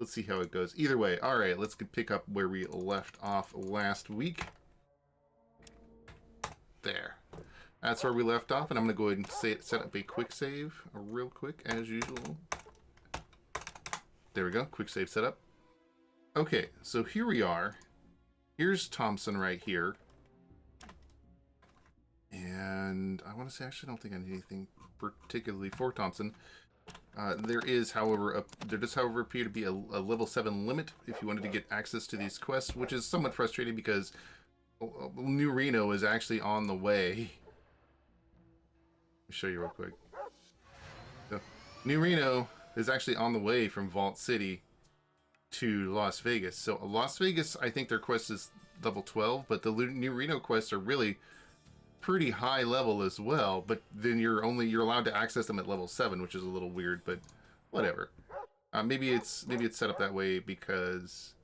Let's see how it goes. Either way, all right, let's pick up where we left off last week. There. That's where we left off, and I'm going to go ahead and set up a quick save real quick, as usual. There we go, quick save setup. Okay, so here we are. Here's Thompson right here. And I want to say, actually, I don't think I need anything particularly for Thompson. There does, however, appear to be a level 7 limit if you wanted to get access to these quests, which is somewhat frustrating because New Reno is actually on the way. Let me show you real quick. So, New Reno is actually on the way from Vault City to Las Vegas. So Las Vegas, I think their quest is level 12, but the New Reno quests are really pretty high level as well, but then you're allowed to access them at level 7, which is a little weird, but whatever. Maybe it's set up that way because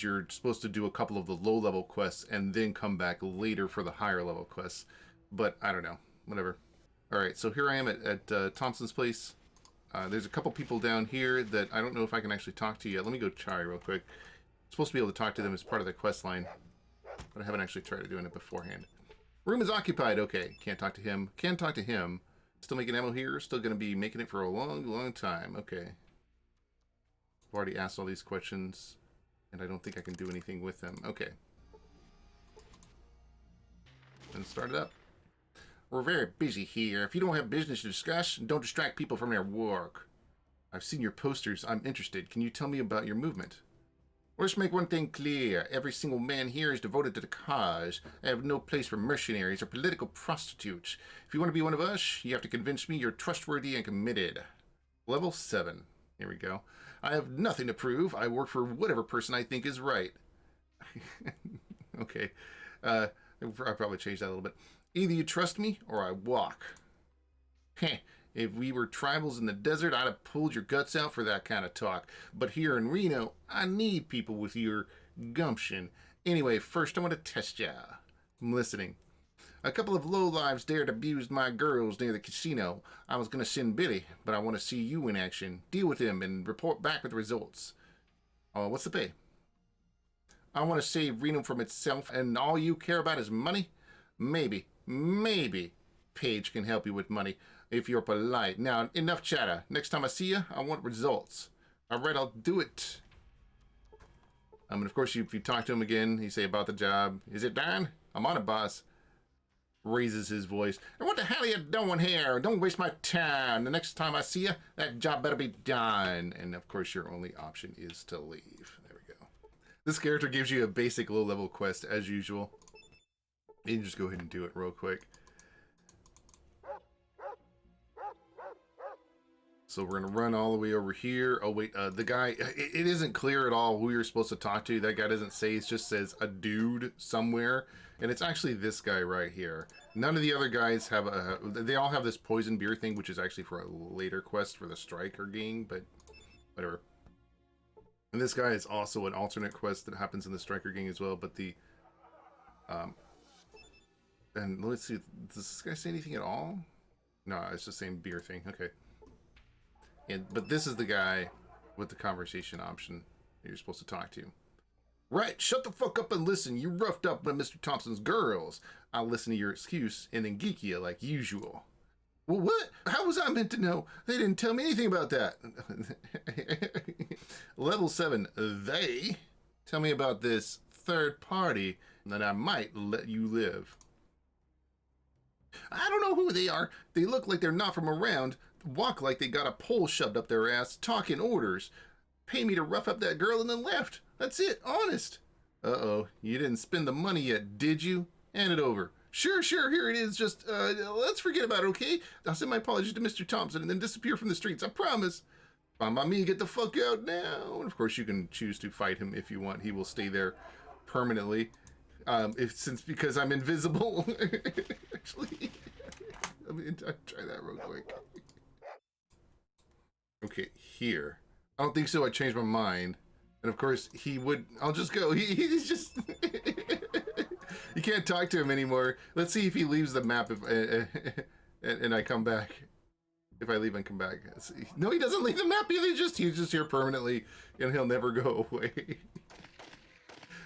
you're supposed to do a couple of the low level quests and then come back later for the higher level quests. But I don't know, whatever. All right, so here I am at Thompson's place. There's a couple people down here that I don't know if I can actually talk to yet. Let me go try real quick. I'm supposed to be able to talk to them as part of the quest line, but I haven't actually tried doing it beforehand. Room is occupied. Okay, can't talk to him. Can talk to him. Still making ammo here. Still going to be making it for a long, long time. Okay. I've already asked all these questions, and I don't think I can do anything with them. Okay. And start it up. We're very busy here. If you don't have business to discuss, don't distract people from their work. I've seen your posters. I'm interested. Can you tell me about your movement? Let's make one thing clear. Every single man here is devoted to the cause. I have no place for mercenaries or political prostitutes. If you want to be one of us, you have to convince me you're trustworthy and committed. Level 7. Here we go. I have nothing to prove. I work for whatever person I think is right. Okay. I'll probably change that a little bit. Either you trust me or I walk. Heh. If we were tribals in the desert, I'd have pulled your guts out for that kind of talk. But here in Reno, I need people with your gumption. Anyway, first I want to test ya. I'm listening. A couple of lowlives dared abuse my girls near the casino. I was going to send Billy, but I want to see you in action. Deal with him and report back with results. What's the pay? I want to save Reno from itself, and all you care about is money? Maybe Paige can help you with money. If you're polite. Now, enough chatter. Next time I see you, I want results. All right, I'll do it. And of course, if you talk to him again, you say about the job. Is it done? I'm on it, boss. Raises his voice. And what the hell are you doing here? Don't waste my time. The next time I see you, that job better be done. And of course, your only option is to leave. There we go. This character gives you a basic low-level quest as usual. You can just go ahead and do it real quick. So we're going to run all the way over here. Oh, wait, the guy, it isn't clear at all who you're supposed to talk to. That guy doesn't say, it just says a dude somewhere. And it's actually this guy right here. None of the other guys have they all have this poison beer thing, which is actually for a later quest for the Stryker gang, but whatever. And this guy is also an alternate quest that happens in the Stryker gang as well, but the, and let's see, does this guy say anything at all? No, it's the same beer thing, okay. But this is the guy with the conversation option that you're supposed to talk to. Right, shut the fuck up and listen. You roughed up by Mr. Thompson's girls. I'll listen to your excuse and then geek you like usual. Well, what? How was I meant to know? They didn't tell me anything about that. Level 7, they tell me about this third party that I might let you live. I don't know who they are. They look like they're not from around. Walk like they got a pole shoved up their ass, talking orders. Pay me to rough up that girl and then left. That's it, honest. Uh-oh, you didn't spend the money yet, did you? Hand it over. Sure, here it is, just, let's forget about it, okay? I'll send my apologies to Mr. Thompson and then disappear from the streets, I promise. Fine by me, get the fuck out now. And of course you can choose to fight him if you want. He will stay there permanently. Because I'm invisible. Actually, let me try that real quick. Okay, here. I don't think so. I changed my mind. And of course, he would. I'll just go. He's just. You can't talk to him anymore. Let's see if he leaves the map if, and I come back. if I leave and come back. No, he doesn't leave the map either. He's just here permanently, and he'll never go away.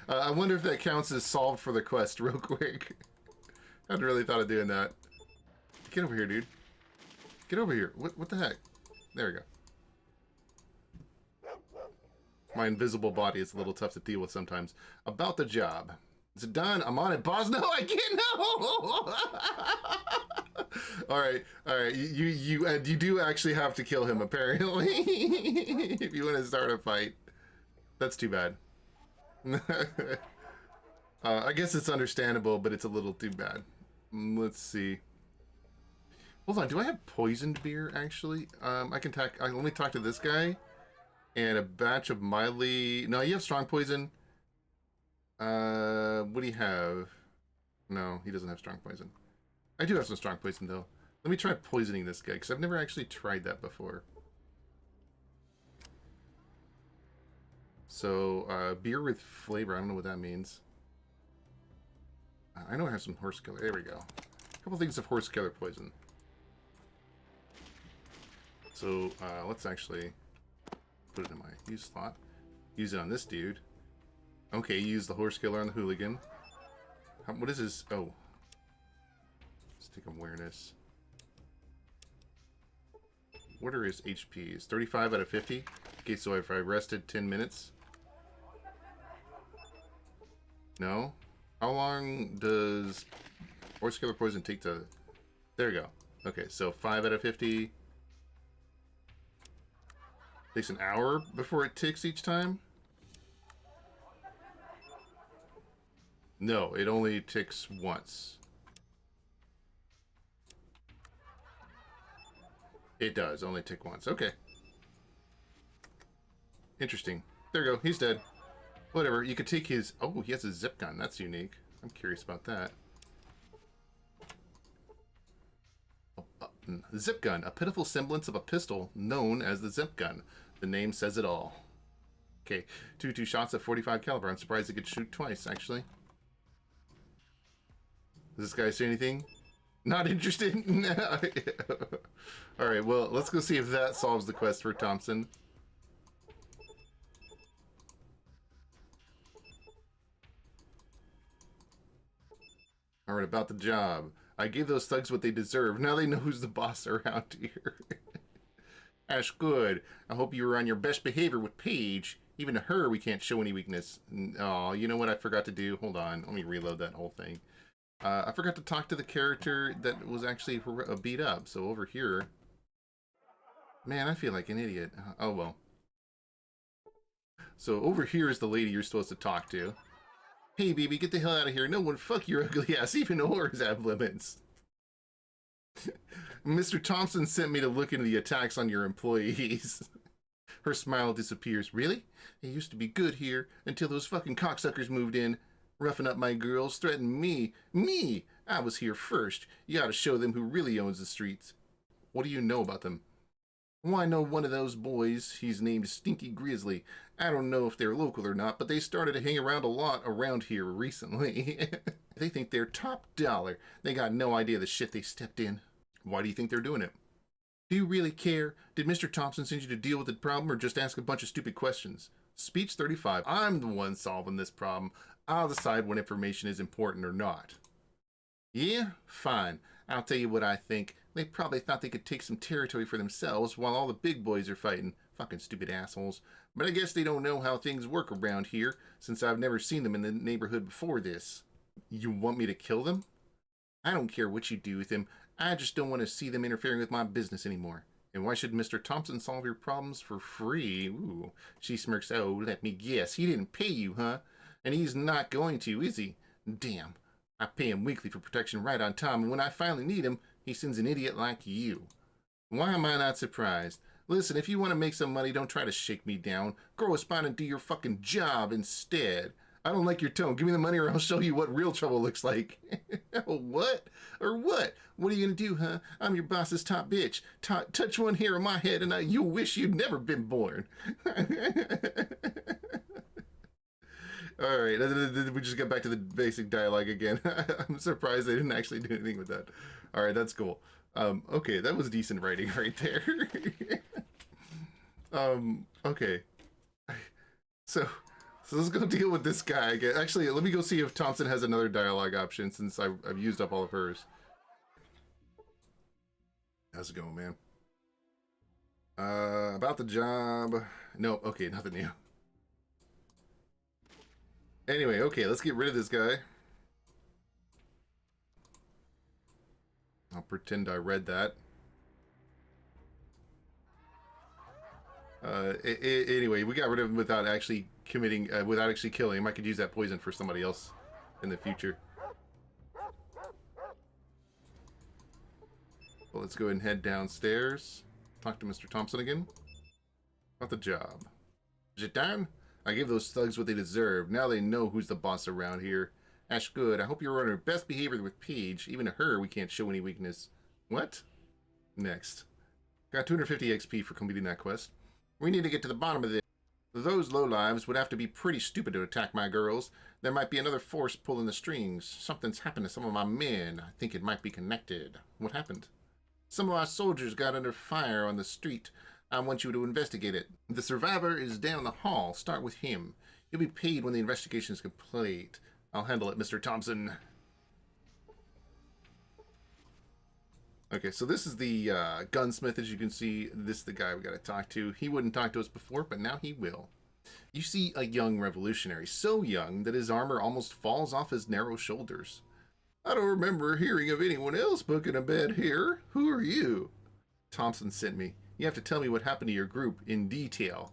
I wonder if that counts as solved for the quest real quick. I hadn't really thought of doing that. Get over here, dude. Get over here. What the heck? There we go. My invisible body is a little tough to deal with sometimes. About the job. Is it done? I'm on it, boss. No, I can't. No. All right. You do actually have to kill him, apparently, if you want to start a fight. That's too bad. I guess it's understandable, but it's a little too bad. Let's see. Hold on. Do I have poisoned beer? Actually, I can talk. I only talk to this guy and a batch of mildly. No, you have strong poison. What do you have? No, he doesn't have strong poison. I do have some strong poison, though. Let me try poisoning this guy, because I've never actually tried that before. So, beer with flavor. I don't know what that means. I know I have some horse killer. There we go. A couple things of horse killer poison. So, let's actually put it in my use slot. Use it on this dude. Okay, use the horse killer on the hooligan. What is his... Oh. Let's take awareness. What are his HPs? 35 out of 50? Okay, so if I rested 10 minutes... No? How long does horse killer poison take to... There you go. Okay, so 5 out of 50... Takes an hour before it ticks each time? No, it only ticks once. It does only tick once. Okay. Interesting. There you go. He's dead. Whatever. You could take his... Oh, he has a zip gun. That's unique. I'm curious about that. Zip gun. A pitiful semblance of a pistol known as the zip gun. The name says it all. Okay. Two shots at 45 caliber. I'm surprised it could shoot twice, actually. Does this guy say anything? Not interested? No. Alright, well, let's go see if that solves the quest for Thompson. Alright, about the job. I gave those thugs what they deserve. Now they know who's the boss around here. Ash, good. I hope you were on your best behavior with Paige. Even to her, we can't show any weakness. Oh, you know what I forgot to do? Hold on. Let me reload that whole thing. I forgot to talk to the character that was actually beat up. So over here... Man, I feel like an idiot. Oh, well. So over here is the lady you're supposed to talk to. Hey, baby, get the hell out of here. No one fuck your ugly ass. Even whores have limits. Mr. Thompson sent me to look into the attacks on your employees. Her smile disappears. Really? It used to be good here until those fucking cocksuckers moved in. Roughing up my girls, threatening me. Me! I was here first. You ought to show them who really owns the streets. What do you know about them? Well, I know one of those boys. He's named Stinky Grizzly. I don't know if they're local or not, but they started to hang around a lot around here recently. They think they're top dollar. They got no idea the shit they stepped in. Why do you think they're doing it? Do you really care? Did Mr. Thompson send you to deal with the problem or just ask a bunch of stupid questions? Speech 35. I'm the one solving this problem. I'll decide what information is important or not. Yeah? Fine. I'll tell you what I think. They probably thought they could take some territory for themselves while all the big boys are fighting. Fucking stupid assholes. But I guess they don't know how things work around here, since I've never seen them in the neighborhood before this. You want me to kill them? I don't care what you do with them. I just don't want to see them interfering with my business anymore. And why should Mr. Thompson solve your problems for free? Ooh. She smirks. Oh, let me guess. He didn't pay you, huh? And he's not going to, is he? Damn. I pay him weekly for protection right on time, and when I finally need him, he sends an idiot like you. Why am I not surprised? Listen, if you want to make some money, don't try to shake me down. Grow a spine and do your fucking job instead. I don't like your tone. Give me the money or I'll show you what real trouble looks like. What? Or what? What are you going to do, huh? I'm your boss's top bitch. Touch one hair on my head and you'll wish you'd never been born. All right, we just got back to the basic dialogue again. I'm surprised they didn't actually do anything with that. All right, that's cool. Okay, that was decent writing right there. Okay. So let's go deal with this guy again. Actually, let me go see if Thompson has another dialogue option since I've used up all of hers. How's it going, man? About the job. Nope, okay, nothing new. Anyway, okay, let's get rid of this guy. I'll pretend I read that. Anyway, we got rid of him without actually committing, without actually killing him. I could use that poison for somebody else in the future. Well, let's go ahead and head downstairs. Talk to Mr. Thompson again. About the job. Is it done? I gave those thugs what they deserve. Now they know who's the boss around here. Ash good. I hope you're on your best behavior with Paige. Even to her, we can't show any weakness. What? Next. Got 250 XP for completing that quest. We need to get to the bottom of this. Those lowlives would have to be pretty stupid to attack my girls. There might be another force pulling the strings. Something's happened to some of my men. I think it might be connected. What happened? Some of our soldiers got under fire on the street. I want you to investigate it. The survivor is down the hall. Start with him. You'll be paid when the investigation is complete. I'll handle it, Mr. Thompson. Okay, so this is the gunsmith, as you can see. This is the guy we gotta talk to. He wouldn't talk to us before, but now he will. You see a young revolutionary, so young that his armor almost falls off his narrow shoulders. I don't remember hearing of anyone else booking a bed here. Who are you? Thompson sent me. You have to tell me what happened to your group in detail.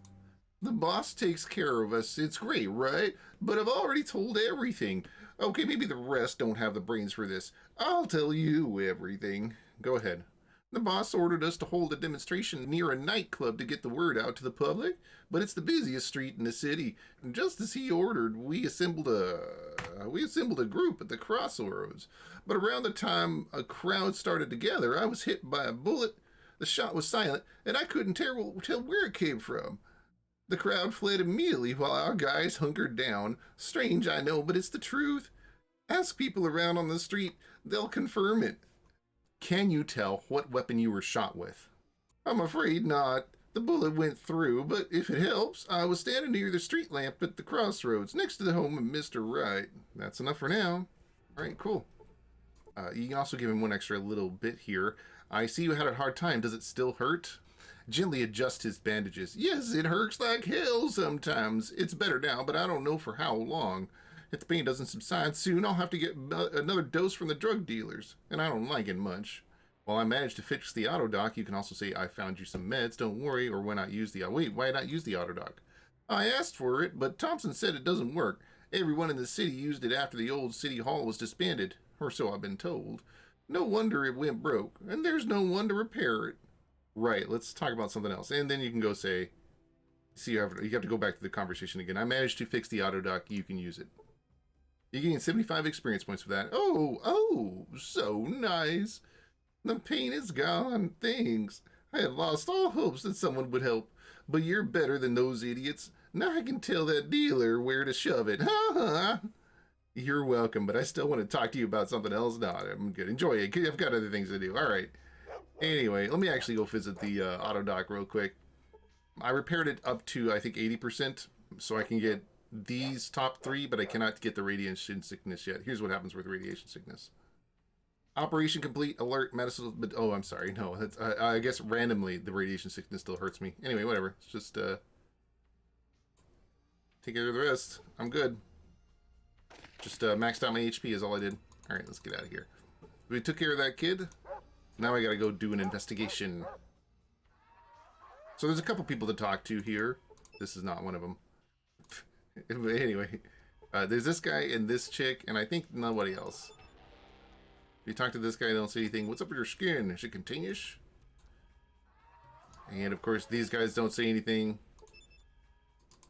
The boss takes care of us. It's great, right? But I've already told everything. Okay, maybe the rest don't have the brains for this. I'll tell you everything. Go ahead. The boss ordered us to hold a demonstration near a nightclub to get the word out to the public, but it's the busiest street in the city. And just as he ordered, we assembled a group at the crossroads. But around the time a crowd started to gather, I was hit by a bullet. The shot was silent, and I couldn't tell where it came from. The crowd fled immediately while our guys hunkered down. Strange, I know, but it's the truth. Ask people around on the street. They'll confirm it. Can you tell what weapon you were shot with? I'm afraid not. The bullet went through, but if it helps, I was standing near the street lamp at the crossroads, next to the home of Mr. Wright. That's enough for now. All right, cool. You can also give him one extra little bit here. I see you had a hard time. Does it still hurt? Gently adjust his bandages. Yes, it hurts like hell sometimes. It's better now, but I don't know for how long. If the pain doesn't subside soon, I'll have to get another dose from the drug dealers, and I don't like it much. While I managed to fix the auto dock, you can also say, I found you some meds, don't worry, or why not use the auto dock? I asked for it, but Thompson said it doesn't work. Everyone in the city used it after the old city hall was disbanded, or so I've been told. No wonder it went broke, and there's no one to repair it. Right, let's talk about something else. And then you can go say, see, you have to go back to the conversation again. I managed to fix the auto dock, you can use it. You gain 75 experience points for that. Oh, so nice. The pain is gone, thanks. I had lost all hopes that someone would help, but you're better than those idiots. Now I can tell that dealer where to shove it. Ha ha. You're welcome, but I still want to talk to you about something else. No, I'm good. Enjoy it. I've got other things to do. All right. Anyway, let me actually go visit the auto dock real quick. I repaired it up to, I think, 80%, so I can get these top 3, but I cannot get the radiation sickness yet. Here's what happens with radiation sickness. Operation complete, alert, medicine, but oh, I'm sorry, no, that's, I guess randomly the radiation sickness still hurts me. Anyway, whatever, it's just, take care of the rest. I'm good. Just maxed out my HP is all I did. Alright, let's get out of here. We took care of that kid. Now I gotta go do an investigation. So there's a couple people to talk to here. This is not one of them. Anyway, there's this guy and this chick, and I think nobody else. If you talk to this guy, I don't say anything. What's up with your skin? Is it continuous? And of course, these guys don't say anything.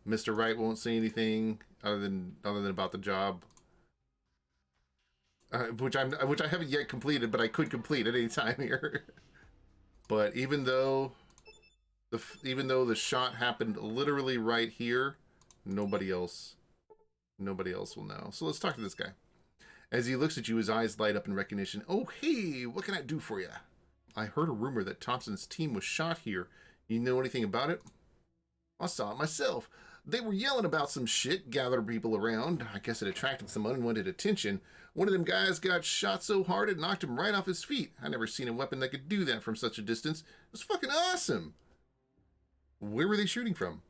Mr. Wright won't say anything other than about the job, which I haven't yet completed, but I could complete at any time here. But even though the shot happened literally right here, nobody else Nobody else will know. So let's talk to this guy. As he looks at you, his eyes light up in recognition. Oh, hey, what can I do for you? I heard a rumor that Thompson's team was shot here. You know anything about it? I saw it myself. They were yelling about some shit, gathered people around. I guess it attracted some unwanted attention. One of them guys got shot so hard it knocked him right off his feet. I never seen a weapon that could do that from such a distance. It was fucking awesome. Where were they shooting from?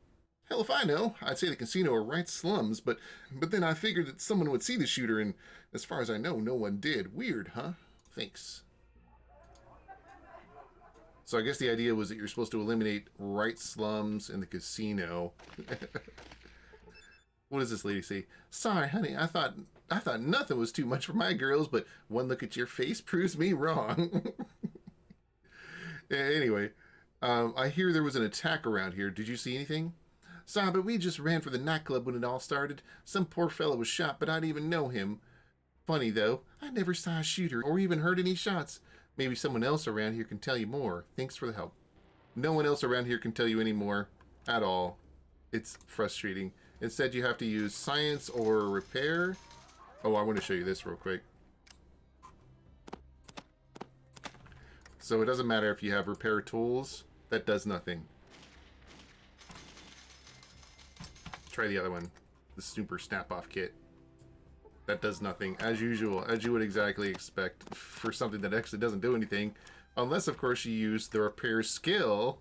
Hell if I know. I'd say the casino or right slums, but then I figured that someone would see the shooter, and as far as I know, no one did. Weird, huh? Thanks. So I guess the idea was that you're supposed to eliminate right slums in the casino. What does this lady say? Sorry, honey, I thought nothing was too much for my girls, but one look at your face proves me wrong. Anyway, I hear there was an attack around here. Did you see anything? Sorry, but we just ran for the nightclub when it all started. Some poor fellow was shot, but I didn't even know him. Funny, though, I never saw a shooter or even heard any shots. Maybe someone else around here can tell you more. Thanks for the help. No one else around here can tell you any more at all. It's frustrating. Instead, you have to use science or repair. Oh, I want to show you this real quick. So it doesn't matter if you have repair tools. That does nothing. Try the other one. The super snap-off kit. That does nothing, as usual, as you would exactly expect for something that actually doesn't do anything. Unless, of course, you use the repair skill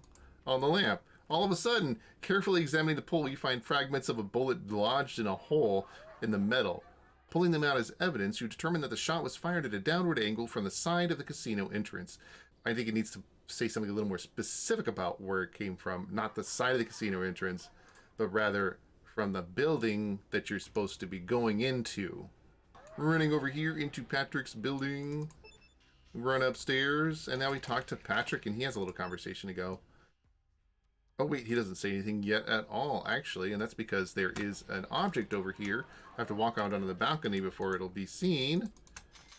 on the lamp. All of a sudden, carefully examining the pole, you find fragments of a bullet lodged in a hole in the metal. Pulling them out as evidence, you determine that the shot was fired at a downward angle from the side of the casino entrance. I think it needs to say something a little more specific about where it came from. Not the side of the casino entrance, but rather from the building that you're supposed to be going into. Running over here into Patrick's building. Run upstairs, and now we talk to Patrick, and he has a little conversation to go. Oh wait, he doesn't say anything yet at all, actually, and that's because there is an object over here. I have to walk out onto the balcony before it'll be seen.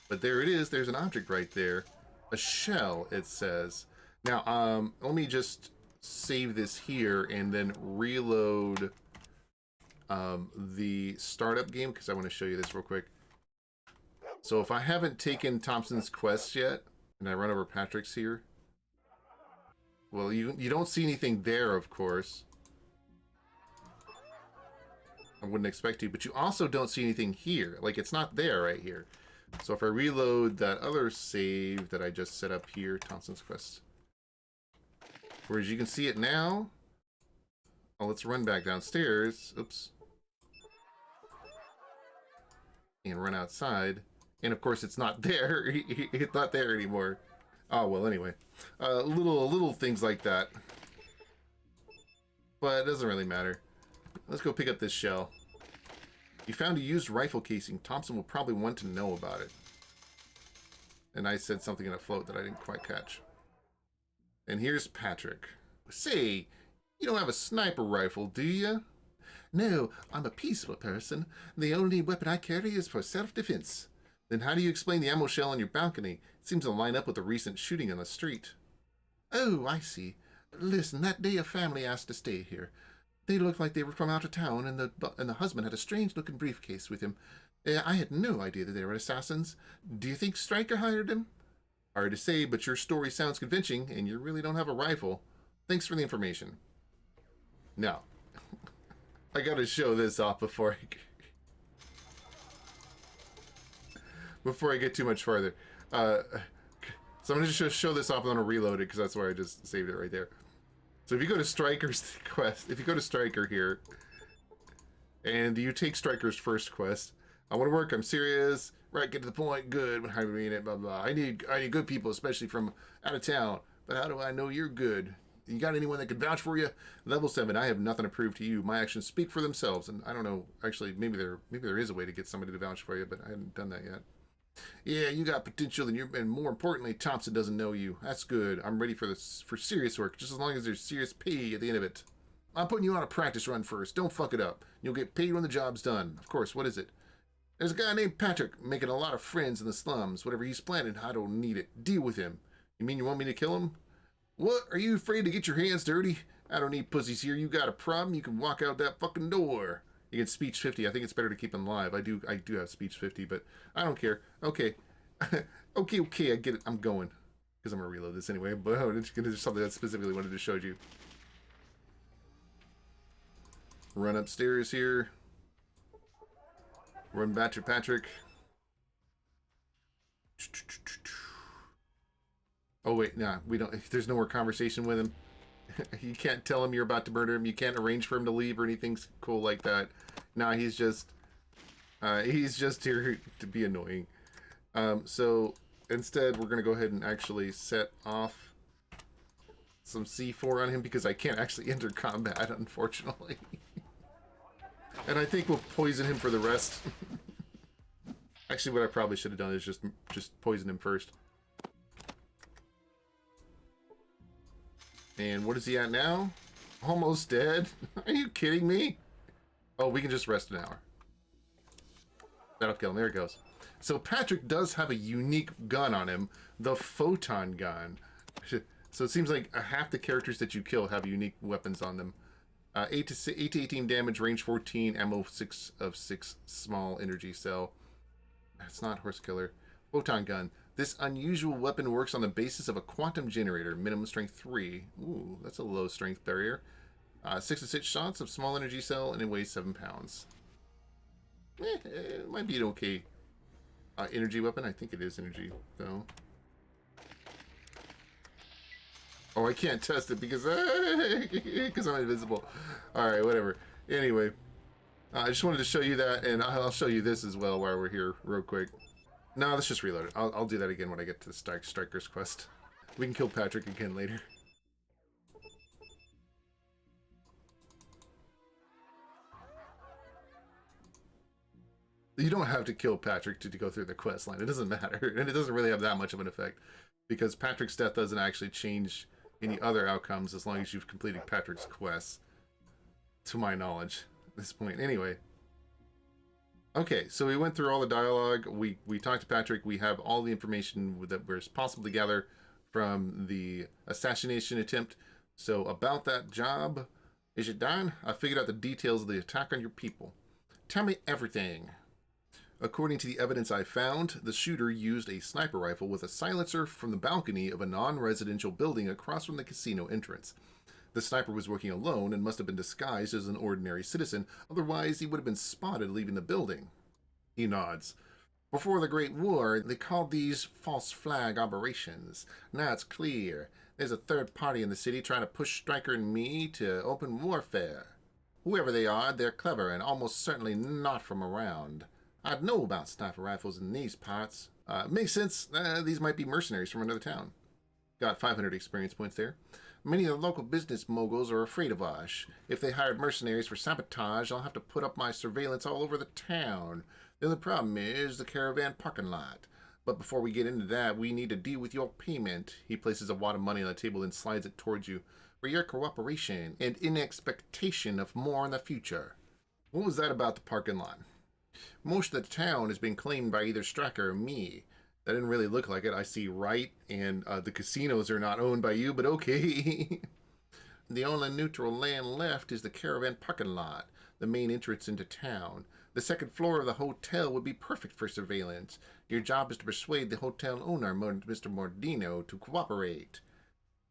But there it is, there's an object right there. A shell, it says. Now, let me just save this here and then reload the startup game, because I want to show you this real quick. So if I haven't taken Thompson's quest yet, and I run over Patrick's here, well, you don't see anything there, of course. I wouldn't expect to, but you also don't see anything here. Like, it's not there right here. So if I reload that other save that I just set up here, Thompson's quest. Whereas you can see it now. Oh, let's run back downstairs. Oops. And run outside. And of course, it's not there. It's not there anymore. Oh, well, anyway. Little things like that. But it doesn't really matter. Let's go pick up this shell. You found a used rifle casing. Thompson will probably want to know about it. And I said something in a float that I didn't quite catch. And here's Patrick. Say, you don't have a sniper rifle, do you? No, I'm a peaceful person. The only weapon I carry is for self-defense. Then how do you explain the ammo shell on your balcony? It seems to line up with the recent shooting on the street. Oh, I see. Listen, that day a family asked to stay here. They looked like they were from out of town, and the husband had a strange-looking briefcase with him. I had no idea that they were assassins. Do you think Stryker hired them? Hard to say, but your story sounds convincing, and you really don't have a rifle. Thanks for the information. Now, I gotta show this off before I get too much farther. So I'm gonna just show this off and I'm gonna reload it because that's where I just saved it right there. So if you go to Stryker's quest, if you go to Stryker here, and you take Stryker's first quest, I want to work, I'm serious, right, get to the point, good, I mean it, blah, blah. I need good people, especially from out of town, but how do I know you're good? You got anyone that could vouch for you? Level 7, I have nothing to prove to you. My actions speak for themselves, and I don't know, actually, maybe there is a way to get somebody to vouch for you, but I haven't done that yet. Yeah, you got potential, and more importantly, Thompson doesn't know you. That's good. I'm ready for serious work, just as long as there's serious pay at the end of it. I'm putting you on a practice run first. Don't fuck it up. You'll get paid when the job's done. Of course, what is it? There's a guy named Patrick making a lot of friends in the slums. Whatever he's planning, I don't need it. Deal with him. You mean you want me to kill him? What? Are you afraid to get your hands dirty? I don't need pussies here. You got a problem, you can walk out that fucking door. You get speech 50. I think it's better to keep him live. I do have speech 50, but I don't care. Okay. okay, I get it. I'm going. Because I'm going to reload this anyway. But there's something I specifically wanted to show you. Run upstairs here. Run back to Patrick. Oh wait, nah, we don't. There's no more conversation with him. You can't tell him you're about to murder him. You can't arrange for him to leave or anything cool like that. Nah, he's just here to be annoying. So instead, we're gonna go ahead and actually set off some C4 on him because I can't actually enter combat, unfortunately. And I think we'll poison him for the rest. Actually, what I probably should have done is just poison him first. And what is he at now? Almost dead? Are you kidding me? Oh, we can just rest an hour. That'll kill him. There it goes. So Patrick does have a unique gun on him, the Photon Gun. So it seems like half the characters that you kill have unique weapons on them. 8 to 18 damage, range 14, ammo 6 of 6, small energy cell. That's not horse killer. Photon Gun. This unusual weapon works on the basis of a quantum generator. Minimum strength 3. Ooh, that's a low strength barrier. 6 to 6 shots of small energy cell, and it weighs 7 pounds. It might be an okay energy weapon. I think it is energy, though. Oh, I can't test it because I'm invisible. Alright, whatever. Anyway, I just wanted to show you that, and I'll show you this as well while we're here real quick. No, let's just reload it. I'll do that again when I get to the Stryker's quest. We can kill Patrick again later. You don't have to kill Patrick to go through the quest line. It doesn't matter. And it doesn't really have that much of an effect. Because Patrick's death doesn't actually change any other outcomes as long as you've completed Patrick's quests. To my knowledge, at this point. Anyway. Okay, so we went through all the dialogue. We talked to Patrick. We have all the information that was possible to gather from the assassination attempt. So about that job, is it done? I figured out the details of the attack on your people. Tell me everything. According to the evidence I found, the shooter used a sniper rifle with a silencer from the balcony of a non-residential building across from the casino entrance. The sniper was working alone and must have been disguised as an ordinary citizen, otherwise he would have been spotted leaving the building. He nods. Before the Great War, they called these false flag operations. Now it's clear. There's a third party in the city trying to push Stryker and me to open warfare. Whoever they are, they're clever and almost certainly not from around. I'd know about sniper rifles in these parts. Makes sense. These might be mercenaries from another town. Got 500 experience points there. Many of the local business moguls are afraid of us. If they hired mercenaries for sabotage, I'll have to put up my surveillance all over the town. The only problem is the caravan parking lot. But before we get into that, we need to deal with your payment. He places a wad of money on the table and slides it towards you. For your cooperation and in expectation of more in the future. What was that about the parking lot? Most of the town has been claimed by either Stryker or me. That didn't really look like it. I see right, and the casinos are not owned by you, but okay. The only neutral land left is the caravan parking lot, the main entrance into town. The second floor of the hotel would be perfect for surveillance. Your job is to persuade the hotel owner, Mr. Mordino, to cooperate.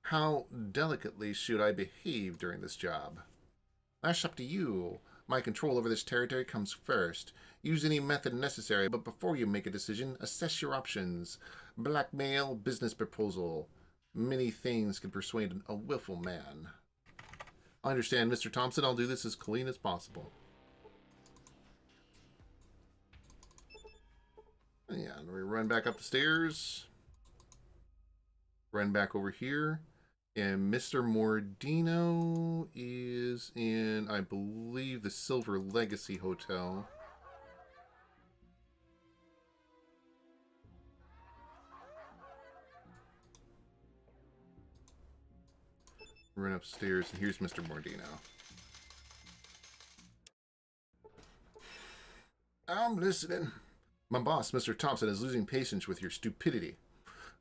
How delicately should I behave during this job? That's up to you. My control over this territory comes first. Use any method necessary, but before you make a decision, assess your options. Blackmail, business proposal. Many things can persuade a willful man. I understand, Mr. Thompson. I'll do this as clean as possible. Yeah, let me run back up the stairs. Run back over here. And Mr. Mordino is in, I believe, the Silver Legacy Hotel. Run upstairs, and here's Mr. Mordino. I'm listening. My boss, Mr. Thompson, is losing patience with your stupidity.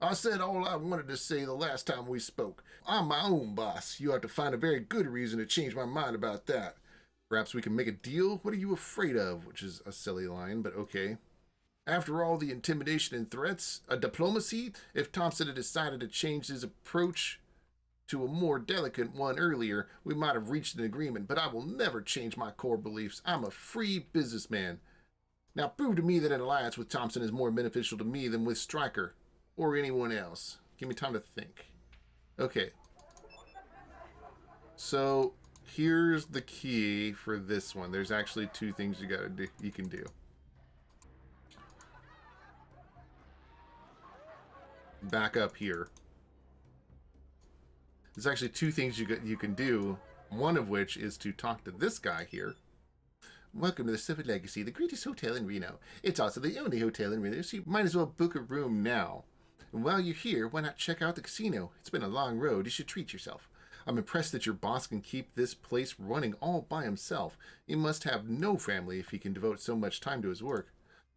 I said all I wanted to say the last time we spoke. I'm my own boss. You have to find a very good reason to change my mind about that. Perhaps we can make a deal? What are you afraid of? Which is a silly line, but okay. After all the intimidation and threats, a diplomacy? If Thompson had decided to change his approach to a more delicate one earlier, we might have reached an agreement, but I will never change my core beliefs. I'm a free businessman. Now prove to me that an alliance with Thompson is more beneficial to me than with Stryker or anyone else. Give me time to think. Okay. So here's the key for this one. There's actually two things you can do. Back up here. There's actually two things you can do. One of which is to talk to this guy here. Welcome to the Silver Legacy, the greatest hotel in Reno. It's also the only hotel in Reno, so you might as well book a room now. And while you're here, why not check out the casino? It's been a long road. You should treat yourself. I'm impressed that your boss can keep this place running all by himself. He must have no family if he can devote so much time to his work.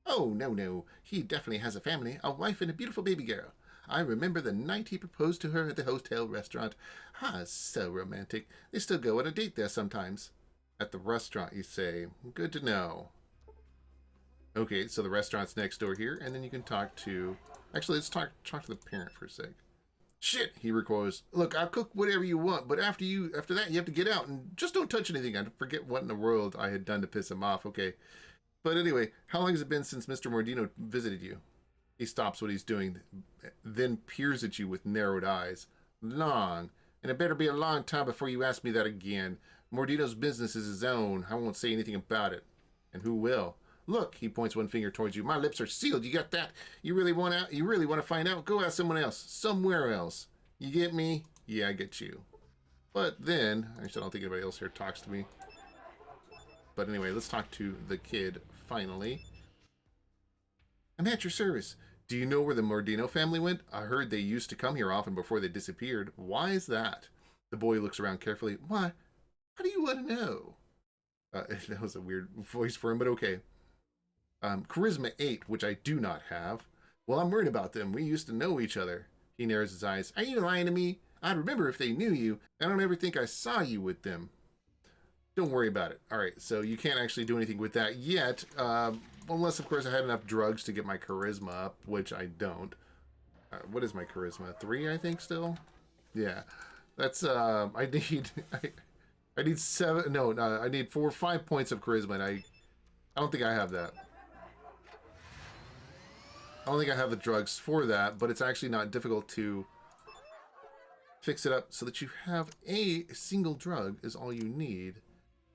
Oh, no. He definitely has a family, a wife and a beautiful baby girl. I remember the night he proposed to her at the hotel restaurant. Ah, so romantic. They still go on a date there sometimes. At the restaurant, you say. Good to know. Okay, so the restaurant's next door here, and then you can talk to... Actually, let's talk to the parent for a sec. Shit, he recoils. Look, I'll cook whatever you want, but after that, you have to get out and just don't touch anything. I forget what in the world I had done to piss him off. Okay. But anyway, how long has it been since Mr. Mordino visited you? He stops what he's doing, then peers at you with narrowed eyes. Long. And it better be a long time before you ask me that again. Mordino's business is his own. I won't say anything about it. And who will? Look, he points one finger towards you. My lips are sealed. You got that? You really want out? You really want to find out? Go ask someone else. Somewhere else. You get me? Yeah, I get you. But then, actually, I don't think anybody else here talks to me. But anyway, let's talk to the kid, finally. I'm at your service. Do you know where the Mordino family went? I heard they used to come here often before they disappeared. Why is that? The boy looks around carefully. Why? How do you want to know? That was a weird voice for him, but okay. Charisma 8, which I do not have. Well, I'm worried about them. We used to know each other. He narrows his eyes. Are you lying to me? I'd remember if they knew you. I don't ever think I saw you with them. Don't worry about it. All right, so you can't actually do anything with that yet. Unless, of course, I had enough drugs to get my charisma up, which I don't. What is my charisma? 3, I think, still? Yeah. That's, I need 7, no, I need 5 points of charisma, and I don't think I have that. I don't think I have the drugs for that, but it's actually not difficult to fix it up so that you have a single drug is all you need,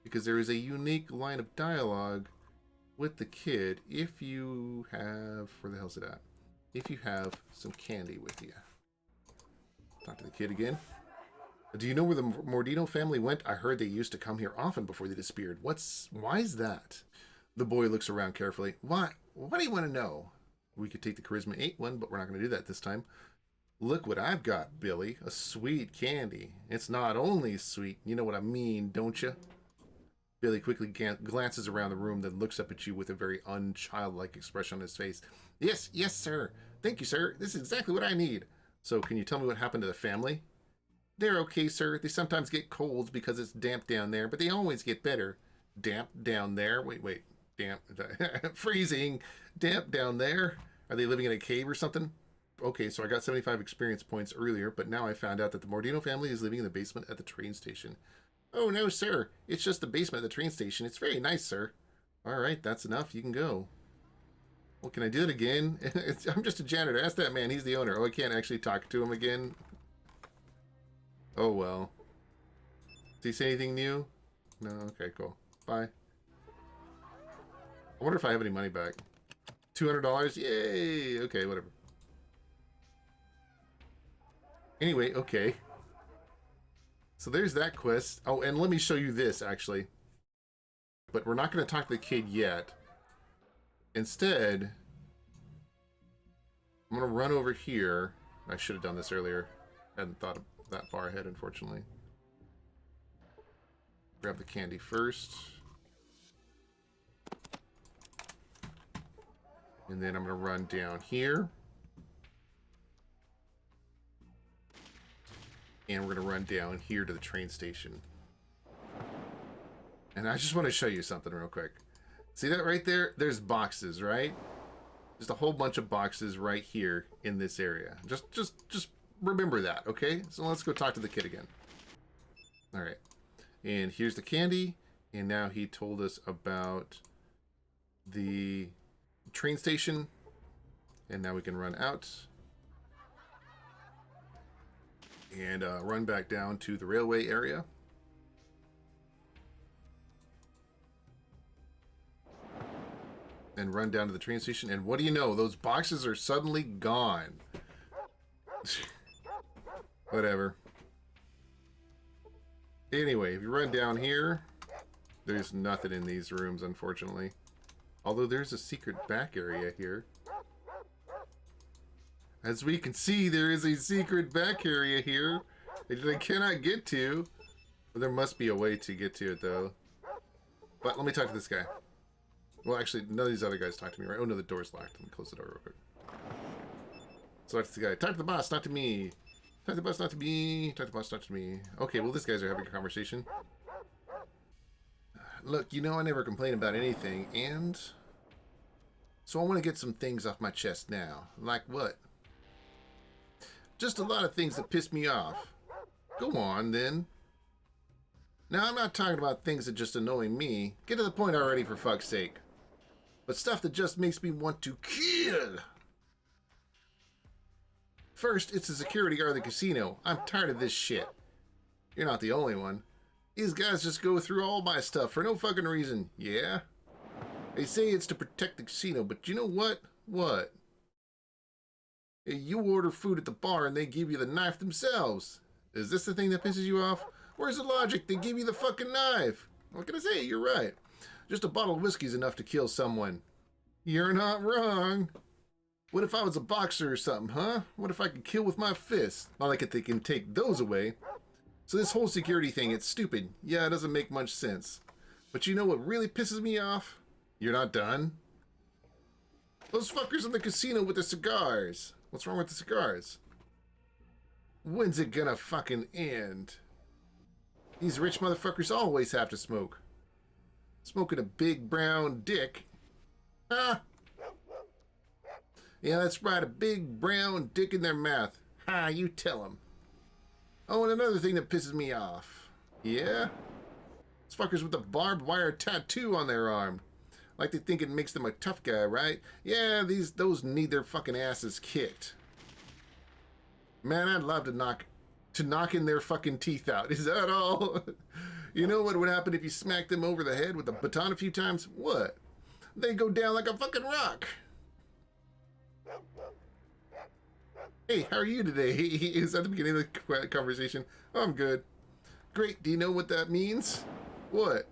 because there is a unique line of dialogue with the kid if you have, where the hell's it at? If you have some candy with you. Talk to the kid again. Do you know where the Mordino family went? I heard they used to come here often before they disappeared. Why is that? The boy looks around carefully. Why? What do you want to know? We could take the Charisma 8 one, but we're not going to do that this time. Look what I've got, Billy. A sweet candy. It's not only sweet. You know what I mean, don't you? Billy quickly glances around the room, then looks up at you with a very unchildlike expression on his face. Yes, sir. Thank you, sir. This is exactly what I need. So, can you tell me what happened to the family? They're okay, sir. They sometimes get colds because it's damp down there, but they always get better. Damp down there? Wait. Damp. Freezing. Damp down there? Are they living in a cave or something? Okay, so I got 75 experience points earlier, but now I found out that the Mordino family is living in the basement at the train station. Oh, no, sir. It's just the basement at the train station. It's very nice, sir. All right, that's enough. You can go. Well, can I do it again? I'm just a janitor. Ask that man. He's the owner. Oh, I can't actually talk to him again. Oh, well. Did he say anything new? No? Okay, cool. Bye. I wonder if I have any money back. $200? Yay! Okay, whatever. Anyway, okay. So there's that quest. Oh, and let me show you this, actually. But we're not going to talk to the kid yet. Instead, I'm going to run over here. I should have done this earlier. I hadn't thought of that far ahead, unfortunately. Grab the candy first. And then I'm going to run down here. And we're going to run down here to the train station. And I just want to show you something real quick. See that right there? There's boxes, right? Just a whole bunch of boxes right here in this area. Just remember that, okay? So let's go talk to the kid again. All right. And here's the candy. And now he told us about the train station. And now we can run out. And run back down to the railway area. And run down to the train station. And what do you know? Those boxes are suddenly gone. Whatever. Anyway, if you run down here, there's nothing in these rooms, unfortunately. Although there's a secret back area here. As we can see, there is a secret back area here that I cannot get to. But there must be a way to get to it, though. But let me talk to this guy. Well, actually, none of these other guys talk to me, right? Oh, no, the door's locked. Let me close the door real quick. So talk to the guy. Talk to the boss, not to me. Talk to the boss, not to me. Talk to the boss, not to me. Okay, well, these guys are having a conversation. Look, you know I never complain about anything, and... So I want to get some things off my chest now. Like what? Just a lot of things that piss me off. Go on, then. Now, I'm not talking about things that just annoy me. Get to the point already, for fuck's sake. But stuff that just makes me want to kill. First, it's the security guard of the casino. I'm tired of this shit. You're not the only one. These guys just go through all my stuff for no fucking reason. Yeah? They say it's to protect the casino, but you know what? What? You order food at the bar and they give you the knife themselves. Is this the thing that pisses you off? Where's the logic? They give you the fucking knife. What can I say? You're right. Just a bottle of whiskey's enough to kill someone. You're not wrong. What if I was a boxer or something, huh? What if I could kill with my fists? Not like they can take those away. So this whole security thing, it's stupid. Yeah, it doesn't make much sense. But you know what really pisses me off? You're not done? Those fuckers in the casino with the cigars. What's wrong with the cigars? When's it gonna fucking end? These rich motherfuckers always have to smoke. Smoking a big brown dick. Ah! Yeah, that's right, a big brown dick in their mouth. Ha, you tell them. Oh, and another thing that pisses me off. Yeah? These fuckers with the barbed wire tattoo on their arm. Like they think it makes them a tough guy, right? Yeah, those need their fucking asses kicked. Man, I'd love to knock in their fucking teeth out. Is that all? You know what would happen if you smacked them over the head with a baton a few times? What? They go down like a fucking rock. Hey, how are you today? Is that the beginning of the conversation? Oh, I'm good. Great, do you know what that means? What?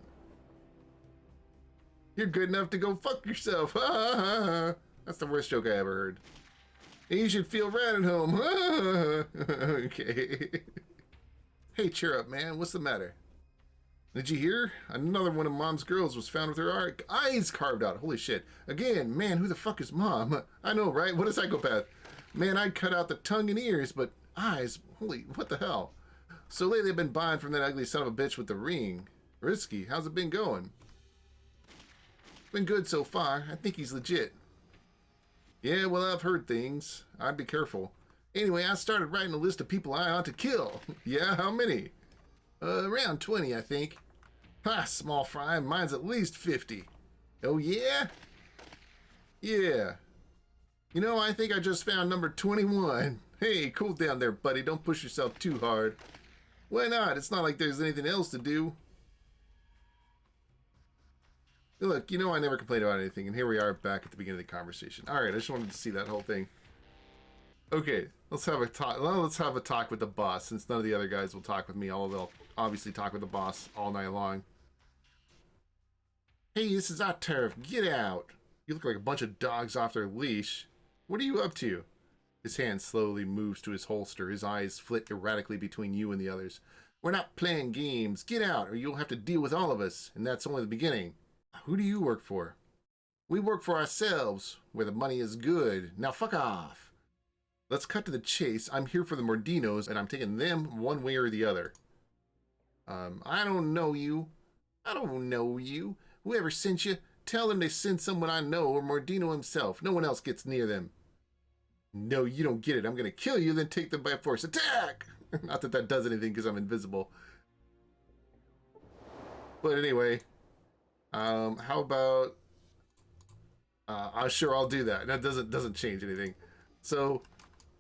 You're good enough to go fuck yourself. That's the worst joke I ever heard. You should feel right at home. Okay. Hey, cheer up, man. What's the matter? Did you hear? Another one of Mom's girls was found with her eyes carved out. Holy shit. Again, man, who the fuck is Mom? I know, right? What a psychopath. Man, I'd cut out the tongue and ears, but eyes, holy, what the hell? So lately I've been buying from that ugly son of a bitch with the ring. Risky, how's it been going? Been good so far. I think he's legit. Yeah, well, I've heard things. I'd be careful. Anyway, I started writing a list of people I ought to kill. Yeah, how many? Around 20, I think. Ha, small fry. Mine's at least 50. Oh, yeah? Yeah. You know, I think I just found number 21. Hey, cool down there, buddy. Don't push yourself too hard. Why not? It's not like there's anything else to do. Look, you know I never complain about anything, and here we are back at the beginning of the conversation. All right, I just wanted to see that whole thing. Okay, let's have a talk. Well, let's have a talk with the boss, since none of the other guys will talk with me. Although they'll obviously talk with the boss all night long. Hey, this is our turf. Get out! You look like a bunch of dogs off their leash. What are you up to? His hand slowly moves to his holster. His eyes flit erratically between you and the others. We're not playing games. Get out, or you'll have to deal with all of us, and that's only the beginning. Who do you work for? We work for ourselves, where the money is good. Now fuck off. Let's cut to the chase. I'm here for the Mordinos, and I'm taking them one way or the other. I don't know you. I don't know you. Whoever sent you, tell them they sent someone I know or Mordino himself. No one else gets near them. No, you don't get it. I'm going to kill you, then take them by force. Attack! Not that that does anything because I'm invisible. But anyway, how about... sure, I'll do that. That doesn't change anything. So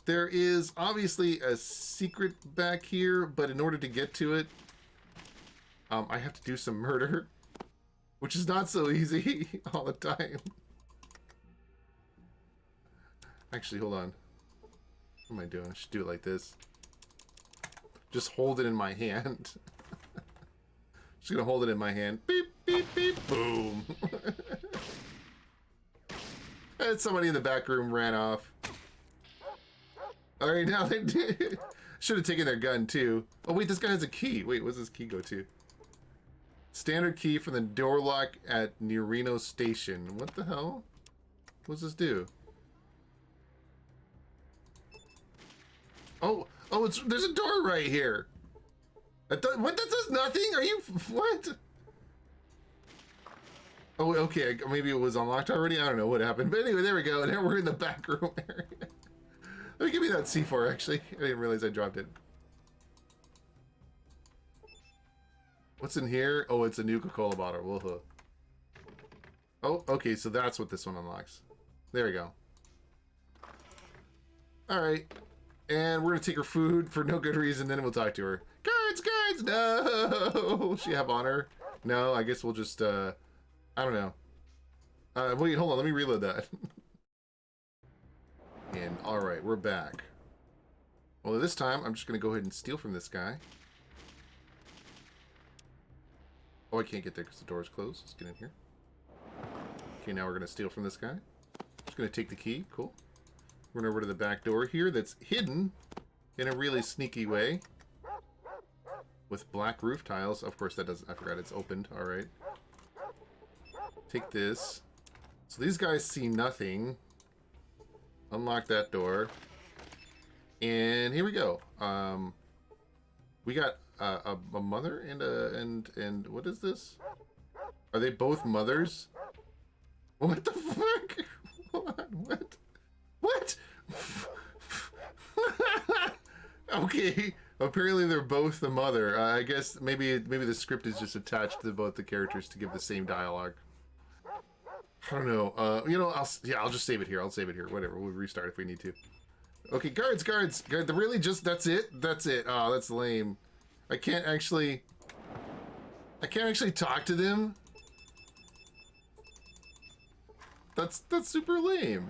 there is obviously a secret back here, but in order to get to it, I have to do some murder, which is not so easy all the time. Actually, hold on. What am I doing? I should do it like this. Just hold it in my hand. Just gonna hold it in my hand. Beep, beep, beep, boom. And somebody in the back room ran off. Alright, now they did. Should have taken their gun too. Oh wait, this guy has a key. Wait, what's this key go to? Standard key from the door lock at near Reno station. What the hell? What's this do? Oh, there's a door right here. What? That does nothing? Are you what? Oh, okay. Maybe it was unlocked already. I don't know what happened. But anyway, there we go. Now we're in the back room area. Let me give me that C4. Actually, I didn't realize I dropped it. What's in here? Oh, it's a Nuka-Cola bottle. Whoa. Oh, okay. So that's what this one unlocks. There we go. All right. And we're gonna take her food for no good reason, then we'll talk to her. Guards, no! She have honor? No, I guess we'll just, I don't know. Wait, hold on, let me reload that. And, alright, we're back. Well, this time, I'm just gonna go ahead and steal from this guy. Oh, I can't get there because the door is closed. Let's get in here. Okay, now we're gonna steal from this guy. Just gonna take the key, cool. Run over to the back door here that's hidden in a really sneaky way with black roof tiles. Of course, that doesn't... I forgot it's opened. All right. Take this. So these guys see nothing. Unlock that door. And here we go. We got a mother and and what is this? Are they both mothers? What the fuck? Hold on, what? What? Okay. Apparently they're both the mother. I guess maybe the script is just attached to both the characters to give the same dialogue. I don't know. You know, I'll just save it here. I'll save it here. Whatever. We'll restart if we need to. Okay, guards. Really, just that's it. Oh, that's lame. I can't actually talk to them. That's super lame.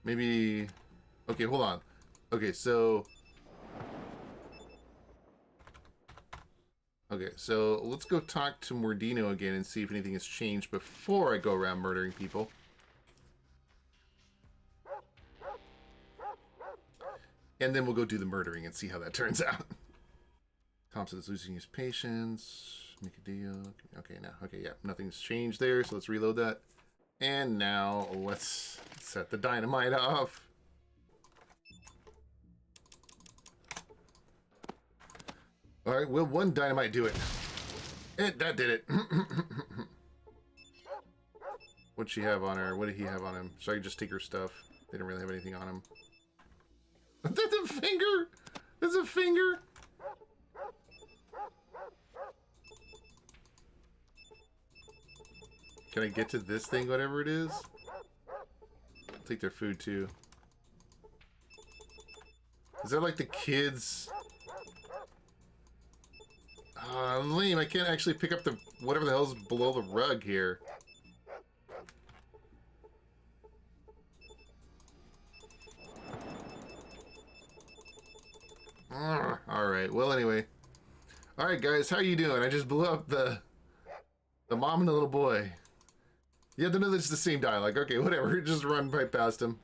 Maybe... Okay, hold on. Okay, so... Okay, so let's go talk to Mordino again and see if anything has changed before I go around murdering people. And then we'll go do the murdering and see how that turns out. Thompson is losing his patience. Make a deal. Okay, now. Okay, yeah, nothing's changed there, so let's reload that. And now let's set the dynamite off. All right, will one dynamite do it? That did it. What'd she have on her? What did he have on him? So I could just take her stuff. They didn't really have anything on him. That's a finger! That's a finger! Can I get to this thing, whatever it is? I'll take their food, too. Is that like the kids? Lame, I can't actually pick up the whatever the hell's below the rug here. Alright, well anyway. Alright guys, how you doing? I just blew up the mom and the little boy. You have to know this is the same dialogue. Okay, whatever. Just run right past him.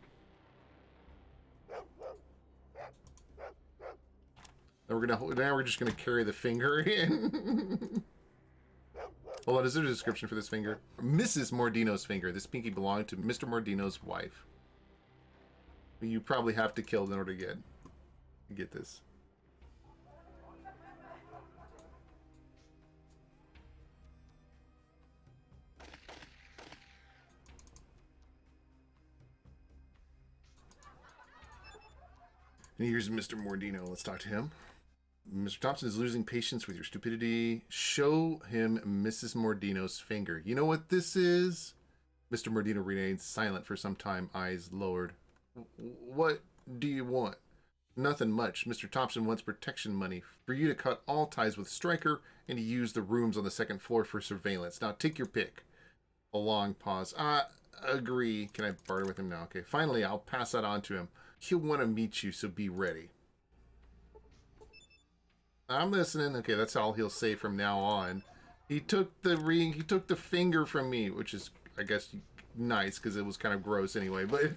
Now we're just gonna carry the finger in. Hold on, is there a description for this finger? Mrs. Mordino's finger. This pinky belonged to Mr. Mordino's wife. You probably have to kill in order to get this. And here's Mr. Mordino. Let's talk to him. Mr. Thompson is losing patience with your stupidity. Show him Mrs. Mordino's finger. You know what this is? Mr. Mordino remains silent for some time, eyes lowered. What do you want? Nothing much. Mr. Thompson wants protection money for you to cut all ties with Stryker and to use the rooms on the second floor for surveillance. Now take your pick. A long pause. Agree. Can I barter with him now? Okay. Finally, I'll pass that on to him. He'll want to meet you, so be ready. I'm listening. Okay, that's all he'll say from now on. He took the ring, he took the finger from me, which is, I guess, nice, because it was kind of gross anyway, but...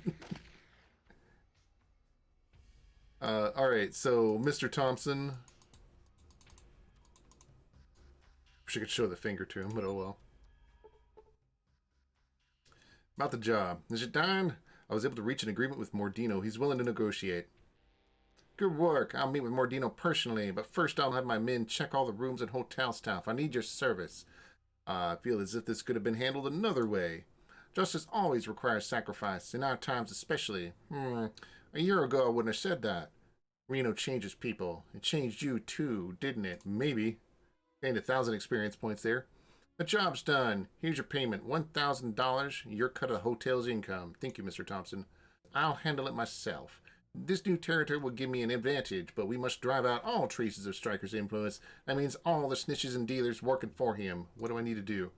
alright, so, Mr. Thompson... Wish I could show the finger to him, but oh well. About the job. Is it done? I was able to reach an agreement with Mordino. He's willing to negotiate. Good work. I'll meet with Mordino personally, but first I'll have my men check all the rooms and hotel staff. I need your service. I feel as if this could have been handled another way. Justice always requires sacrifice, in our times especially. A year ago I wouldn't have said that. Reno changes people. It changed you too, didn't it? Maybe. Gained 1,000 experience points there. The job's done. Here's your payment. $1,000. Your cut of the hotel's income. Thank you, Mr. Thompson. I'll handle it myself. This new territory will give me an advantage, but we must drive out all traces of Stryker's influence. That means all the snitches and dealers working for him. What do I need to do?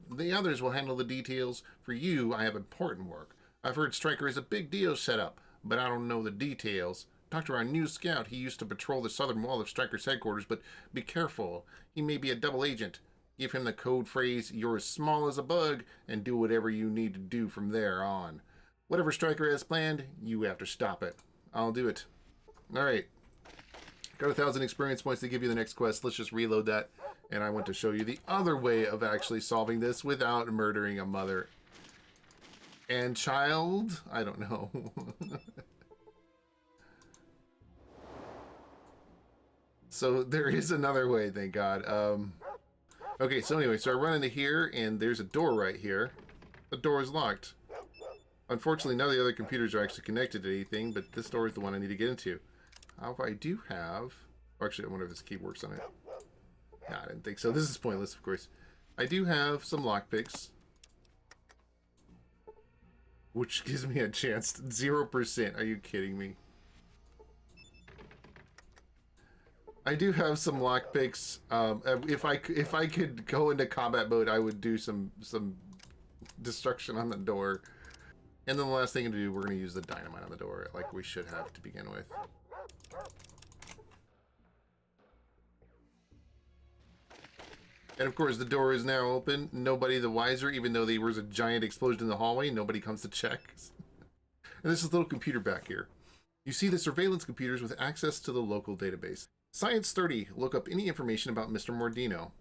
The others will handle the details. For you, I have important work. I've heard Stryker is a big deal set up, but I don't know the details. Talk to our new scout. He used to patrol the southern wall of Stryker's headquarters, but be careful. He may be a double agent. Give him the code phrase, "You're as small as a bug," and do whatever you need to do from there on. Whatever Stryker has planned, you have to stop it. I'll do it. Alright. Got 1,000 experience points to give you the next quest. Let's just reload that. And I want to show you the other way of actually solving this without murdering a mother and child. I don't know. So there is another way, thank God. Okay, so anyway, so I run into here, and there's a door right here. The door is locked. Unfortunately, none of the other computers are actually connected to anything, but this door is the one I need to get into. I do have... Or actually, I wonder if this key works on it. Yeah, I didn't think so. This is pointless, of course. I do have some lockpicks. Which gives me a chance. 0%. Are you kidding me? I do have some lockpicks. If I could go into combat mode, I would do some destruction on the door. And then the last thing to do, we're going to use the dynamite on the door, like we should have to begin with. And of course, the door is now open. Nobody the wiser, even though there was a giant explosion in the hallway. Nobody comes to check. And this is a little computer back here. You see the surveillance computers with access to the local database. Science 30, look up any information about Mr. Mordino.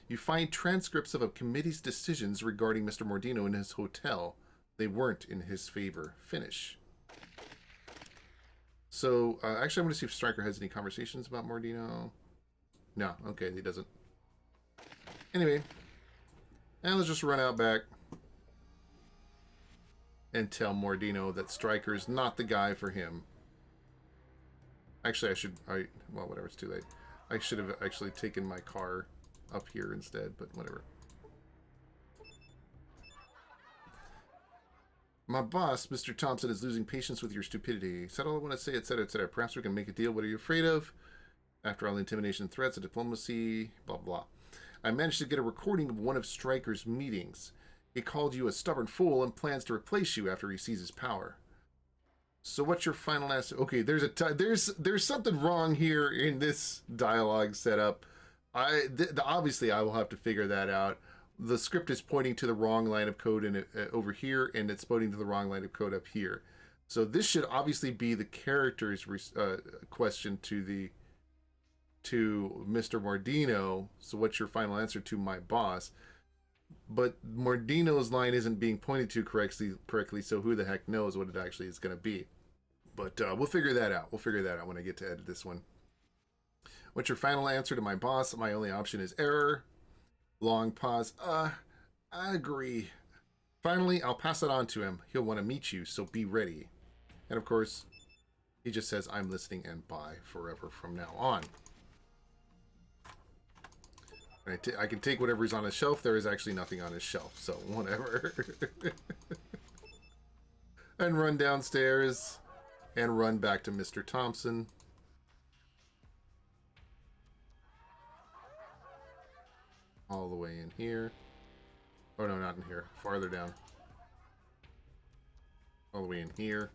You find transcripts of a committee's decisions regarding Mr. Mordino in his hotel. They weren't in his favor. Finish. So, actually, I'm going to see if Stryker has any conversations about Mordino. No, okay, he doesn't. Anyway, and let's just run out back and tell Mordino that Stryker is not the guy for him. Actually, well, whatever, it's too late. I should have actually taken my car up here instead, but whatever. My boss, Mr. Thompson, is losing patience with your stupidity. He said all I want to say, etc., etc. Perhaps we can make a deal. What are you afraid of? After all the intimidation, threats, and diplomacy, blah, blah. I managed to get a recording of one of Stryker's meetings. He called you a stubborn fool and plans to replace you after he seizes power. So what's your final answer? Okay, there's something wrong here in this dialogue setup. Obviously, I will have to figure that out. The script is pointing to the wrong line of code in over here, and it's pointing to the wrong line of code up here. So this should obviously be the character's question to Mr. Mordino. So what's your final answer to my boss? But Mordino's line isn't being pointed to correctly, so who the heck knows what it actually is going to be. But we'll figure that out. We'll figure that out when I get to edit this one. What's your final answer to my boss? My only option is error. Long pause. I agree. Finally, I'll pass it on to him. He'll want to meet you, so be ready. And of course, He just says, I'm listening and bye forever from now on. I can take whatever's on his shelf. There is actually nothing on his shelf, so whatever. And run downstairs and run back to Mr. Thompson. All the way in here. Oh no, not in here. Farther down. All the way in here.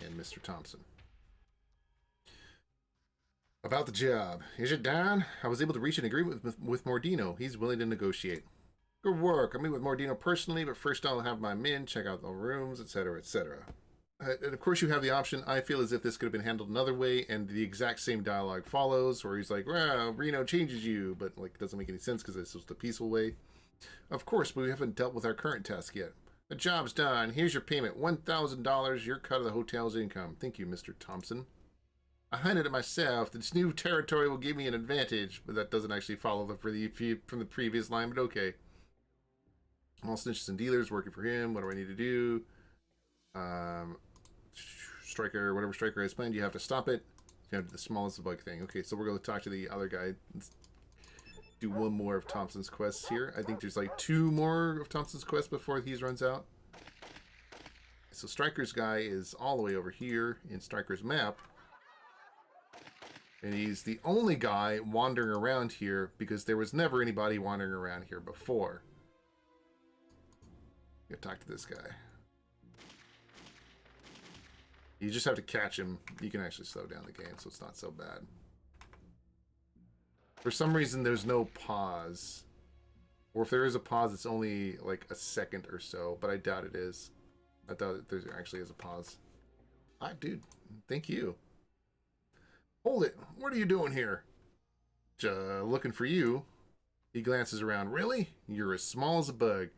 And Mr. Thompson. About the job. Is it done? I was able to reach an agreement with Mordino. He's willing to negotiate. Good work. I'll meet with Mordino personally, but first I'll have my men check out the rooms, etc., etc. And of course you have the option. I feel as if this could have been handled another way, and the exact same dialogue follows, where he's like, well, Reno changes you, but like it doesn't make any sense because this was the peaceful way. Of course, but we haven't dealt with our current task yet. The job's done. Here's your payment. $1,000, your cut of the hotel's income. Thank you, Mr. Thompson. I hunted it myself. This new territory will give me an advantage, but that doesn't actually follow from the previous line, but okay. All snitches and dealers working for him. What do I need to do? Stryker, whatever Stryker has planned, you have to stop it. You have the smallest bug thing. Okay, so we're going to talk to the other guy. Let's do one more of Thompson's quests here. I think there's like 2 more of Thompson's quests before he runs out. So Stryker's guy is all the way over here in Stryker's map. And he's the only guy wandering around here because there was never anybody wandering around here before. You gotta talk to this guy. You just have to catch him. You can actually slow down the game, so it's not so bad. For some reason, there's no pause. Or if there is a pause, it's only like a second or so, but I doubt it is. I doubt there actually is a pause. Hi, dude. Thank you. Hold it. What are you doing here? Looking for you. He glances around. Really? You're as small as a bug.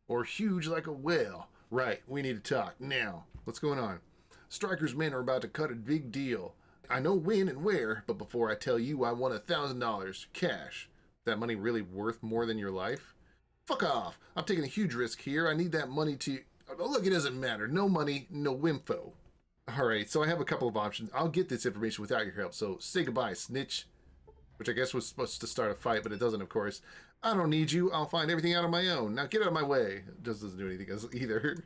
Or huge like a whale. Right, we need to talk now. What's going on? Stryker's men are about to cut a big deal. I know when and where, but before I tell you, I want $1,000 cash. That money really worth more than your life? Fuck off. I'm taking a huge risk here. I need that money to... Oh, look, it doesn't matter. No money, no info. Alright, so I have a couple of options. I'll get this information without your help, so say goodbye, snitch. Which I guess was supposed to start a fight, but it doesn't, of course. I don't need you. I'll find everything out on my own. Now get out of my way. It just doesn't do anything either.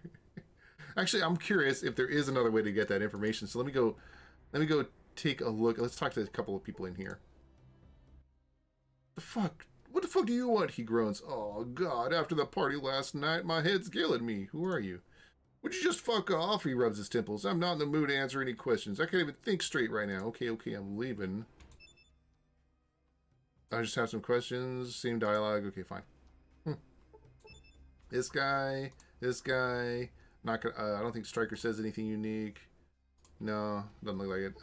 Actually, I'm curious if there is another way to get that information. So let me go take a look. Let's talk to a couple of people in here. The fuck? What the fuck do you want? He groans. Oh, God. After the party last night, my head's killing me. Who are you? Would you just fuck off? He rubs his temples. I'm not in the mood to answer any questions. I can't even think straight right now. Okay, I'm leaving. I just have some questions. Same dialogue. Okay, fine. This guy. Not gonna, I don't think Stryker says anything unique. No, doesn't look like it.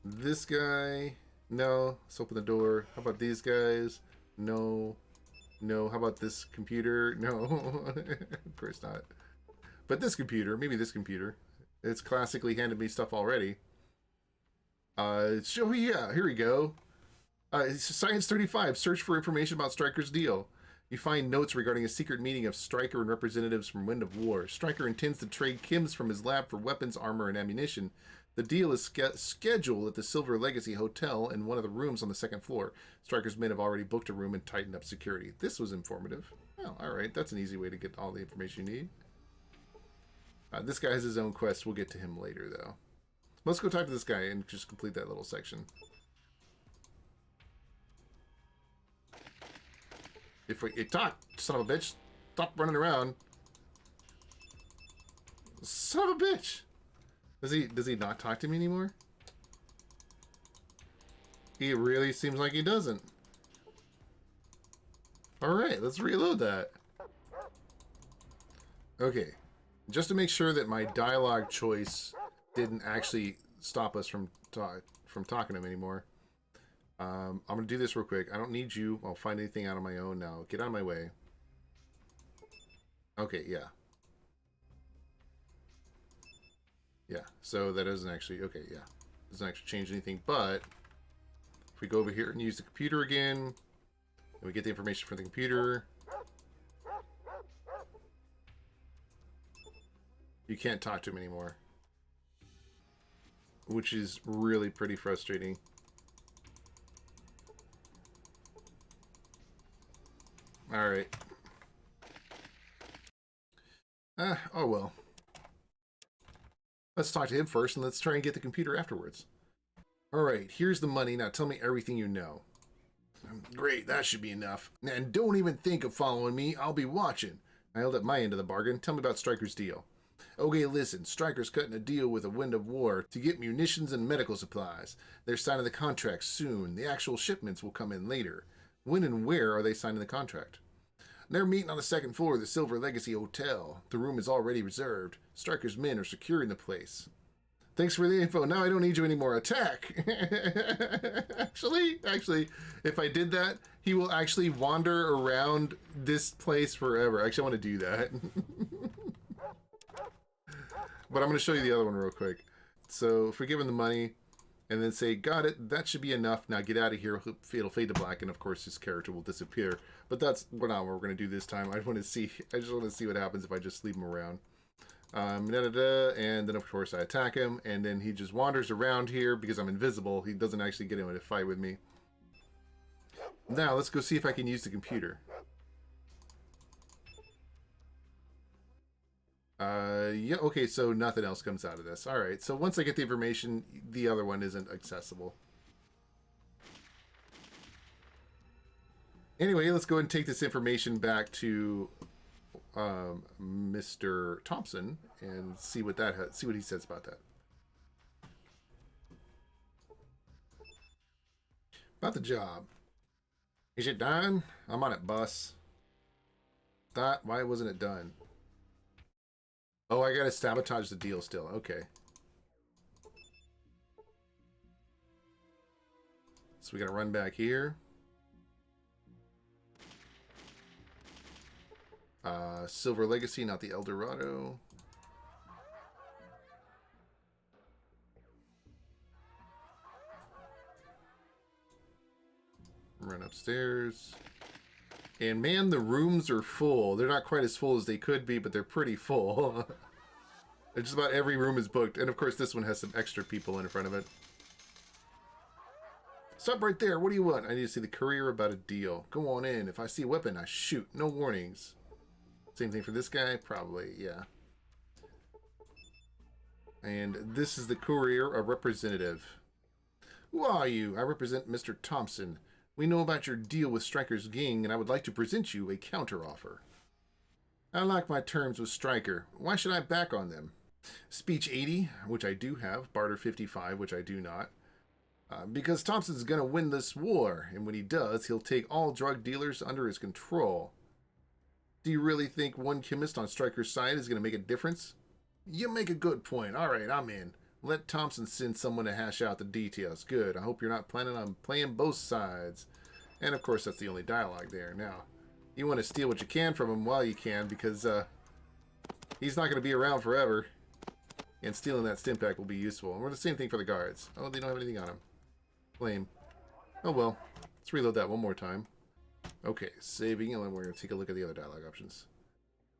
This guy. No. Let's open the door. How about these guys? No. No. How about this computer? No. Of course not. But this computer. Maybe this computer. It's classically handed me stuff already. So yeah, here we go. Science 35. Search for information about Stryker's deal. You find notes regarding a secret meeting of Stryker and representatives from Wind of War. Stryker intends to trade chems from his lab for weapons, armor, and ammunition. The deal is scheduled at the Silver Legacy Hotel in one of the rooms on the 2nd floor. Stryker's men have already booked a room and tightened up security. This was informative. Oh, alright. That's an easy way to get all the information you need. This guy has his own quest. We'll get to him later, though. Let's go talk to this guy and just complete that little section. If we talk, son of a bitch, stop running around. Son of a bitch. Does he not talk to me anymore? He really seems like he doesn't. Alright, let's reload that. Okay. Just to make sure that my dialogue choice didn't actually stop us from talking to him anymore. I'm going to do this real quick. I don't need you. I'll find anything out on my own now. Get out of my way. Okay, yeah. Yeah, so that doesn't actually... Okay, yeah. Doesn't actually change anything, but... If we go over here and use the computer again, and we get the information from the computer... You can't talk to him anymore. Which is really pretty frustrating. Alright. Oh well. Let's talk to him first, and let's try and get the computer afterwards. Alright, here's the money. Now tell me everything you know. Great, that should be enough. And don't even think of following me. I'll be watching. I held up my end of the bargain. Tell me about Stryker's deal. Okay, listen. Stryker's cutting a deal with a Wind of War to get munitions and medical supplies. They're signing the contract soon. The actual shipments will come in later. When and where are they signing the contract? They're meeting on the second floor of the Silver Legacy Hotel. The room is already reserved. Stryker's men are securing the place. Thanks for the info. Now I don't need you anymore. Attack! Actually, if I did that, he will actually wander around this place forever. Actually, I want to do that. But I'm going to show you the other one real quick. So, if we give him the money, and then say, got it, that should be enough. Now get out of here. It'll fade to black, and of course his character will disappear. But that's not what we're going to do this time. I just want to see what happens if I just leave him around. And then of course I attack him, and then he just wanders around here because I'm invisible. He doesn't actually get into a fight with me. Now let's go see if I can use the computer. Yeah, okay, so nothing else comes out of this. Alright, so once I get the information, the other one isn't accessible. Anyway, let's go ahead and take this information back to Mr. Thompson and see what he says about that. About the job. Is it done? I'm on it, boss. Why wasn't it done? Oh, I gotta sabotage the deal still. Okay. So we gotta run back here. Silver Legacy, not the El Dorado. Run upstairs. And man, the rooms are full. They're not quite as full as they could be, but they're pretty full. Just about every room is booked. And of course, this one has some extra people in front of it. Stop right there. What do you want? I need to see the courier about a deal. Go on in. If I see a weapon, I shoot. No warnings. Same thing for this guy? Probably, yeah. And this is the courier, a representative. Who are you? I represent Mr. Thompson. We know about your deal with Stryker's gang, and I would like to present you a counteroffer. I like my terms with Stryker. Why should I back on them? Speech 80, which I do have. Barter 55, which I do not. Because Thompson's going to win this war, and when he does, he'll take all drug dealers under his control. Do you really think one chemist on Stryker's side is going to make a difference? You make a good point. All right, I'm in. Let Thompson send someone to hash out the details. Good. I hope you're not planning on playing both sides. And of course, that's the only dialogue there. Now, you want to steal what you can from him while you can, because he's not going to be around forever. And stealing that stim pack will be useful. And we're the same thing for the guards. Oh, they don't have anything on them. Lame. Oh well. Let's reload that one more time. Okay, saving, and then we're going to take a look at the other dialogue options.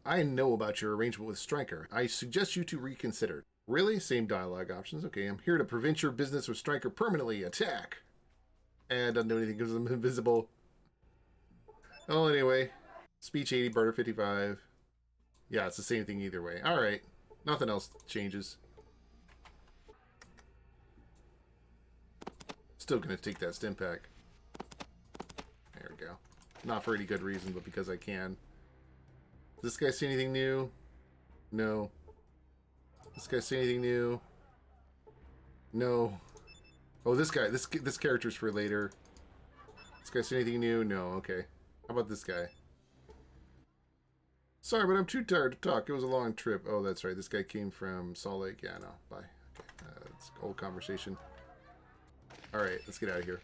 I know about your arrangement with Stryker. I suggest you to reconsider. Really? Same dialogue options. Okay, I'm here to prevent your business with Stryker permanently. Attack! And doesn't do anything because I'm invisible. Oh, anyway. Speech 80, barter 55. Yeah, it's the same thing either way. Alright. Nothing else changes. Still gonna take that stim pack. There we go. Not for any good reason, but because I can. Does this guy see anything new? No. This guy see anything new? No. Oh, this guy. This character's for later. This guy see anything new? No. Okay. How about this guy? Sorry, but I'm too tired to talk. It was a long trip. Oh, that's right. This guy came from Salt Lake. Yeah, no. Bye. Okay. It's old conversation. Alright, let's get out of here.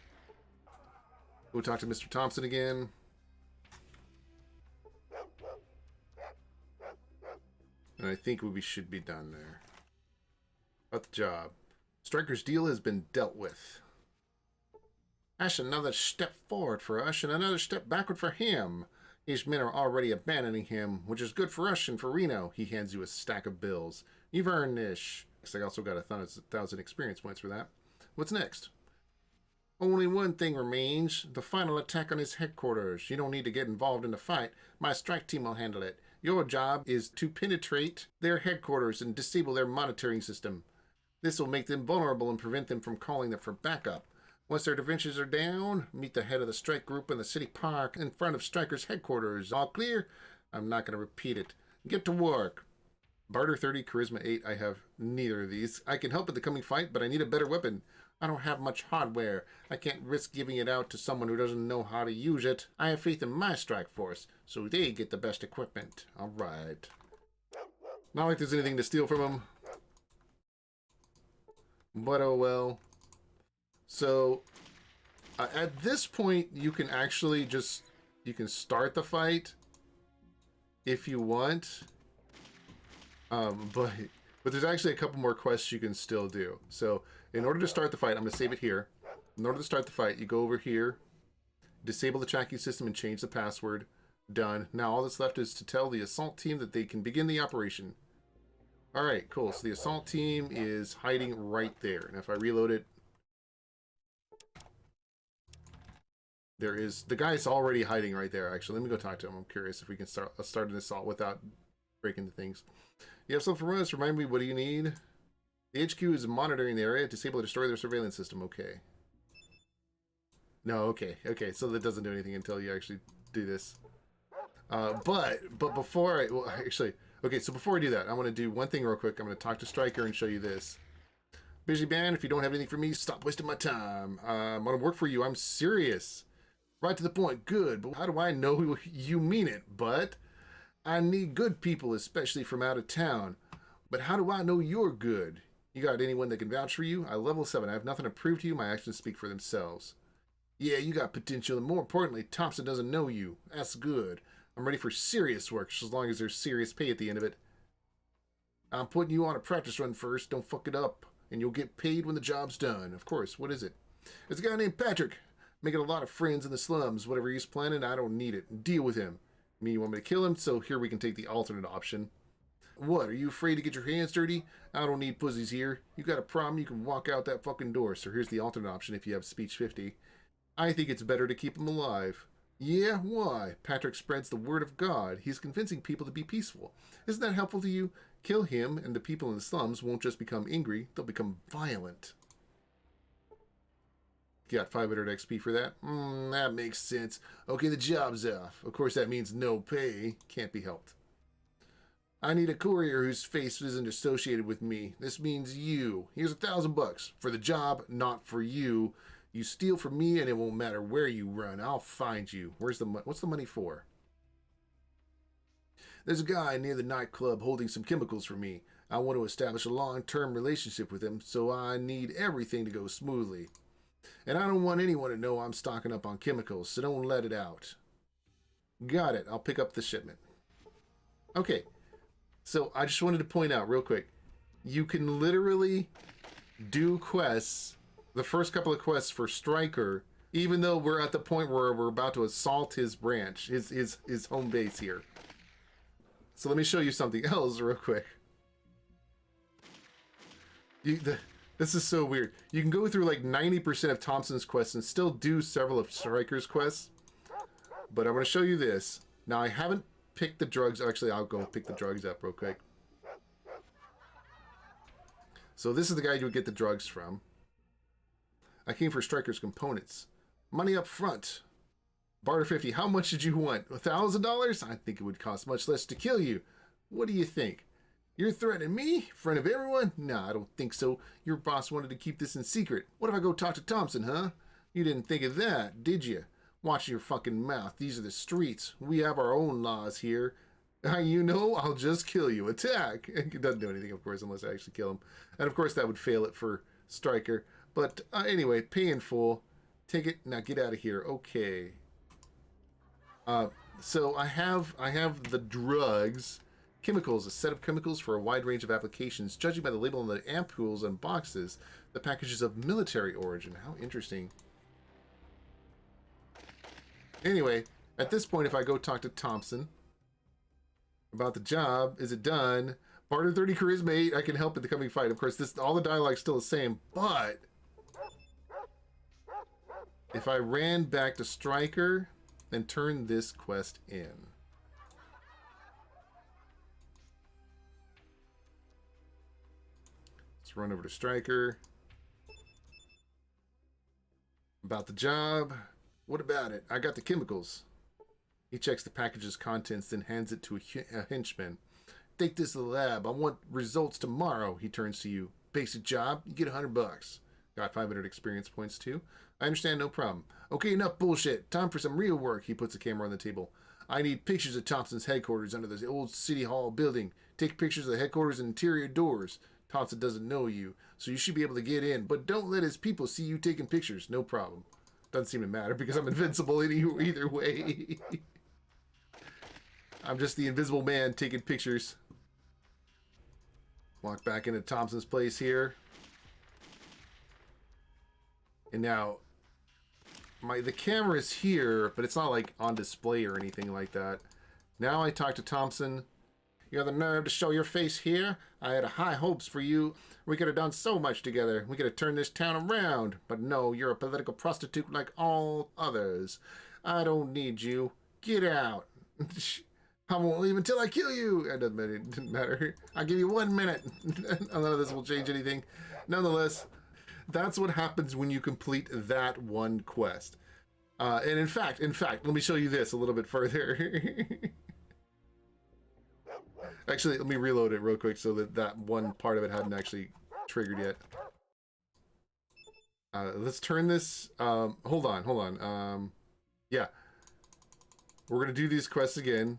We'll talk to Mr. Thompson again. And I think we should be done there. About the job. Stryker's deal has been dealt with. That's another step forward for us and another step backward for him. His men are already abandoning him, which is good for us and for Reno. He hands you a stack of bills. You've earned this. I also got 1,000 experience points for that. What's next? Only one thing remains. The final attack on his headquarters. You don't need to get involved in the fight. My strike team will handle it. Your job is to penetrate their headquarters and disable their monitoring system. This will make them vulnerable and prevent them from calling them for backup. Once their defenses are down, meet the head of the strike group in the city park in front of Stryker's headquarters. All clear? I'm not going to repeat it. Get to work. Barter 30, Charisma 8. I have neither of these. I can help in the coming fight, but I need a better weapon. I don't have much hardware. I can't risk giving it out to someone who doesn't know how to use it. I have faith in my strike force, so they get the best equipment. All right. Not like there's anything to steal from them. But oh well. So, at this point, you can actually just, you can start the fight if you want. But there's actually a couple more quests you can still do. So, in order to start the fight, I'm going to save it here. In order to start the fight, you go over here, disable the tracking system and change the password. Done. Now all that's left is to tell the assault team that they can begin the operation. Alright, cool. So the assault team is hiding right there. And if I reload it, there is... The guy's already hiding right there, actually. Let me go talk to him. I'm curious if we can start an assault without breaking the things. You have something for us? Remind me, what do you need? The HQ is monitoring the area. Disable or destroy their surveillance system. Okay. No, okay. Okay, so that doesn't do anything until you actually do this. But before I... Well, actually... Okay, so before I do that, I want to do one thing real quick. I'm going to talk to Stryker and show you this. Busy man, if you don't have anything for me, stop wasting my time. I want to work for you. I'm serious. Right to the point. Good. But how do I know you mean it, bud? I need good people, especially from out of town. But how do I know you're good? You got anyone that can vouch for you? I level 7. I have nothing to prove to you. My actions speak for themselves. Yeah, you got potential. And more importantly, Thompson doesn't know you. That's good. I'm ready for serious work, just as long as there's serious pay at the end of it. I'm putting you on a practice run first. Don't fuck it up. And you'll get paid when the job's done. Of course. What is it? It's a guy named Patrick. Making a lot of friends in the slums. Whatever he's planning, I don't need it. Deal with him. I mean, you want me to kill him? So here we can take the alternate option. What? Are you afraid to get your hands dirty? I don't need pussies here. You got a problem, you can walk out that fucking door. So here's the alternate option if you have speech 50. I think it's better to keep him alive. Yeah, why? Patrick spreads the word of God. He's convincing people to be peaceful. Isn't that helpful to you? Kill him, and the people in the slums won't just become angry, they'll become violent. You got 500 XP for that? That makes sense. Okay, the job's off. Of course, that means no pay. Can't be helped. I need a courier whose face isn't associated with me. This means you. Here's $1,000 for the job, not for you. You steal from me, and it won't matter where you run. I'll find you. What's the money for? There's a guy near the nightclub holding some chemicals for me. I want to establish a long-term relationship with him, so I need everything to go smoothly. And I don't want anyone to know I'm stocking up on chemicals, so don't let it out. Got it. I'll pick up the shipment. Okay. So I just wanted to point out real quick. You can literally do quests... The first couple of quests for Stryker, even though we're at the point where we're about to assault his branch, his home base here. So let me show you something else real quick. This is so weird. You can go through like 90% of Thompson's quests and still do several of Stryker's quests. But I'm going to show you this. Now I haven't picked the drugs. Actually, I'll go pick the drugs up real quick. So this is the guy you would get the drugs from. I came for Stryker's components. Money up front. Barter 50. How much did you want? $1,000? I think it would cost much less to kill you. What do you think? You're threatening me? In front of everyone? Nah, I don't think so. Your boss wanted to keep this in secret. What if I go talk to Thompson, huh? You didn't think of that, did you? Watch your fucking mouth. These are the streets. We have our own laws here. You know, I'll just kill you. Attack. It doesn't do anything, of course, unless I actually kill him. And, of course, that would fail it for Stryker. But anyway, pay in full. Take it. Now get out of here. Okay. So I have the drugs. Chemicals. A set of chemicals for a wide range of applications. Judging by the label on the ampoules and boxes, the package is of military origin. How interesting. Anyway, At this point, if I go talk to Thompson about the job, is it done? Partner 30 charisma 8, I can help in the coming fight. Of course, all the dialogue's still the same, but if I ran back to Stryker and turned this quest in. Let's run over to Stryker. About the job. What about it? I got the chemicals. He checks the package's contents, then hands it to a henchman. Take this to the lab. I want results tomorrow. He turns to you. Basic job. You get $100. Got 500 experience points too. I understand, no problem. Okay, enough bullshit. Time for some real work. He puts the camera on the table. I need pictures of Thompson's headquarters under the old City Hall building. Take pictures of the headquarters and interior doors. Thompson doesn't know you, so you should be able to get in, but don't let his people see you taking pictures. No problem. Doesn't seem to matter because I'm invincible either way. I'm just the invisible man taking pictures. Walk back into Thompson's place here. And now, the camera is here, but it's not like on display or anything like that. Now I talk to Thompson. You have the nerve to show your face here? I had high hopes for you. We could have done so much together. We could have turned this town around. But no, you're a political prostitute like all others. I don't need you. Get out. I won't leave until I kill you. It doesn't matter. I'll give you 1 minute. None of this will change anything. Nonetheless, that's what happens when you complete that one quest. And in fact, let me show you this a little bit further. Actually, let me reload it real quick so that one part of it hadn't actually triggered yet. Let's turn this. Hold on. Yeah. We're going to do these quests again.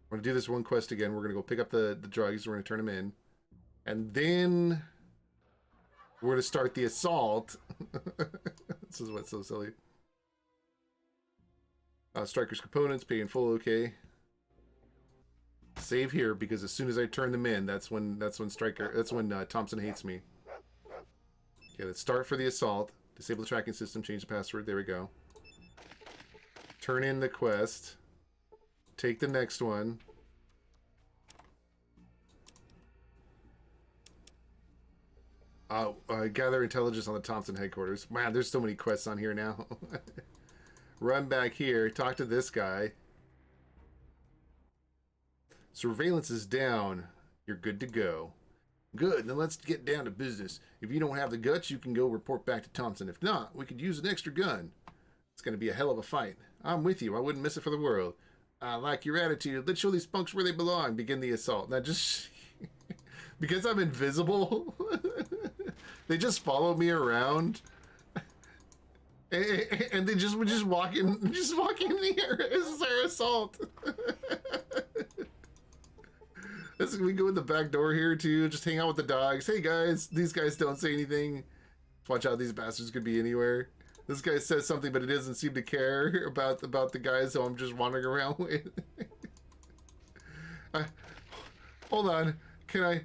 We're going to do this one quest again. We're going to go pick up the drugs. We're going to turn them in. And then we're going to start the assault. This is what's so silly. Stryker's components, pay in full, okay. Save here because as soon as I turn them in, that's when Thompson hates me. Okay, let's start for the assault. Disable the tracking system, change the password. There we go. Turn in the quest. Take the next one. Gather intelligence on the Thompson headquarters. Man, there's so many quests on here now. Run back here, talk to this guy. Surveillance is down. You're good to go. Good, then let's get down to business. If you don't have the guts, you can go report back to Thompson. If not, we could use an extra gun. It's going to be a hell of a fight. I'm with you. I wouldn't miss it for the world. I like your attitude. Let's show these punks where they belong. Begin the assault. Now just... because I'm invisible, they just follow me around. And they just walk in the air. This is our assault. We go in the back door here too. Just hang out with the dogs. Hey guys, these guys don't say anything. Watch out, these bastards could be anywhere. This guy says something, but it doesn't seem to care about the guys who I'm just wandering around with. Hold on, can I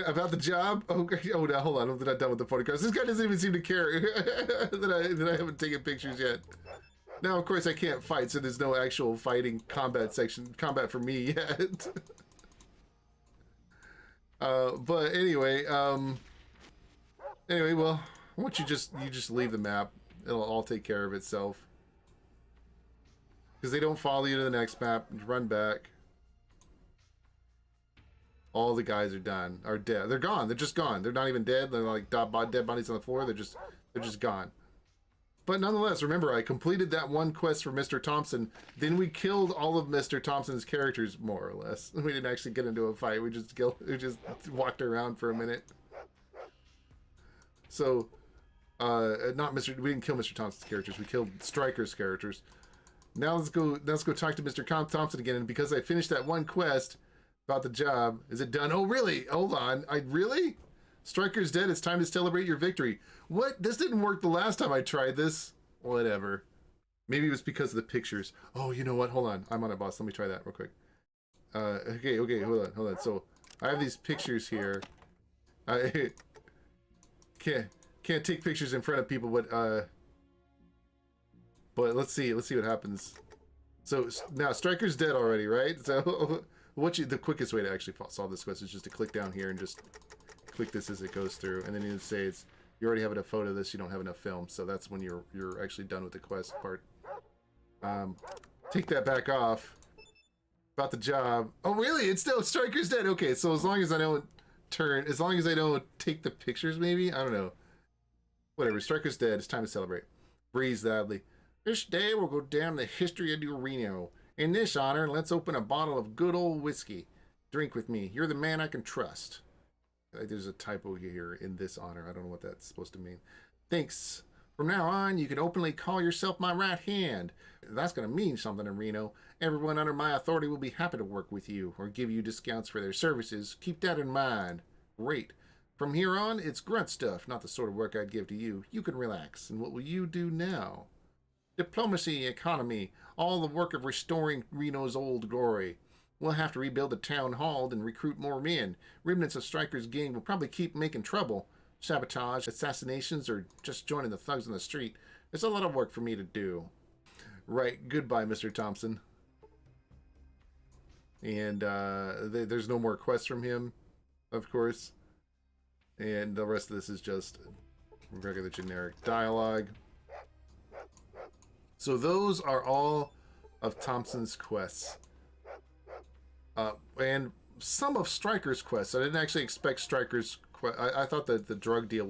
about the job? Okay. Oh no, hold on. I'm not done with the photographs. This guy doesn't even seem to care that I haven't taken pictures yet. Now, of course, I can't fight, so there's no actual fighting combat for me yet. But anyway, well, why don't you just leave the map? It'll all take care of itself. Because they don't follow you to the next map. Run back. All the guys are dead. They're gone. They're just gone. They're not even dead. They're like dead bodies on the floor. They're just gone. But nonetheless, remember, I completed that one quest for Mr. Thompson. Then we killed all of Mr. Thompson's characters, more or less. We didn't actually get into a fight. We just walked around for a minute. So, we didn't kill Mr. Thompson's characters. We killed Stryker's characters. Now let's go talk to Mr. Thompson again. And because I finished that one quest about the job, is it done? Oh, really? Hold on. Really? Stryker's dead. It's time to celebrate your victory. What? This didn't work the last time I tried this. Whatever. Maybe it was because of the pictures. Oh, you know what? Hold on. I'm on it, boss. Let me try that real quick. Okay. Hold on. So I have these pictures here. Can Can't take pictures in front of people, but let's see what happens. So now Stryker's dead already, right? So the quickest way to actually solve this quest is just to click down here and just click this as it goes through, and then you say you already have enough photo of this, you don't have enough film, so that's when you're actually done with the quest part. Take that back off. About the job. Oh really? It's still Stryker's dead. Okay, so as long as I don't take the pictures, maybe? I don't know. Whatever, Stryker's dead. It's time to celebrate. Breathe loudly. This day will go down in the history of Reno. In this honor, let's open a bottle of good old whiskey. Drink with me. You're the man I can trust. There's a typo here in this honor. I don't know what that's supposed to mean. Thanks. From now on, you can openly call yourself my right hand. That's going to mean something in Reno. Everyone under my authority will be happy to work with you or give you discounts for their services. Keep that in mind. Great. From here on, it's grunt stuff, not the sort of work I'd give to you. You can relax. And what will you do now? Diplomacy, economy, all the work of restoring Reno's old glory. We'll have to rebuild the town hall and recruit more men. Remnants of Stryker's gang will probably keep making trouble. Sabotage, assassinations, or just joining the thugs on the street. There's a lot of work for me to do. Right, goodbye, Mr. Thompson. And there's no more quests from him, of course. And the rest of this is just regular generic dialogue. So those are all of Thompson's quests. And some of Stryker's quests. I didn't actually expect Stryker's quest. I thought that the drug deal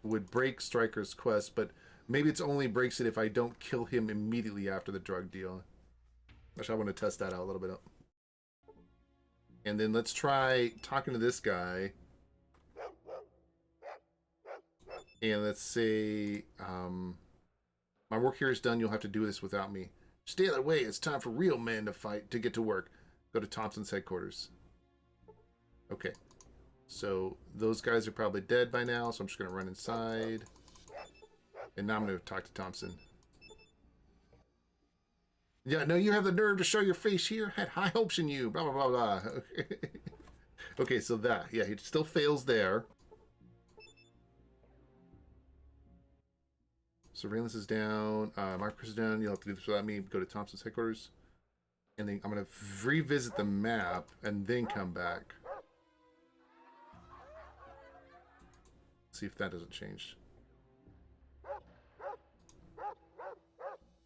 would break Stryker's quest, but maybe it's only breaks it if I don't kill him immediately after the drug deal. Actually, I want to test that out a little bit. And then let's try talking to this guy. And let's say, my work here is done. You'll have to do this without me. Stay out of the way. It's time for real men to fight, to get to work. Go to Thompson's headquarters. Okay. So those guys are probably dead by now, so I'm just going to run inside. And now I'm going to talk to Thompson. Yeah, no, you have the nerve to show your face here? Had high hopes in you. Blah, blah, blah, blah. Okay, okay, so that. Yeah, he still fails there. Surveillance is down. Markers is down. You'll have to do this without me. Go to Thompson's headquarters. And then I'm going to revisit the map and then come back. See if that doesn't change.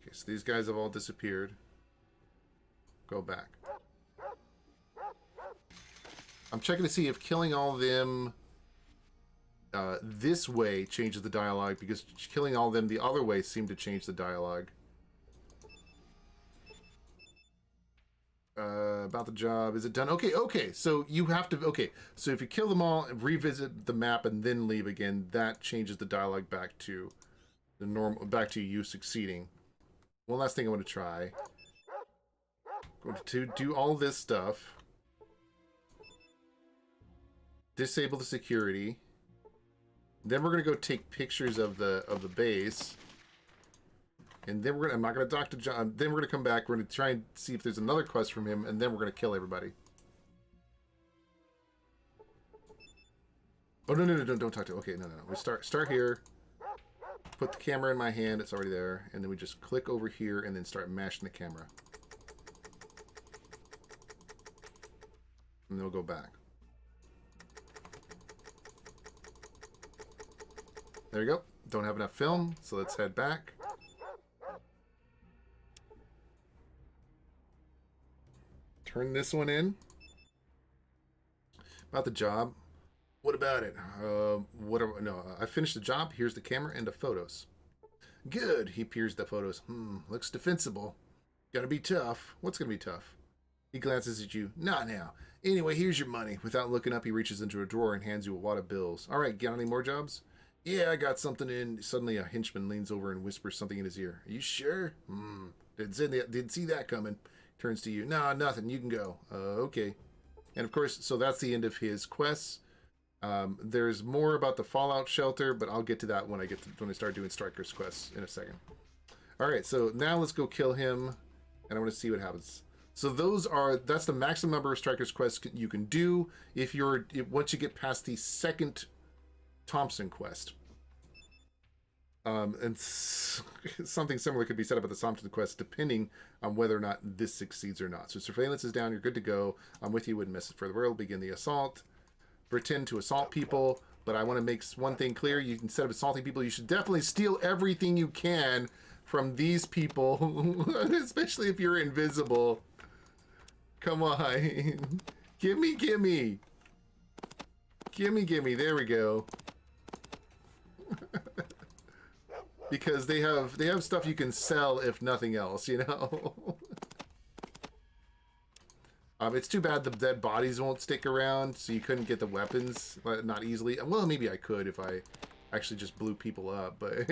Okay, so these guys have all disappeared. Go back. I'm checking to see if killing all of them this way changes the dialogue, because killing all of them the other way seemed to change the dialogue. About the job. Is it done? Okay, okay. So you have to... Okay, so if you kill them all, revisit the map, and then leave again, that changes the dialogue back to the normal... Back to you succeeding. One last thing I want to try. Going to do all this stuff. Disable the security. Then we're going to go take pictures of the base. And then I'm not going to talk to John. Then we're going to come back. We're going to try and see if there's another quest from him. And then we're going to kill everybody. Oh, no, don't talk to... Okay, no. We start here. Put the camera in my hand. It's already there. And then we just click over here and then start mashing the camera. And then we'll go back. There you go. Don't have enough film, so let's head back. Turn this one in. About the job. What about it? I finished the job. Here's the camera and the photos. Good. He peers the photos. Looks defensible. Gotta be tough. What's gonna be tough? He glances at you. Not now. Anyway, here's your money. Without looking up, he reaches into a drawer and hands you a wad of bills. All right, got any more jobs? Yeah, I got something in. Suddenly, a henchman leans over and whispers something in his ear. Are you sure? Didn't see that coming. Turns to you. No, nothing. You can go. Okay. And of course, so that's the end of his quests. There's more about the Fallout shelter, but I'll get to that when I start doing Stryker's quests in a second. All right, so now let's go kill him, and I want to see what happens. So that's the maximum number of Stryker's quests you can do once you get past the second Thompson quest. Something similar could be said about the Thompson quest, depending on whether or not this succeeds or not. So surveillance is down. You're good to go. I'm with you. Wouldn't miss it for the world. Begin the assault. Pretend to assault people. But I want to make one thing clear. You, instead of assaulting people, you should definitely steal everything you can from these people, especially if you're invisible. Come on. Gimme, gimme. Gimme, gimme. There we go. Because they have stuff you can sell if nothing else, you know. It's too bad the dead bodies won't stick around, so you couldn't get the weapons not easily. Well, maybe I could if I actually just blew people up, but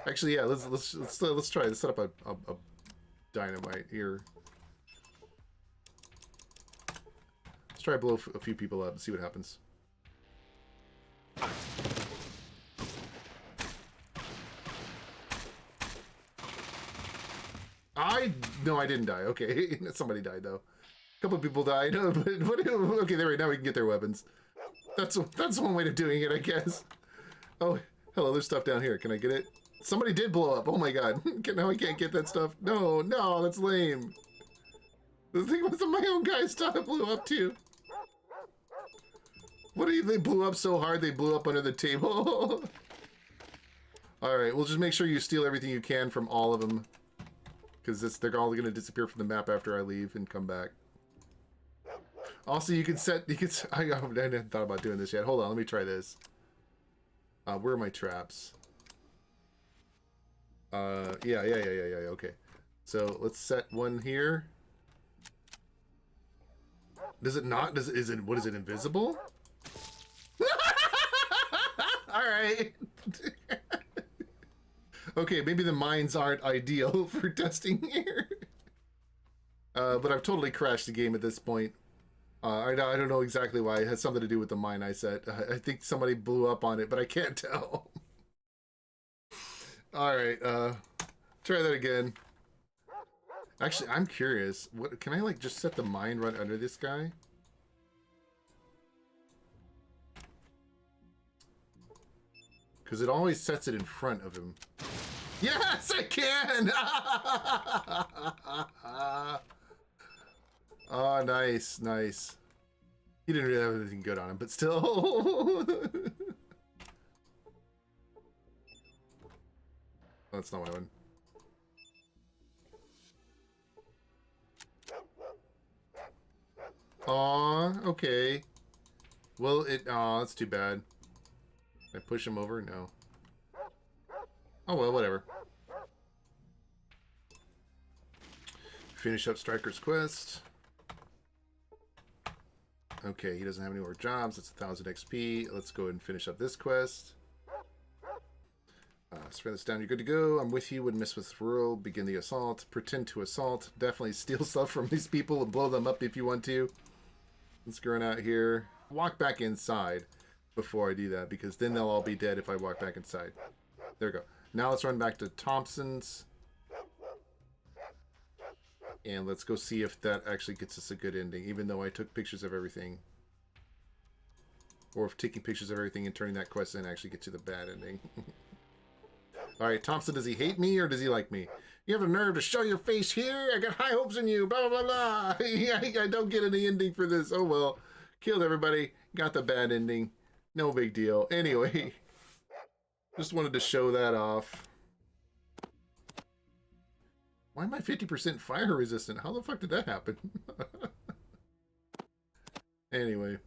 actually, yeah. Let's try. Let's set up a dynamite here. Let's try to blow a few people up and see what happens. No, I didn't die. Okay, somebody died though. A couple of people died. But okay, there. Now we can get their weapons. That's one way of doing it, I guess. Oh, hello. There's stuff down here. Can I get it? Somebody did blow up. Oh my god. Now I can't get that stuff. No, that's lame. The thing was that my own guy's stuff blew up too. What are you? They blew up so hard they blew up under the table. All right, we'll just make sure you steal everything you can from all of them. Because they're all going to disappear from the map after I leave and come back. Also, I hadn't thought about doing this yet. Hold on, let me try this. Where are my traps? Yeah, okay. So, let's set one here. Does it not? What is it, invisible? Alright. Okay, maybe the mines aren't ideal for testing here. But I've totally crashed the game at this point. I don't know exactly why. It has something to do with the mine I set. I think somebody blew up on it, but I can't tell. Alright, try that again. Actually, I'm curious. What can I, like, just set the mine right under this guy? Because it always sets it in front of him. Yes, I can! Oh, nice, nice. He didn't really have anything good on him, but still. That's not what I want. Aw, okay. Well, aw, that's too bad. Can I push him over? No. Oh well, whatever. Finish up Stryker's quest. Okay, he doesn't have any more jobs. That's 1,000 XP. Let's go ahead and finish up this quest. Spread this down. You're good to go. I'm with you. Wouldn't miss with rural. Begin the assault. Pretend to assault. Definitely steal stuff from these people and blow them up if you want to. Let's go out here. Walk back inside before I do that, because then they'll all be dead if I walk back inside. There we go. Now let's run back to Thompson's. And let's go see if that actually gets us a good ending, even though I took pictures of everything. Or if taking pictures of everything and turning that quest in actually gets you the bad ending. Alright, Thompson, does he hate me or does he like me? You have the nerve to show your face here? I got high hopes in you, blah, blah, blah, blah. I don't get any ending for this. Oh well. Killed everybody. Got the bad ending. No big deal. Anyway. Just wanted to show that off. Why am I 50% fire resistant? How the fuck did that happen? Anyway.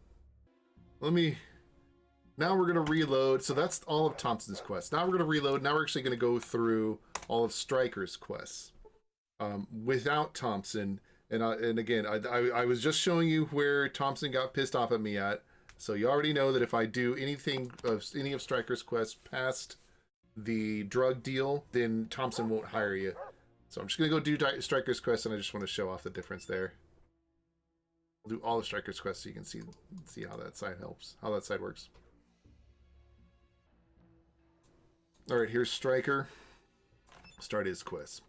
Now we're going to reload. So that's all of Thompson's quests. Now we're going to reload. Now we're actually going to go through all of Stryker's quests. Without Thompson. And again, I was just showing you where Thompson got pissed off at me at. So you already know that if I do anything of any of Stryker's quests past the drug deal, then Thompson won't hire you. So I'm just going to go do Stryker's quest, and I just want to show off the difference there. I'll do all of Stryker's quests so you can see how that side helps, how that side works. Alright, here's Stryker. Start his quest.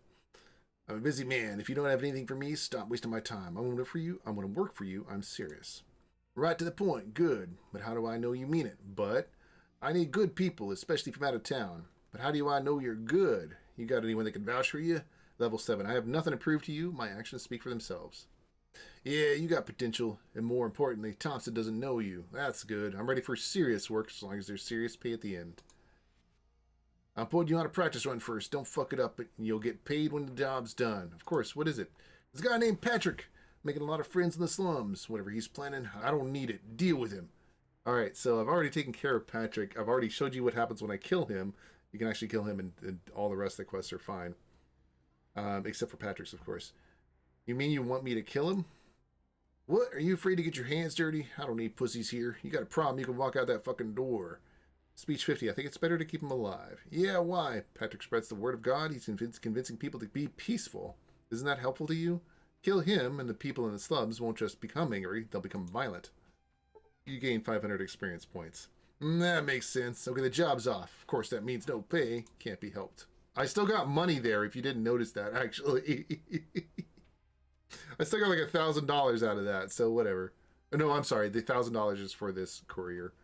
I'm a busy man. If you don't have anything for me, stop wasting my time. I want to work for you. I want to work for you. I'm serious. Right to the point. Good. But how do I know you mean it? But I need good people, especially from out of town. But how do I know you're good? You got anyone that can vouch for you? Level 7. I have nothing to prove to you. My actions speak for themselves. Yeah, you got potential, and more importantly, Thompson doesn't know you. That's good. I'm ready for serious work as long as there's serious pay at the end. I'm putting you on a practice run first. Don't fuck it up, and you'll get paid when the job's done. Of course, what is it? There's a guy named Patrick, making a lot of friends in the slums. Whatever he's planning, I don't need it. Deal with him. Alright, so I've already taken care of Patrick. I've already showed you what happens when I kill him. You can actually kill him, and all the rest of the quests are fine. Except for Patrick's, of course. You mean you want me to kill him? What? Are you afraid to get your hands dirty? I don't need pussies here. You got a problem, you can walk out that fucking door. Speech 50. I think it's better to keep him alive. Yeah, why? Patrick spreads the word of God. He's convincing people to be peaceful. Isn't that helpful to you? Kill him, and the people in the slums won't just become angry. They'll become violent. You gain 500 experience points. That makes sense. Okay, the job's off. Of course, that means no pay. Can't be helped. I still got money there, if you didn't notice that, actually. I still got like $1,000 out of that, so whatever. No, I'm sorry. The $1,000 is for this courier.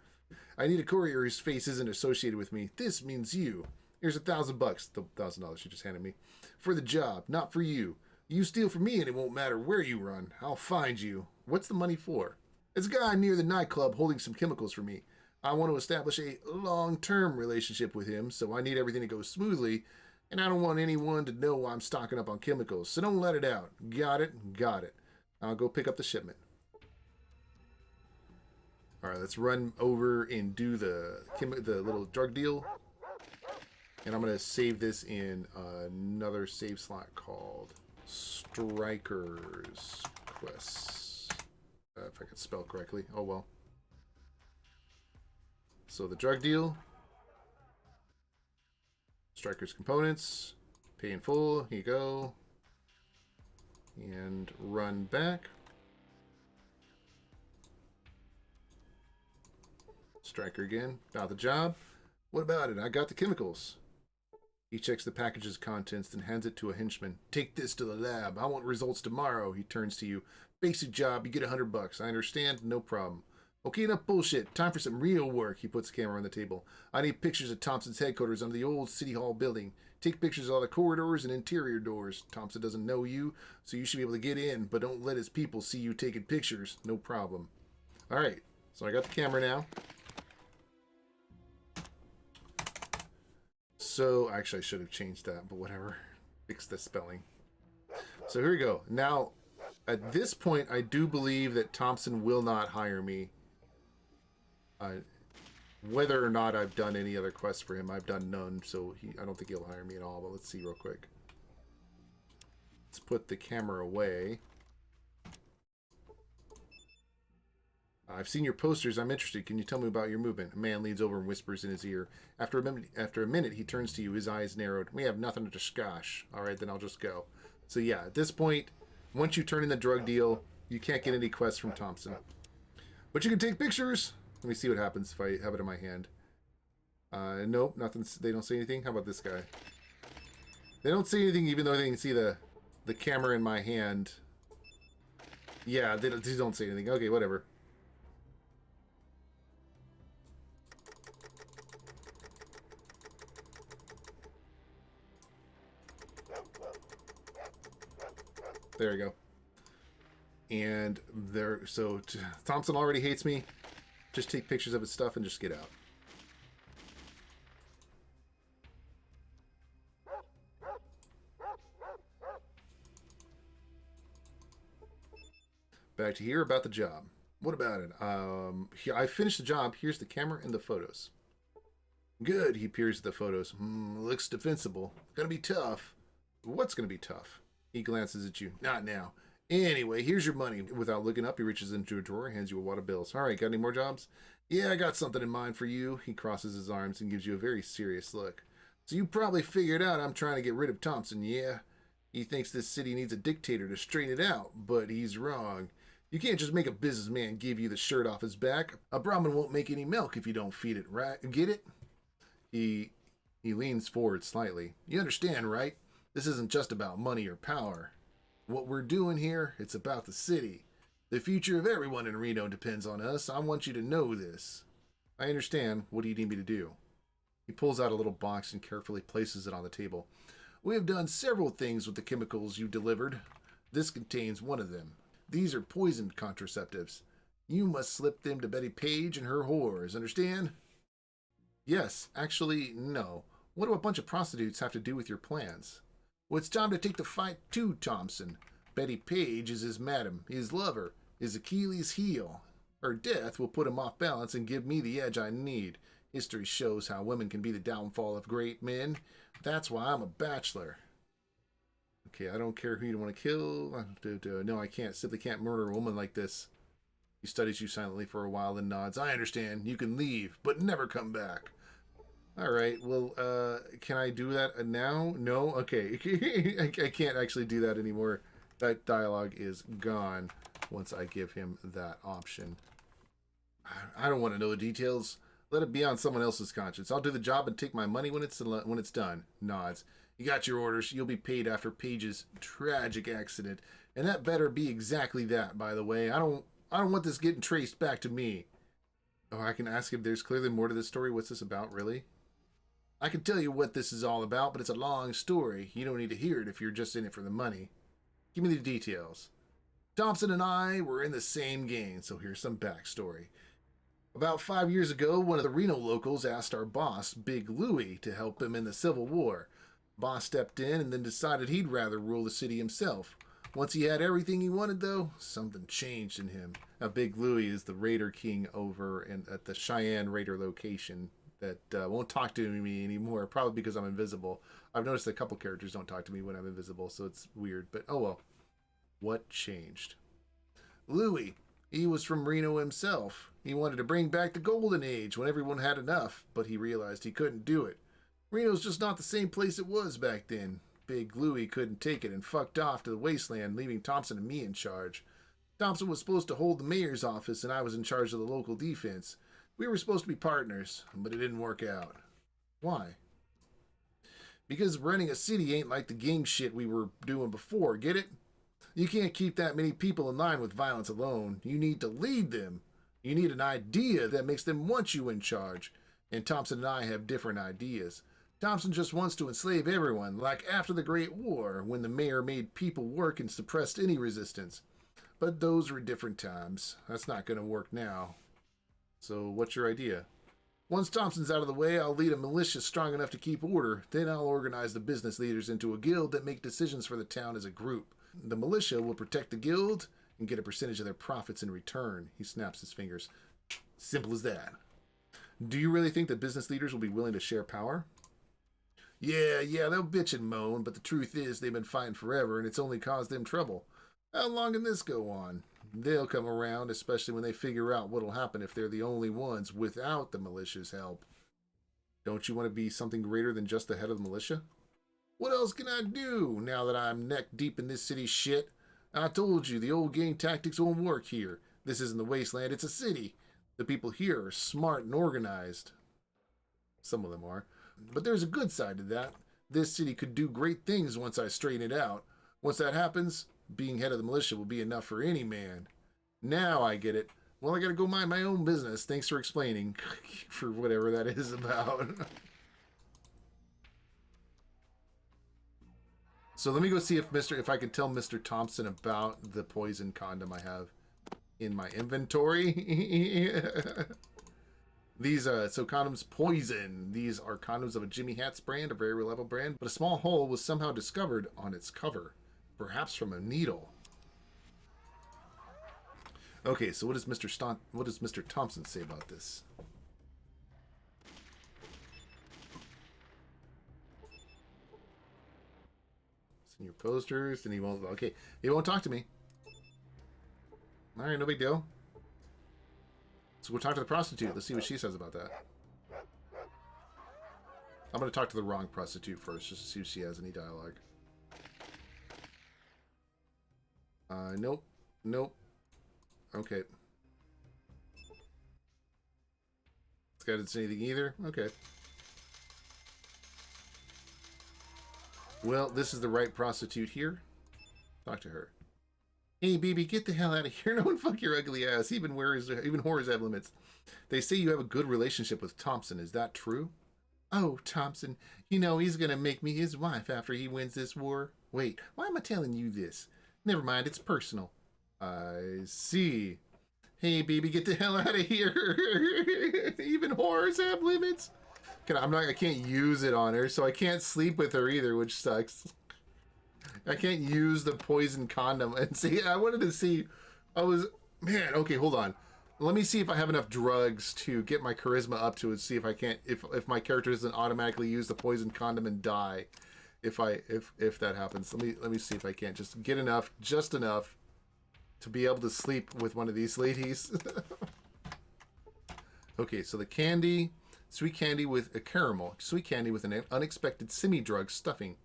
I need a courier whose face isn't associated with me. This means you. Here's $1,000, the $1,000 you just handed me. For the job, not for you. You steal from me and it won't matter where you run. I'll find you. What's the money for? It's a guy near the nightclub holding some chemicals for me. I want to establish a long-term relationship with him, so I need everything to go smoothly, and I don't want anyone to know I'm stocking up on chemicals, so don't let it out. Got it? Got it. I'll go pick up the shipment. Alright, let's run over and do the little drug deal. And I'm going to save this in another save slot called Stryker's Quests. If I could spell correctly. Oh well. So the drug deal. Stryker's components. Pay in full. Here you go. And run back. Stryker again. About the job. What about it? I got the chemicals. He checks the package's contents, then hands it to a henchman. Take this to the lab. I want results tomorrow. He turns to you. Basic job. You get $100. I understand. No problem. Okay, enough bullshit. Time for some real work. He puts the camera on the table. I need pictures of Thompson's headquarters under the old City Hall building. Take pictures of all the corridors and interior doors. Thompson doesn't know you, so you should be able to get in, but don't let his people see you taking pictures. No problem. Alright, so I got the camera now. So, actually I should have changed that, but whatever. Fix the spelling. So here we go. Now, at this point, I do believe that Thompson will not hire me. Whether or not I've done any other quests for him, I've done none, so I don't think he'll hire me at all, but let's see real quick. Let's put the camera away. I've seen your posters. I'm interested. Can you tell me about your movement? A man leans over and whispers in his ear. After a minute, he turns to you, his eyes narrowed. We have nothing to discuss. All right, then I'll just go. So yeah, at this point, once you turn in the drug deal, you can't get any quests from Thompson. But you can take pictures. Let me see what happens if I have it in my hand. Nope, nothing. They don't say anything. How about this guy? They don't say anything even though they can see the camera in my hand. Yeah, they don't say anything. Okay, whatever. There we go. And there, so Thompson already hates me. Just take pictures of his stuff and just get out. Back to here about the job. What about it? I finished the job. Here's the camera and the photos. Good. He peers at the photos. Looks defensible. Gonna be tough. What's gonna be tough? He glances at you. Not now. Anyway, here's your money. Without looking up, he reaches into a drawer and hands you a wad of bills. All right, got any more jobs? Yeah, I got something in mind for you. He crosses his arms and gives you a very serious look. So you probably figured out I'm trying to get rid of Thompson, yeah? He thinks this city needs a dictator to straighten it out, but he's wrong. You can't just make a businessman give you the shirt off his back. A Brahmin won't make any milk if you don't feed it, right? Get it? He leans forward slightly. You understand, right? This isn't just about money or power. What we're doing here, it's about the city. The future of everyone in Reno depends on us. I want you to know this. I understand. What do you need me to do? He pulls out a little box and carefully places it on the table. We have done several things with the chemicals you delivered. This contains one of them. These are poisoned contraceptives. You must slip them to Betty Page and her whores, understand? Yes, actually, no. What do a bunch of prostitutes have to do with your plans? Well, it's time to take the fight to Thompson. Betty Page is his madam, his lover, his Achilles heel. Her death will put him off balance and give me the edge I need. History shows how women can be the downfall of great men. That's why I'm a bachelor. Okay, I don't care who you want to kill. No, I can't. Simply can't murder a woman like this. He studies you silently for a while, then nods. I understand. You can leave, but never come back. All right. Well, can I do that now? No? Okay. I can't actually do that anymore. That dialogue is gone once I give him that option. I don't want to know the details. Let it be on someone else's conscience. I'll do the job and take my money when it's done. Nods. You got your orders. You'll be paid after Page's tragic accident, and that better be exactly that. By the way, I don't want this getting traced back to me. Oh, I can ask if there's clearly more to this story. What's this about, really? I can tell you what this is all about, but it's a long story. You don't need to hear it if you're just in it for the money. Give me the details. Thompson and I were in the same gang, so here's some backstory. About 5 years ago, one of the Reno locals asked our boss, Big Louie, to help him in the Civil War. Boss stepped in and then decided he'd rather rule the city himself. Once he had everything he wanted, though, something changed in him. Now, Big Louie is the Raider King over at the Cheyenne Raider location that won't talk to me anymore, probably because I'm invisible. I've noticed a couple characters don't talk to me when I'm invisible, so it's weird. But, oh well. What changed? Louie. He was from Reno himself. He wanted to bring back the golden age when everyone had enough, but he realized he couldn't do it. Reno's just not the same place it was back then. Big Louie couldn't take it and fucked off to the wasteland, leaving Thompson and me in charge. Thompson was supposed to hold the mayor's office, and I was in charge of the local defense. We were supposed to be partners, but it didn't work out. Why? Because running a city ain't like the gang shit we were doing before, get it? You can't keep that many people in line with violence alone. You need to lead them. You need an idea that makes them want you in charge. And Thompson and I have different ideas. Thompson just wants to enslave everyone, like after the Great War, when the mayor made people work and suppressed any resistance. But those were different times. That's not going to work now. So what's your idea? Once Thompson's out of the way, I'll lead a militia strong enough to keep order. Then I'll organize the business leaders into a guild that make decisions for the town as a group. The militia will protect the guild and get a percentage of their profits in return. He snaps his fingers. Simple as that. Do you really think that business leaders will be willing to share power? Yeah, they'll bitch and moan, but the truth is they've been fighting forever and it's only caused them trouble. How long can this go on? They'll come around, especially when they figure out what'll happen if they're the only ones without the militia's help. Don't you want to be something greater than just the head of the militia? What else can I do now that I'm neck deep in this city shit? I told you, the old gang tactics won't work here. This isn't the wasteland, it's a city. The people here are smart and organized. Some of them are. But there's a good side to that. This city could do great things once I straighten it out. Once that happens, being head of the militia will be enough for any man. Now I get it. Well, I gotta go mind my own business. Thanks for explaining. For whatever that is about. So let me go see if I can tell Mr. Thompson about the poison condom I have in my inventory. These, so condoms poison. These are condoms of a Jimmy Hat's brand, a very reliable brand, but a small hole was somehow discovered on its cover, perhaps from a needle. Okay, so what does Mr. Thompson say about this? Your posters, and he won't. Okay, he won't talk to me. All right, no big deal. So we'll talk to the prostitute. Let's see what she says about that. I'm going to talk to the wrong prostitute first, just to see if she has any dialogue. Nope. Nope. Okay. This guy didn't say anything either. Okay. Well, this is the right prostitute here. Talk to her. Hey, baby, get the hell out of here. No one fuck your ugly ass. Even whores have limits. They say you have a good relationship with Thompson. Is that true? Oh, Thompson, you know he's gonna make me his wife after he wins this war. Wait, why am I telling you this? Never mind, it's personal. I see. Hey, baby, get the hell out of here. Even whores have limits. I can't use it on her, so I can't sleep with her either, which sucks. I can't use the poison condom. And see, I wanted to see, man, okay, hold on. Let me see if I have enough drugs to get my charisma up to it, see if I can't, if my character doesn't automatically use the poison condom and die. If that happens. Let me see if I can't just get enough, just enough to be able to sleep with one of these ladies. Okay, so the candy, sweet candy with a caramel, sweet candy with an unexpected semi-drug stuffing.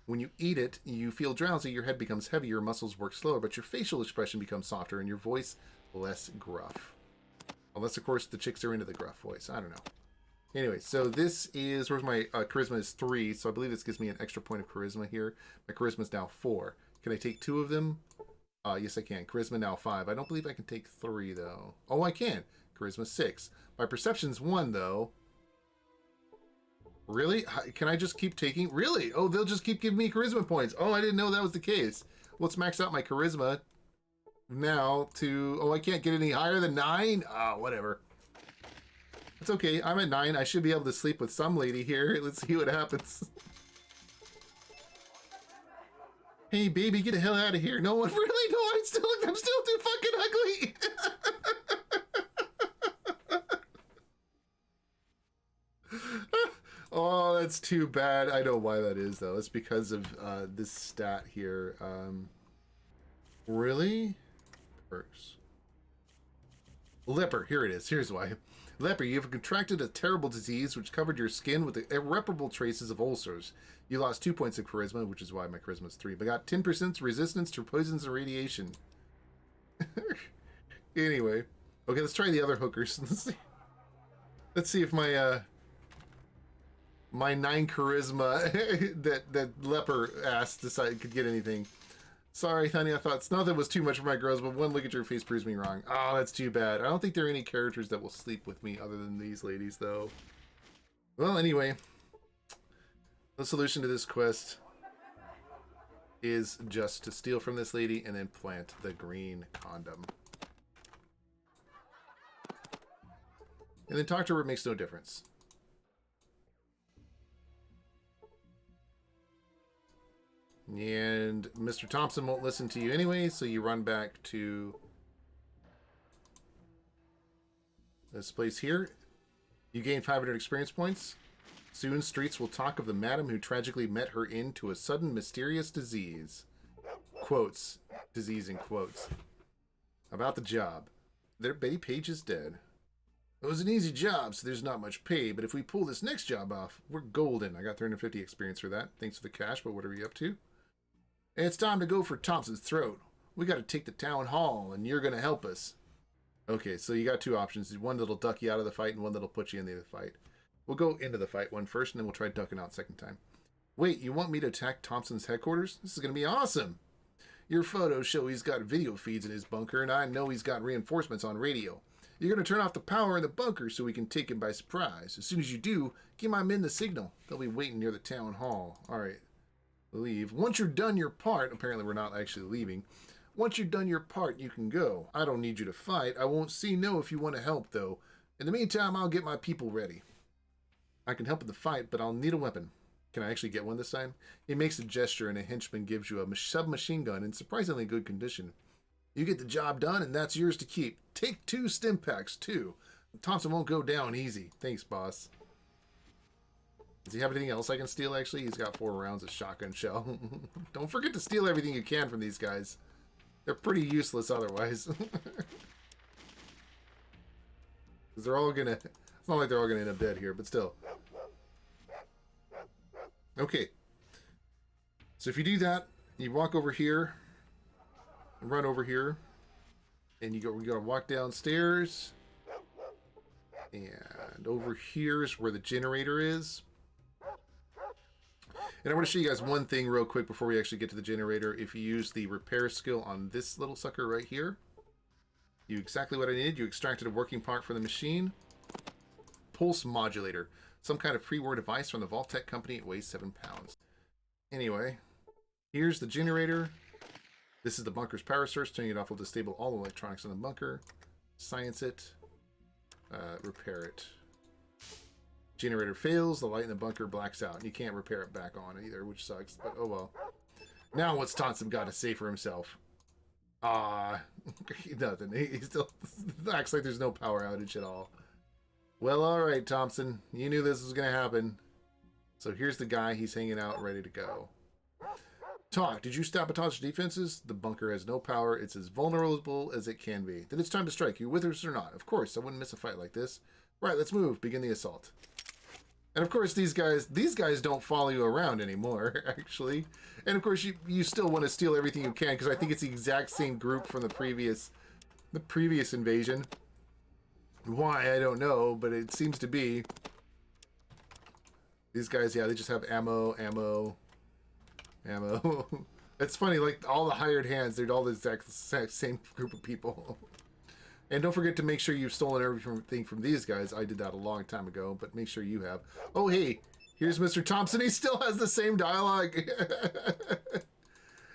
When you eat it, you feel drowsy, your head becomes heavier, your muscles work slower, but your facial expression becomes softer and your voice less gruff. Unless, of course, the chicks are into the gruff voice. I don't know. Anyway, so this is, where's my charisma is 3, so I believe this gives me an extra point of charisma here. My charisma is now 4. Can I take 2 of them? Yes, I can. Charisma now 5. I don't believe I can take 3, though. Oh, I can. Charisma 6. My perception's 1, though. Really? Can I just keep taking? Really? Oh, they'll just keep giving me charisma points. Oh, I didn't know that was the case. Let's max out my charisma now to... Oh, I can't get any higher than 9? Oh, whatever. It's okay. I'm at 9. I should be able to sleep with some lady here. Let's see what happens. Hey, baby, get the hell out of here. No one really... No, I'm still too fucking ugly. Oh, that's too bad. I know why that is, though. It's because of this stat here. Really? Perks. Leper. Here it is. Here's why. Leper, you have contracted a terrible disease which covered your skin with irreparable traces of ulcers. You lost 2 points of charisma, which is why my charisma is 3, but got 10% resistance to poisons and radiation. Anyway. Okay, let's try the other hookers. Let's see if my... my 9 charisma that leper ass decided could get anything. Sorry, honey, I thought nothing was too much for my girls, but one look at your face proves me wrong. Oh, that's too bad. I don't think there are any characters that will sleep with me other than these ladies, though. Well, anyway, the solution to this quest is just to steal from this lady and then plant the green condom. And then talk to her, it makes no difference. And Mr. Thompson won't listen to you anyway, so you run back to this place here. You gain 500 experience points. Soon, streets will talk of the madam who tragically met her into a sudden mysterious disease. Quotes. Disease in quotes. About the job. Their Betty Page is dead. It was an easy job, so there's not much pay, but if we pull this next job off, we're golden. I got 350 experience for that. Thanks for the cash, but what are you up to? And it's time to go for Thompson's throat. We got to take the town hall, and you're going to help us. Okay, so you got 2 options. One that'll duck you out of the fight, and one that'll put you in the fight. We'll go into the fight one first, and then we'll try ducking out second time. Wait, you want me to attack Thompson's headquarters? This is going to be awesome. Your photos show he's got video feeds in his bunker, and I know he's got reinforcements on radio. You're going to turn off the power in the bunker so we can take him by surprise. As soon as you do, give my men the signal. They'll be waiting near the town hall. All right. Leave. Once you're done your part, apparently we're not actually leaving. Once you're done your part, you can go. I don't need you to fight. I won't say no if you want to help, though. In the meantime, I'll get my people ready. I can help in the fight, but I'll need a weapon. Can I actually get one this time? He makes a gesture, and a henchman gives you a submachine gun in surprisingly good condition. You get the job done, and that's yours to keep. Take 2 stim packs, too. Thompson won't go down easy. Thanks, boss. Does he have anything else I can steal, actually? He's got 4 rounds of shotgun shell. Don't forget to steal everything you can from these guys. They're pretty useless otherwise. They're all gonna... It's not like they're all gonna end up dead here, but still. Okay. So if you do that, you walk over here, run over here, and you gotta walk downstairs, and over here is where the generator is. And I want to show you guys one thing real quick before we actually get to the generator. If you use the repair skill on this little sucker right here, you exactly what I needed. You extracted a working part from the machine. Pulse Modulator. Some kind of pre-war device from the Vault-Tec company. It weighs 7 pounds. Anyway, here's the generator. This is the bunker's power source. Turning it off will disable all electronics in the bunker. Science it. Repair it. Generator fails. The light in the bunker blacks out. And you can't repair it back on either, which sucks. But oh well. Now what's Thompson got to say for himself? Nothing. He still acts like there's no power outage at all. Well, alright, Thompson. You knew this was going to happen. So here's the guy. He's hanging out, ready to go. Talk, did you sabotage defenses? The bunker has no power. It's as vulnerable as it can be. Then it's time to strike. You with us or not? Of course, I wouldn't miss a fight like this. Right, let's move. Begin the assault. And of course, these guys don't follow you around anymore, actually. And of course, you still want to steal everything you can, because I think it's the exact same group from the previous invasion. Why, I don't know, but it seems to be. These guys, yeah, they just have ammo. It's funny, like, all the hired hands, they're all the exact same group of people. And don't forget to make sure you've stolen everything from these guys. I did that a long time ago, but make sure you have. Oh, hey, here's Mr. Thompson. He still has the same dialogue.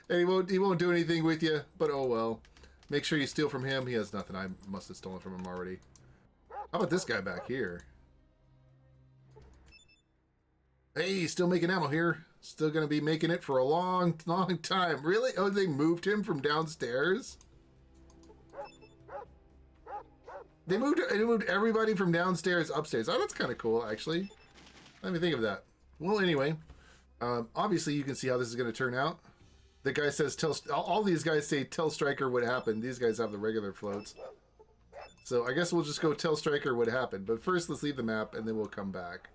And he won't do anything with you, but oh well. Make sure you steal from him. He has nothing. I must have stolen from him already. How about this guy back here? Hey, still making ammo here. Still going to be making it for a long, long time. Really? Oh, they moved him from downstairs? They moved everybody from downstairs upstairs. Oh, that's kind of cool, actually. Let me think of that. Well, anyway, obviously you can see how this is going to turn out. The guy says, all these guys say, tell Stryker what happened. These guys have the regular floats. So I guess we'll just go tell Stryker what happened. But first, let's leave the map, and then we'll come back.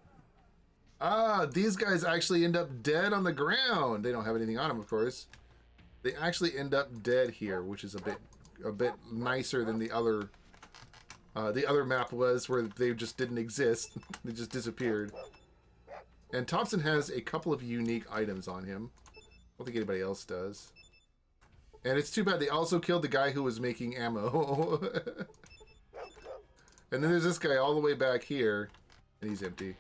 Ah, these guys actually end up dead on the ground. They don't have anything on them, of course. They actually end up dead here, which is a bit nicer than the other map was, where they just didn't exist. They just disappeared. And Thompson has a couple of unique items on him. I don't think anybody else does. And it's too bad they also killed the guy who was making ammo. And then there's this guy all the way back here, and he's empty.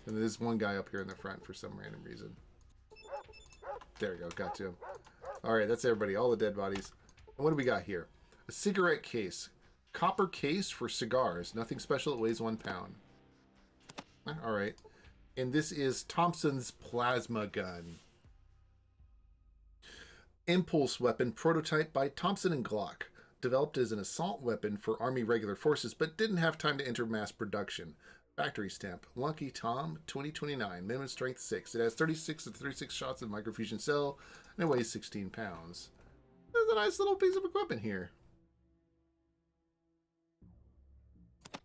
And there's one guy up here in the front for some random reason. There we go, got to him. Alright, that's everybody, all the dead bodies. And what do we got here? A cigarette case. Copper case for cigars. Nothing special, it weighs 1 pound. Alright. And this is Thompson's Plasmogun. Impulse weapon prototype by Thompson and Glock. Developed as an assault weapon for Army regular forces, but didn't have time to enter mass production. Factory stamp. Lucky Tom, 2029. Minimum strength 6. It has 36 to 36 shots of microfusion cell, and it weighs 16 pounds. There's a nice little piece of equipment here.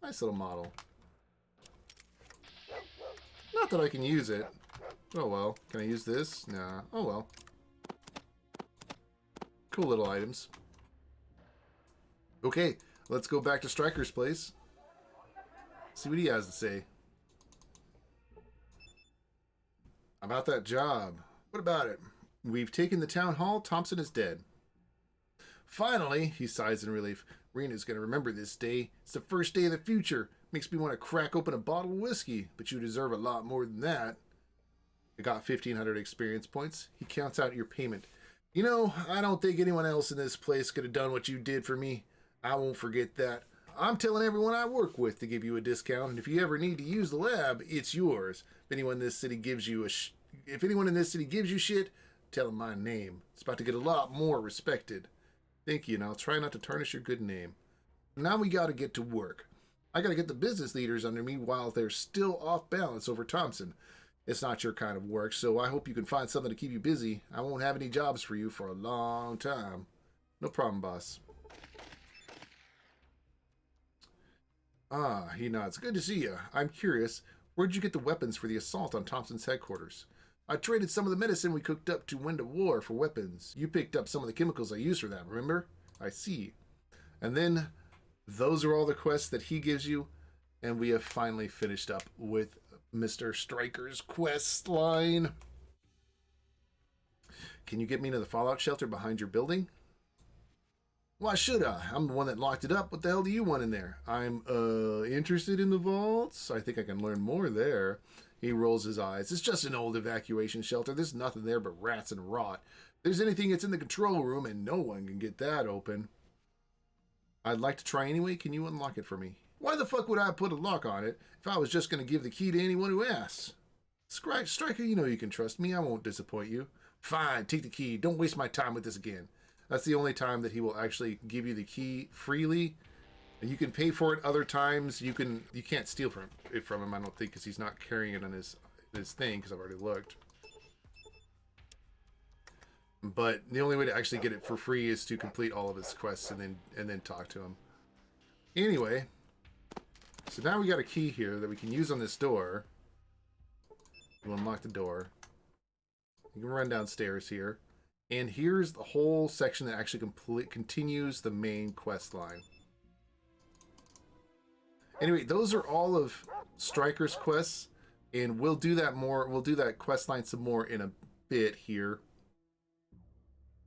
Nice little model. Not that I can use it. Oh well. Can I use this? Nah. Oh well. Cool little items. Okay, let's go back to Stryker's place. See what he has to say. About that job. What about it? We've taken the town hall. Thompson is dead. Finally, he sighs in relief. Reno's going to remember this day. It's the first day of the future. Makes me want to crack open a bottle of whiskey. But you deserve a lot more than that. I got 1,500 experience points. He counts out your payment. You know, I don't think anyone else in this place could have done what you did for me. I won't forget that. I'm telling everyone I work with to give you a discount, and if you ever need to use the lab, it's yours. If anyone in this city gives you shit, tell them my name. It's about to get a lot more respected. Thank you, and I'll try not to tarnish your good name. Now we gotta get to work. I gotta get the business leaders under me while they're still off balance over Thompson. It's not your kind of work, so I hope you can find something to keep you busy. I won't have any jobs for you for a long time. No problem, boss. Ah, he nods. Good to see you. I'm curious, where'd you get the weapons for the assault on Thompson's headquarters? I traded some of the medicine we cooked up to win the war for weapons. You picked up some of the chemicals I used for that, remember? I see. And then, those are all the quests that he gives you, and we have finally finished up with Mr. Stryker's quest line. Can you get me to the fallout shelter behind your building? Why should I? I'm the one that locked it up. What the hell do you want in there? I'm, interested in the vaults. I think I can learn more there. He rolls his eyes. It's just an old evacuation shelter. There's nothing there but rats and rot. If there's anything, it's in the control room, and no one can get that open. I'd like to try anyway. Can you unlock it for me? Why the fuck would I put a lock on it if I was just going to give the key to anyone who asks? Stryker, you know you can trust me. I won't disappoint you. Fine, take the key. Don't waste my time with this again. That's the only time that he will actually give you the key freely. And you can pay for it other times. You can't steal it from him, I don't think, because he's not carrying it on his thing, because I've already looked. But the only way to actually get it for free is to complete all of his quests and then talk to him. Anyway, so now we got a key here that we can use on this door. We'll unlock the door. You can run downstairs here. And here's the whole section that actually continues the main quest line. Anyway, those are all of Stryker's quests, and we'll do that more. We'll do that quest line some more in a bit here.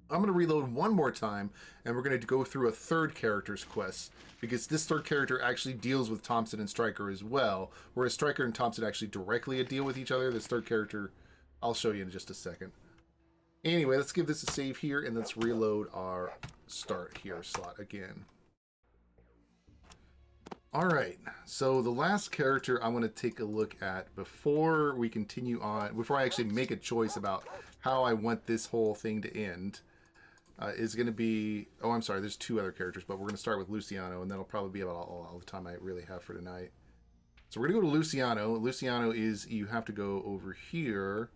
I'm going to reload one more time, and we're going to go through a third character's quest, because this third character actually deals with Thompson and Stryker as well, whereas Stryker and Thompson actually directly deal with each other. This third character, I'll show you in just a second. Anyway, let's give this a save here, and let's reload our start here slot again. Alright, so the last character I want to take a look at before we continue on, before I actually make a choice about how I want this whole thing to end, is going to be, oh, I'm sorry, there's two other characters, but we're going to start with Luciano, and that'll probably be about all the time I really have for tonight. So we're going to go to Luciano. Luciano is, you have to go over here.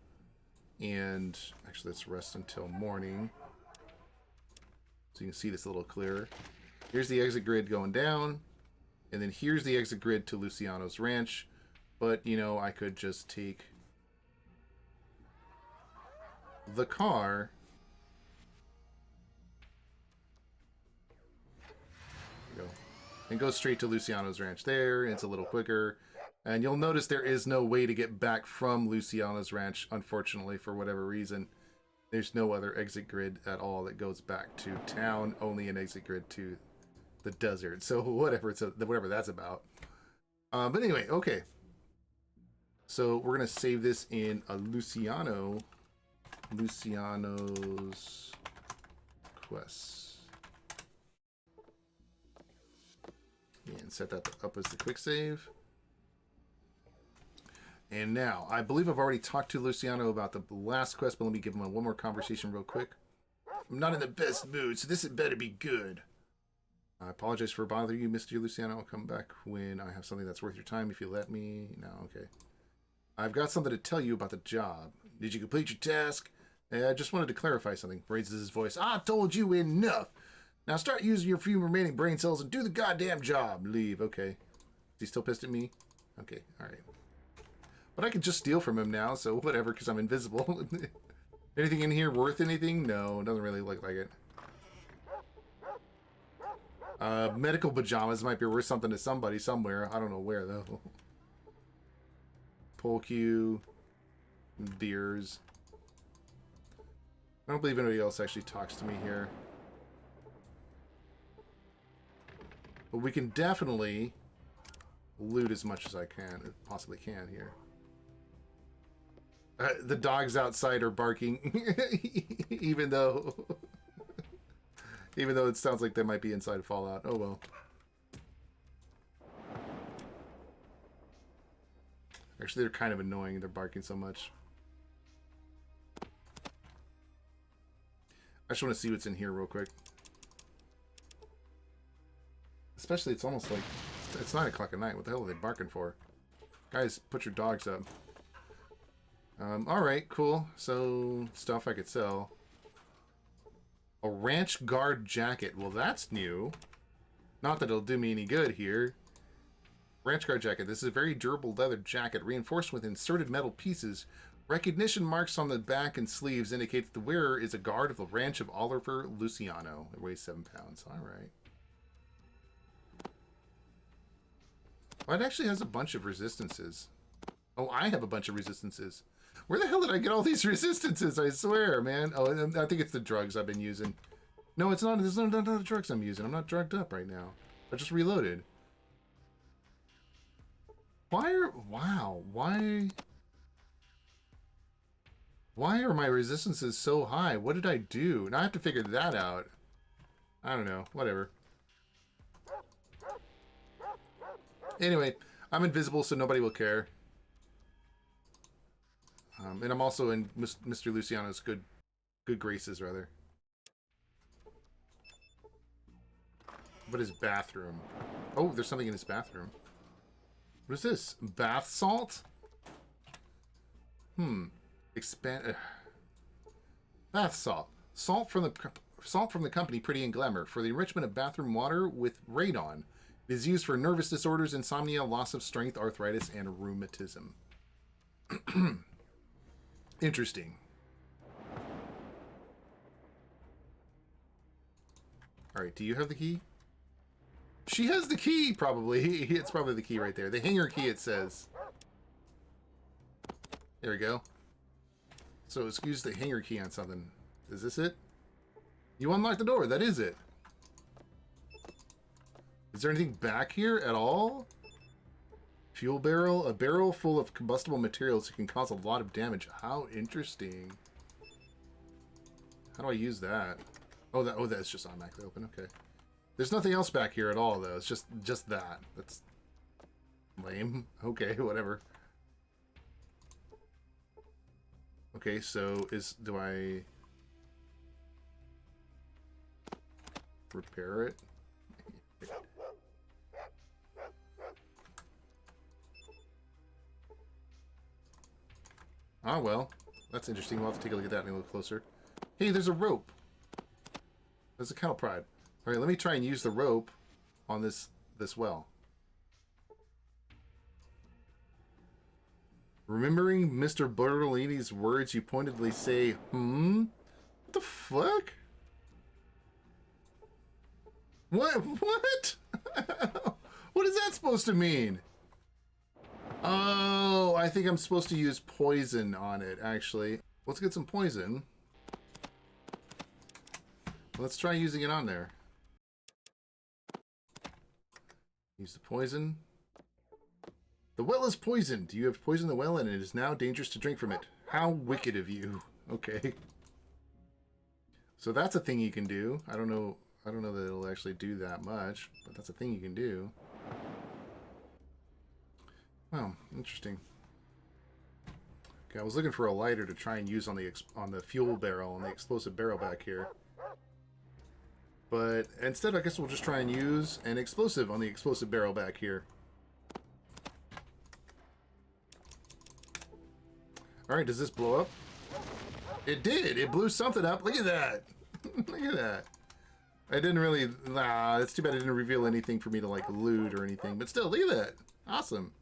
And actually, let's rest until morning, so you can see this a little clearer. Here's the exit grid going down, and then here's the exit grid to Luciano's ranch. But, you know, I could just take the car and go straight to Luciano's ranch there. It's a little quicker. And you'll notice there is no way to get back from Luciano's ranch, unfortunately, for whatever reason. There's no other exit grid at all that goes back to town, only an exit grid to the desert. So whatever that's about. But anyway, okay. So we're going to save this in a Luciano's quests. And set that up as the quick save. And now, I believe I've already talked to Luciano about the last quest, but let me give him one more conversation real quick. I'm not in the best mood, so this had better be good. I apologize for bothering you, Mr. Luciano. I'll come back when I have something that's worth your time if you let me. No, okay. I've got something to tell you about the job. Did you complete your task? I just wanted to clarify something. Raises his voice. I told you enough. Now start using your few remaining brain cells and do the goddamn job. Leave. Okay. Is he still pissed at me? Okay. All right. But I can just steal from him now, so whatever, because I'm invisible. Anything in here worth anything? No, it doesn't really look like it. Medical pajamas might be worth something to somebody somewhere. I don't know where, though. Pole cue. Beers. I don't believe anybody else actually talks to me here. But we can definitely loot as much as I possibly can here. The dogs outside are barking, even though it sounds like they might be inside Fallout. Oh well. Actually, they're kind of annoying. They're barking so much. I just want to see what's in here real quick. Especially, it's almost like it's 9 o'clock at night. What the hell are they barking for? Guys, put your dogs up. Alright, cool. So, stuff I could sell. A ranch guard jacket. Well, that's new. Not that it'll do me any good here. Ranch guard jacket. This is a very durable leather jacket, reinforced with inserted metal pieces. Recognition marks on the back and sleeves indicate that the wearer is a guard of the ranch of Oliver Luciano. It weighs 7 pounds. Alright. Well, it actually has a bunch of resistances. Oh, I have a bunch of resistances. Where the hell did I get all these resistances? I swear, man. Oh, I think it's the drugs I've been using. No, it's not. There's none of the drugs I'm using. I'm not drugged up right now. I just reloaded. Wow. Why are my resistances so high? What did I do? Now I have to figure that out. I don't know. Whatever. Anyway, I'm invisible, so nobody will care. And I'm also in Mr. Luciano's good graces, rather. But his bathroom. Oh, there's something in his bathroom. What is this? Bath salt? Expand. Bath salt. Salt from the company Pretty and Glamour for the enrichment of bathroom water with radon. It is used for nervous disorders, insomnia, loss of strength, arthritis, and rheumatism. Interesting. Alright, do you have the key? She has the key, probably. It's probably the key right there. The Hangar Key, it says. There we go. So let's use the Hangar Key on something. Is this it? You unlock the door. That is it. Is there anything back here at all? Fuel barrel. A barrel full of combustible materials that can cause a lot of damage. How interesting. How do I use that? Oh, that's just automatically open. Okay. There's nothing else back here at all, though. It's just that. That's lame. Okay, whatever. Okay, so do I repair it? Ah, well. That's interesting. We'll have to take a look at that a little closer. Hey, there's a rope. There's a cattle prod. All right, let me try and use the rope on this well. Remembering Mr. Bertolini's words, you pointedly say, What the fuck? What? What is that supposed to mean? Oh, I think I'm supposed to use poison on it, actually. Let's get some poison. Let's try using it on there. Use the poison. The well is poisoned. You have poisoned the well and it is now dangerous to drink from it. How wicked of you. Okay. So that's a thing you can do. I don't know that it'll actually do that much, but that's a thing you can do. Wow, interesting. Okay, I was looking for a lighter to try and use on the fuel barrel, on the explosive barrel back here. But instead, I guess we'll just try and use an explosive on the explosive barrel back here. Alright, does this blow up? It did! It blew something up! Look at that! Look at that! I didn't really... Nah, it's too bad it didn't reveal anything for me to, like, loot or anything. But still, look at that! Awesome!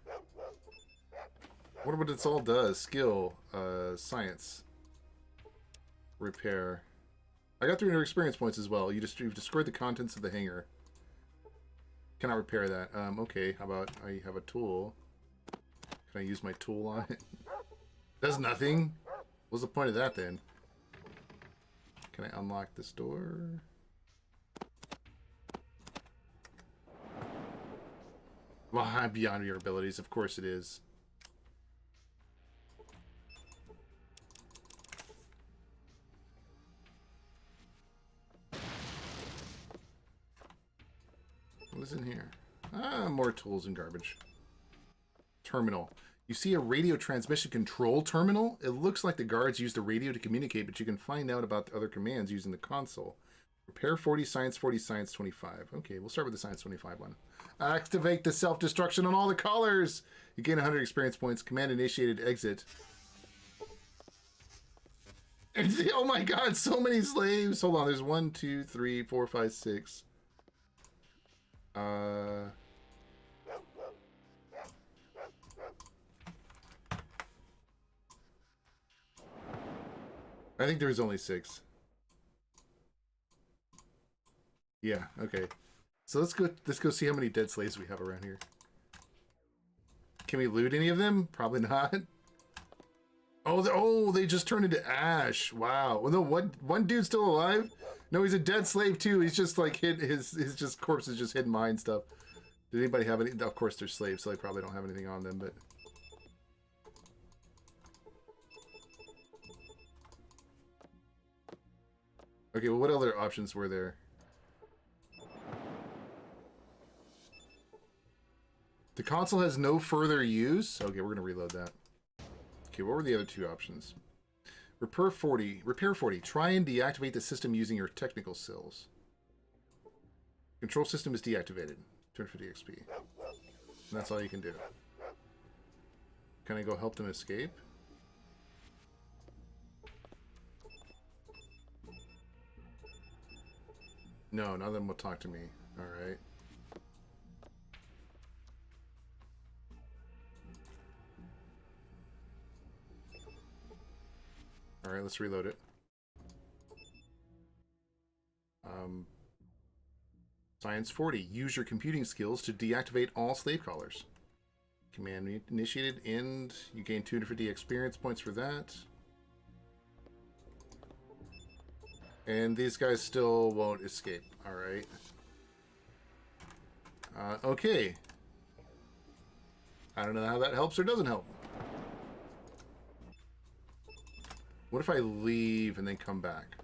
I wonder what this all does. Skill. Science. Repair. I got 300 experience points as well. You've destroyed the contents of the hangar. Cannot repair that. Okay, how about I have a tool? Can I use my tool on it? Does nothing. What's the point of that then? Can I unlock this door? Well, beyond your abilities, of course it is. What's in here? Ah, more tools and garbage. Terminal. You see a radio transmission control terminal? It looks like the guards use the radio to communicate, but you can find out about the other commands using the console. Repair 40, science 40, science 25. Okay, we'll start with the science 25 one. Activate the self-destruction on all the collars! You gain 100 experience points. Command initiated exit. Oh my god, so many slaves! Hold on, there's 1, 2, 3, 4, 5, 6. I think there's only 6. Yeah, okay. So let's go see how many dead slaves we have around here. Can we loot any of them? Probably not. Oh, they just turned into ash. Wow. Well, no, one dude's still alive? No, he's a dead slave too. He's just like his just corpse is just hidden behind stuff. Did anybody have any? Of course, they're slaves, so they probably don't have anything on them, but. Okay, well, what other options were there? The console has no further use? Okay, we're going to reload that. Okay, what were the other two options? Repair 40. Try and deactivate the system using your technical skills. Control system is deactivated. 250 XP. And that's all you can do. Can I go help them escape? No, none of them will talk to me. Alright. Alright, let's reload it. Science 40. Use your computing skills to deactivate all slave collars. Command initiated, and you gain 250 experience points for that. And these guys still won't escape. Alright. Okay. I don't know how that helps or doesn't help. What if I leave and then come back?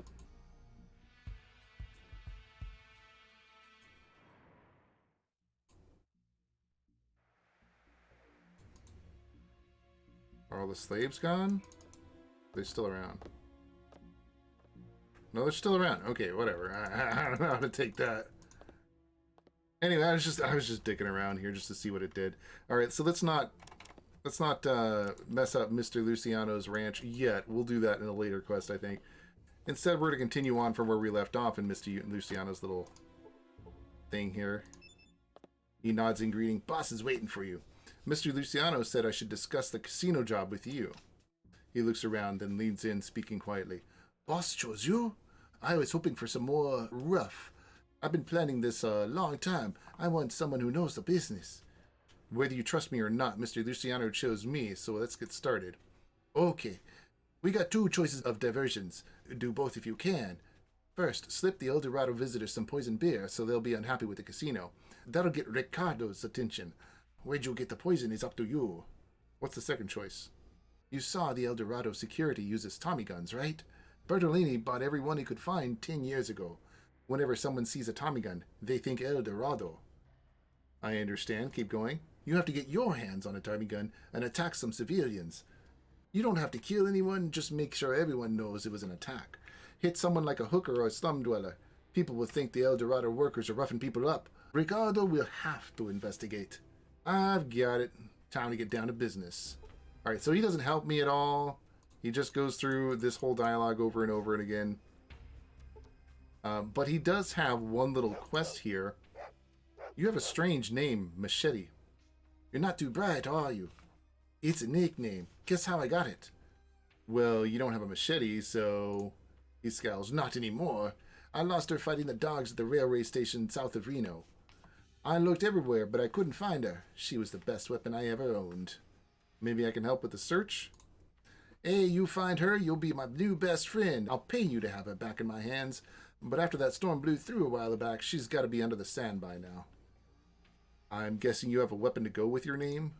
Are all the slaves gone? They're still around. No, they're still around. Okay, whatever. I don't know how to take that. Anyway, I was just dicking around here just to see what it did. All right, so let's not mess up Mr. Luciano's ranch yet. We'll do that in a later quest, I think. Instead, we're going to continue on from where we left off in Mr. Luciano's little thing here. He nods in greeting. Boss is waiting for you. Mr. Luciano said I should discuss the casino job with you. He looks around, then leans in, speaking quietly. Boss chose you? I was hoping for some more rough. I've been planning this a long time. I want someone who knows the business. Whether you trust me or not, Mr. Luciano chose me, so let's get started. Okay. We got two choices of diversions. Do both if you can. First, slip the El Dorado visitors some poison beer so they'll be unhappy with the casino. That'll get Ricardo's attention. Where'd you get the poison is up to you. What's the second choice? You saw the El Dorado security uses Tommy guns, right? Bertolini bought every one he could find 10 years ago. Whenever someone sees a Tommy gun, they think El Dorado. I understand. Keep going. You have to get your hands on a Tommy gun and attack some civilians. You don't have to kill anyone, just make sure everyone knows it was an attack. Hit someone like a hooker or a slum dweller. People will think the El Dorado workers are roughing people up. Ricardo will have to investigate. I've got it. Time to get down to business. Alright, so he doesn't help me at all. He just goes through this whole dialogue over and over and again. But he does have one little quest here. You have a strange name, Machete. You're not too bright, are you? It's a nickname. Guess how I got it? Well, you don't have a machete, so... He scowls. Not anymore. I lost her fighting the dogs at the railway station south of Reno. I looked everywhere, but I couldn't find her. She was the best weapon I ever owned. Maybe I can help with the search? Hey, you find her, you'll be my new best friend. I'll pay you to have her back in my hands. But after that storm blew through a while back, she's got to be under the sand by now. I'm guessing you have a weapon to go with your name?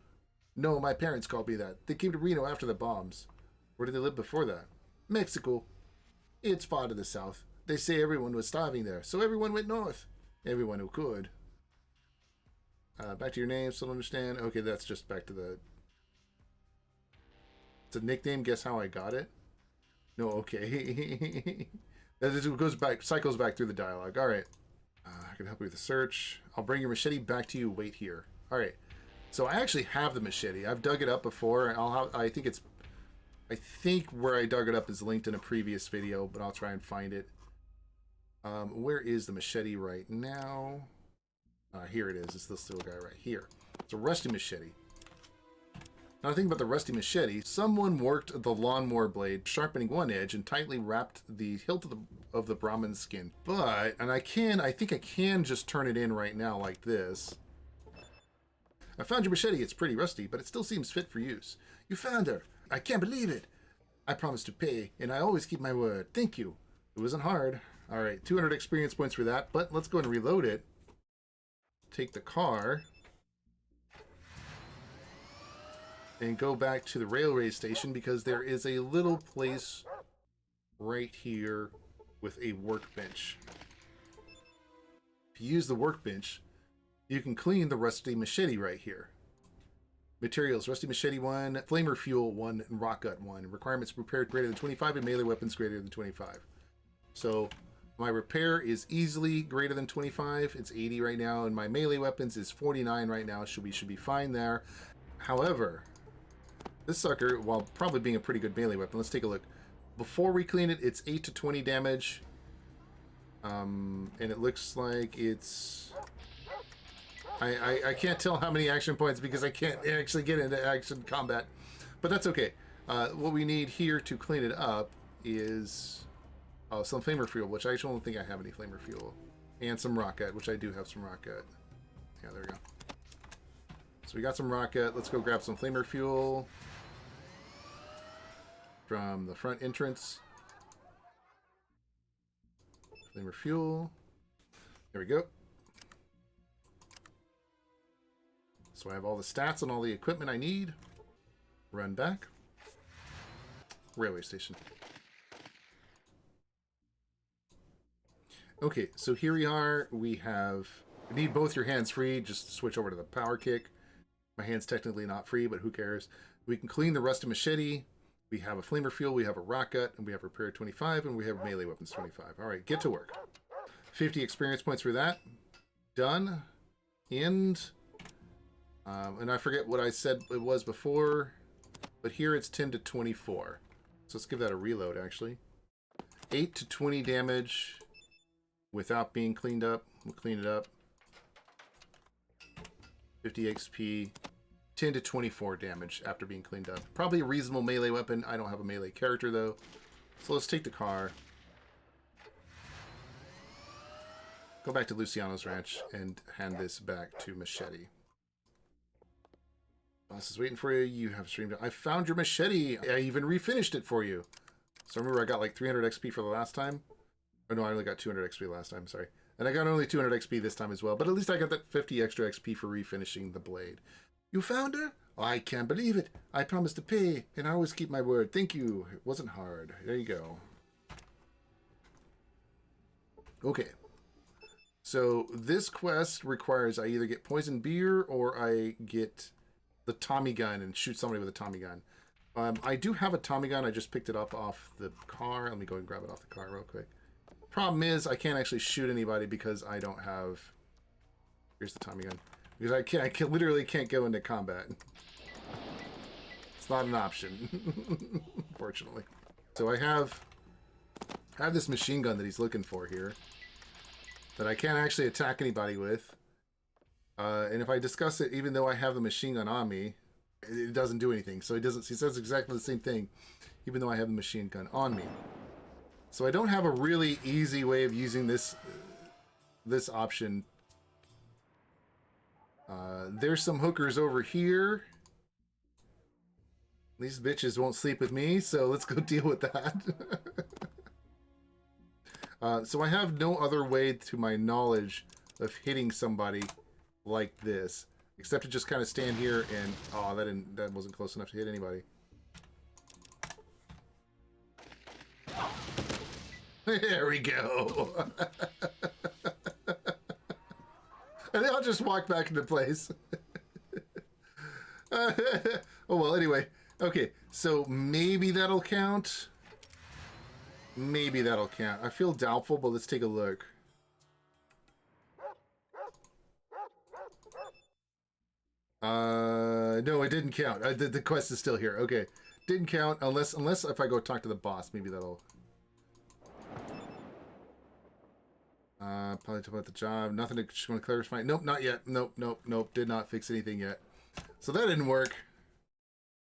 No, my parents called me that. They came to Reno after the bombs. Where did they live before that? Mexico. It's far to the south. They say everyone was starving there, so everyone went north. Everyone who could. Back to your name, still understand? Okay, that's just back to the... It's a nickname, guess how I got it? No, okay. It goes back, cycles back through the dialogue. Alright. I can help you with the search. I'll bring your machete back to you. Wait here. Alright. So I actually have the machete. I've dug it up before. I think where I dug it up is linked in a previous video, but I'll try and find it. Where is the machete right now? Here it is. It's this little guy right here. It's a rusty machete. Now, the thing about the rusty machete, someone worked the lawnmower blade, sharpening one edge and tightly wrapped the hilt of the Brahmin's skin. But, and I think I can just turn it in right now like this. I found your machete. It's pretty rusty, but it still seems fit for use. You found her. I can't believe it. I promise to pay, and I always keep my word. Thank you. It wasn't hard. All right, 200 experience points for that, but let's go and reload it. Take the car. And go back to the railway station because there is a little place right here with a workbench. If you use the workbench, you can clean the rusty machete right here. Materials, rusty machete 1, flamer fuel 1, and rock gut 1. Requirements prepared greater than 25 and melee weapons greater than 25. So my repair is easily greater than 25. It's 80 right now, and my melee weapons is 49 right now. We should be fine there. However, this sucker, while probably being a pretty good melee weapon, let's take a look. Before we clean it, it's 8 to 20 damage. And it looks like it's... I can't tell how many action points because I can't actually get into action combat. But that's okay. What we need here to clean it up is some flamer fuel, which I actually don't think I have any flamer fuel. And some rocket, which I do have some rocket. Yeah, there we go. So we got some rocket. Let's go grab some flamer fuel from the front entrance. Flamer fuel. There we go. So I have all the stats and all the equipment I need. Run back. Railway station. Okay, so here we are. We need both your hands free. Just switch over to the power kick. My hand's technically not free, but who cares? We can clean the rusted machete. We have a flamer fuel, we have a rock gut, and we have repair 25, and we have melee weapons 25. All right, get to work. 50 experience points for that. Done. And I forget what I said it was before, but here it's 10 to 24. So let's give that a reload, actually. 8 to 20 damage without being cleaned up. We'll clean it up. 50 XP. 10 to 24 damage after being cleaned up. Probably a reasonable melee weapon. I don't have a melee character, though. So let's take the car. Go back to Luciano's ranch and hand this back to Machete. Boss is waiting for you. You have streamed it. I found your machete. I even refinished it for you. So remember I got like 300 XP for the last time? Oh no, I only got 200 XP last time, sorry. And I got only 200 XP this time as well. But at least I got that 50 extra XP for refinishing the blade. You found her? I can't believe it. I promised to pay, and I always keep my word. Thank you. It wasn't hard. There you go. Okay. So this quest requires I either get poison beer or I get the Tommy gun and shoot somebody with a Tommy gun. I do have a Tommy gun. I just picked it up off the car. Let me go and grab it off the car real quick. Problem is I can't actually shoot anybody because I don't have... Here's the Tommy gun. Because I literally can't go into combat. It's not an option, unfortunately. So I have this machine gun that he's looking for here that I can't actually attack anybody with. And if I discuss it, even though I have the machine gun on me, it doesn't do anything. So he says exactly the same thing, even though I have the machine gun on me. So I don't have a really easy way of using this option. There's some hookers over here. These bitches won't sleep with me, so let's go deal with that. So I have no other way, to my knowledge, of hitting somebody like this, except to just kind of stand here and... Oh, that wasn't close enough to hit anybody. There we go. And I'll just walk back into place. Oh, well, anyway. Okay, so maybe that'll count. Maybe that'll count. I feel doubtful, but let's take a look. No, it didn't count. The quest is still here. Okay. Didn't count unless if I go talk to the boss, maybe that'll... Probably talk about the job. Nothing to just want to clarify. Nope, not yet. Nope. Did not fix anything yet. So that didn't work.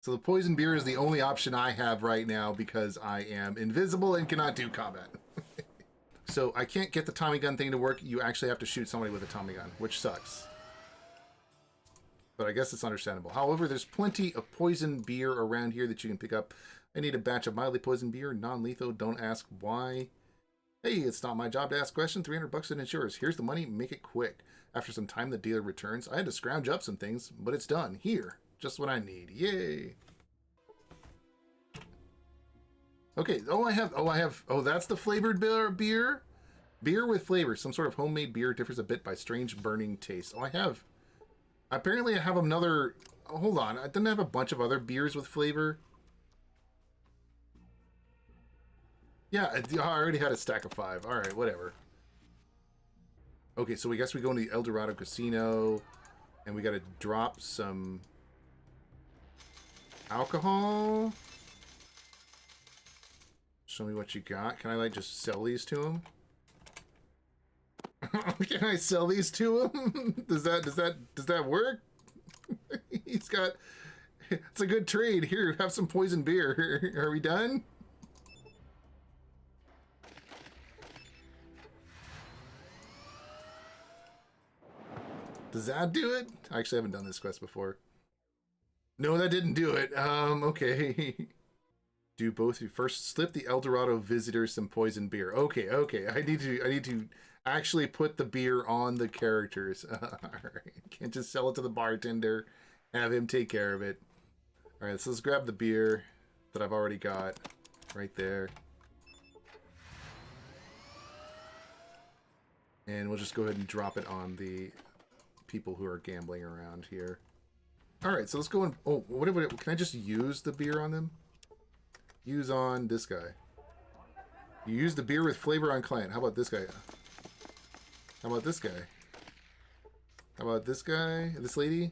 So the poison beer is the only option I have right now because I am invisible and cannot do combat. So I can't get the Tommy gun thing to work. You actually have to shoot somebody with a Tommy gun, which sucks. but I guess it's understandable. However, there's plenty of poison beer around here that you can pick up. I need a batch of mildly poisoned beer, non-lethal. Don't ask why. Hey, it's not my job to ask questions. $300 in insurance. Here's the money. Make it quick. After some time, the dealer returns. I had to scrounge up some things, but it's done. Here. Just what I need. Yay. Okay. Oh, that's the flavored beer? Beer with flavor. Some sort of homemade beer differs a bit by strange burning taste. Oh, apparently I have another... Oh, hold on. I didn't have a bunch of other beers with flavor. Yeah, I already had a stack of 5. All right, whatever. Okay, so we guess we go into the El Dorado Casino, and we got to drop some alcohol. Show me what you got. Can I, like, just sell these to him? Can I sell these to him? Does that work? He's got... It's a good trade. Here, have some poison beer. Are we done? Does that do it? I actually haven't done this quest before. No, that didn't do it. Okay. Do both. You first slip the El Dorado visitors some poison beer. Okay. I need to actually put the beer on the characters. Alright. Can't just sell it to the bartender. Have him take care of it. Alright, so let's grab the beer that I've already got. Right there. And we'll just go ahead and drop it on the people who are gambling around here. Alright, so let's go and... Oh, can I just use the beer on them? Use on this guy. You use the beer with flavor on client. How about this guy? How about this guy? How about this guy? This lady?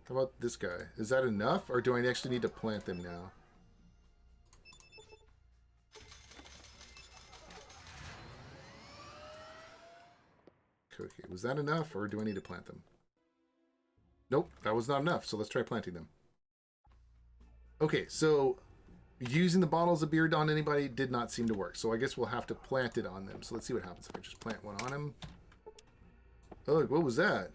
How about this guy? Is that enough? Or do I actually need to plant them now? Okay, was that enough, or do I need to plant them? Nope, that was not enough, so let's try planting them. Okay, so using the bottles of beer on anybody did not seem to work, so I guess we'll have to plant it on them. So let's see what happens if I just plant one on him. Oh, look, what was that?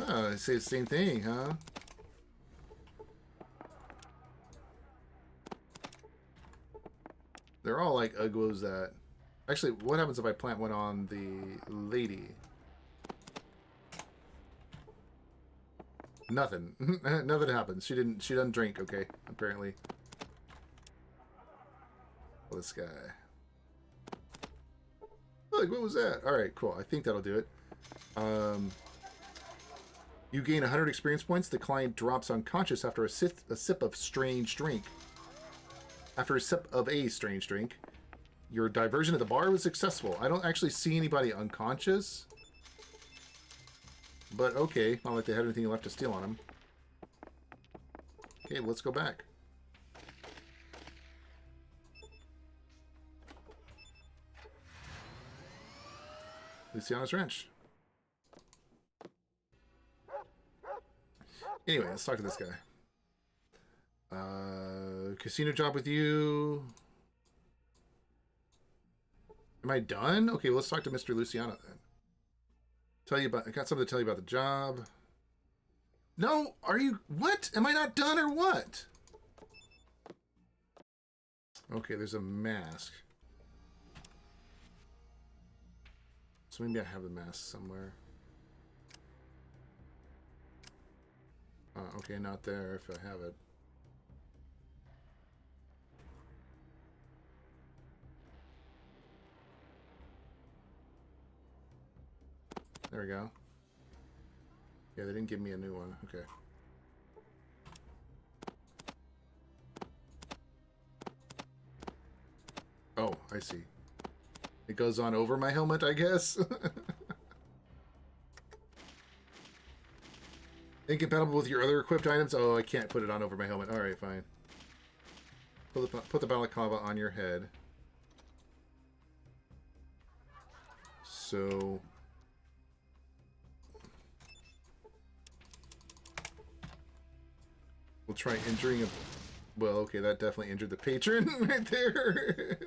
Ah, they say the same thing, huh? They're all like, ugh, what was that? Actually, what happens if I plant one on the lady? Nothing. Nothing happens. She doesn't drink, okay, apparently. Well, this guy. Look, what was that? Alright, cool. I think that'll do it. You gain 100 experience points. The client drops unconscious after a sip of strange drink. After a sip of a strange drink. Your diversion at the bar was successful. I don't actually see anybody unconscious. But okay, not like they had anything left to steal on them. Okay, let's go back. Luciano's Ranch. Anyway, let's talk to this guy. Casino job with you. Am I done? Okay, well, let's talk to Mr. Luciano then. I got something to tell you about the job. No, are you... What? Am I not done or what? Okay, there's a mask. So maybe I have the mask somewhere. Okay, not there if I have it. There we go. Yeah, they didn't give me a new one. Okay. Oh, I see. It goes on over my helmet, I guess. Incompatible with your other equipped items? Oh, I can't put it on over my helmet. Alright, fine. Put the balaclava on your head. So... we'll try injuring a... Well, okay, that definitely injured the patron right there.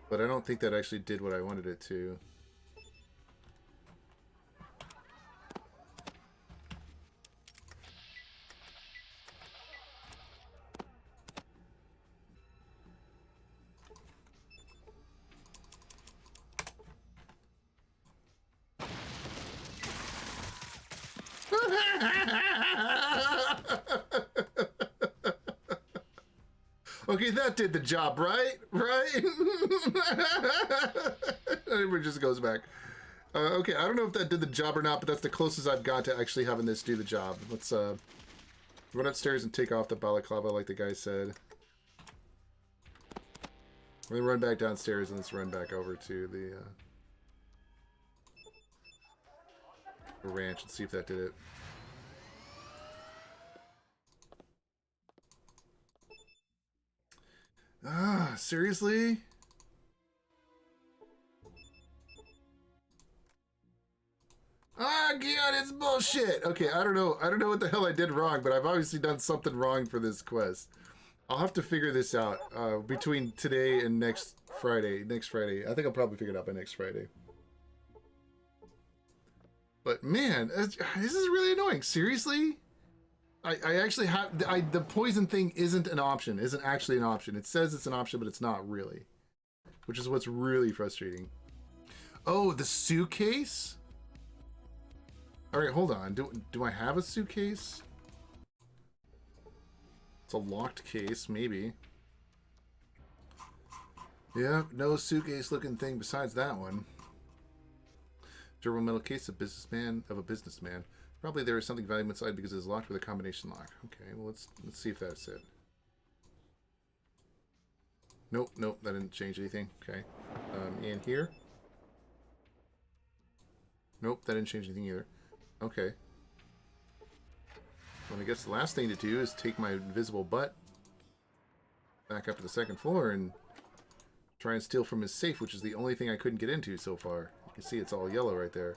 But I don't think that actually did what I wanted it to. Okay, that did the job, right? Right? Everyone just goes back. Okay, I don't know if that did the job or not, but that's the closest I've got to actually having this do the job. Let's run upstairs and take off the balaclava like the guy said. Then run back downstairs and let's run back over to the ranch and see if that did it. Ah, seriously? Ah, God, it's bullshit. Okay, I don't know what the hell I did wrong, but I've obviously done something wrong for this quest. I'll have to figure this out between today and next Friday. I think I'll probably figure it out by next Friday. But man, this is really annoying. Seriously? I actually have... the poison thing isn't an option. Isn't actually an option. It says it's an option, but it's not really. Which is what's really frustrating. Oh, the suitcase? Alright, hold on. Do I have a suitcase? It's a locked case, maybe. Yeah, no suitcase looking thing besides that one. Durable metal case of a businessman. Probably there is something valuable inside because it's locked with a combination lock. Okay, well let's see if that's it. Nope, that didn't change anything. Okay. And here? Nope, that didn't change anything either. Okay. Well, I guess the last thing to do is take my invisible butt back up to the second floor and try and steal from his safe, which is the only thing I couldn't get into so far. You can see it's all yellow right there.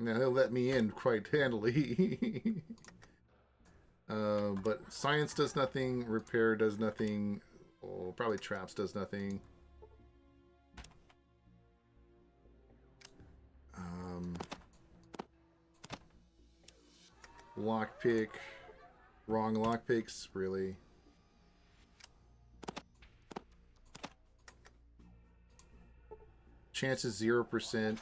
Now he'll let me in quite handily. But science does nothing, repair does nothing, oh, probably traps does nothing. Lockpick, wrong lockpicks, really. Chances 0%.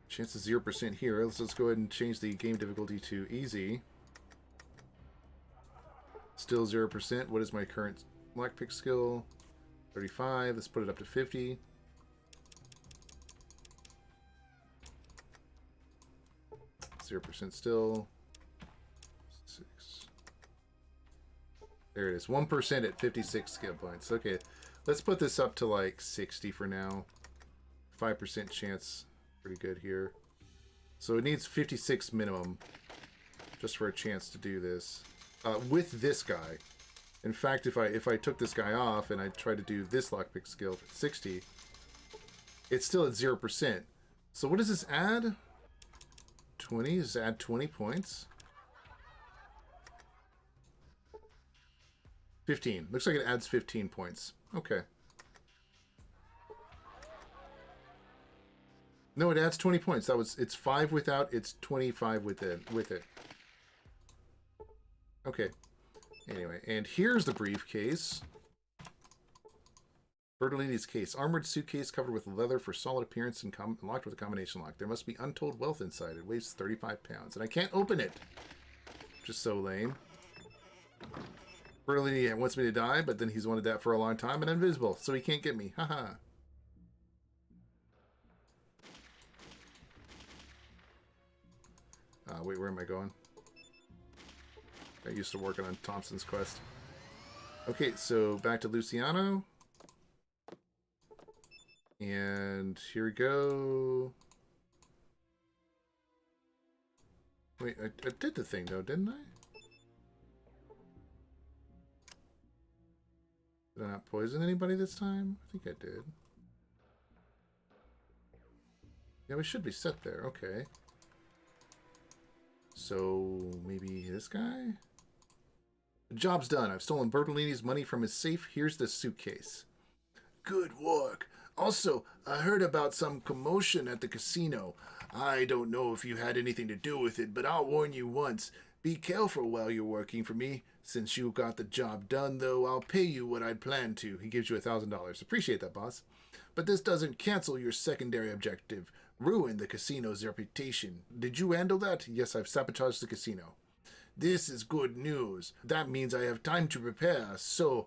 Chances 0% here. Let's go ahead and change the game difficulty to easy. Still 0%. What is my current lockpick skill? 35. Let's put it up to 50. %, still. 6. There it is. 1% at 56 skill points. Okay, let's put this up to like 60 for now. 5% chance. Pretty good here. So it needs 56 minimum just for a chance to do this. With this guy. In fact, if I took this guy off and I tried to do this lockpick skill at 60, it's still at 0%. So what does this add? 20? Does it add 20 points? 15. Looks like it adds 15 points. Okay. No, it adds 20 points. It's 5 without, it's 25 with it. Okay. Anyway, and here's the briefcase. Bertolini's case. Armored suitcase covered with leather for solid appearance and locked with a combination lock. There must be untold wealth inside. It weighs 35 pounds. And I can't open it. Just so lame. Bertolini wants me to die, but then he's wanted that for a long time and I'm invisible, so he can't get me. Haha. Wait, where am I going? I used to working on Thompson's quest. Okay, so back to Luciano. And here we go. Wait, I did the thing though, didn't I? Did I not poison anybody this time? I think I did. Yeah, we should be set there. Okay. So maybe this guy? The job's done. I've stolen Bertolini's money from his safe. Here's the suitcase. Good work. Also, I heard about some commotion at the casino. I don't know if you had anything to do with it, but I'll warn you once. Be careful while you're working for me. Since you got the job done, though, I'll pay you what I'd planned to. He gives you $1,000. Appreciate that, boss. But this doesn't cancel your secondary objective. Ruin the casino's reputation. Did you handle that? Yes, I've sabotaged the casino. This is good news. That means I have time to prepare, so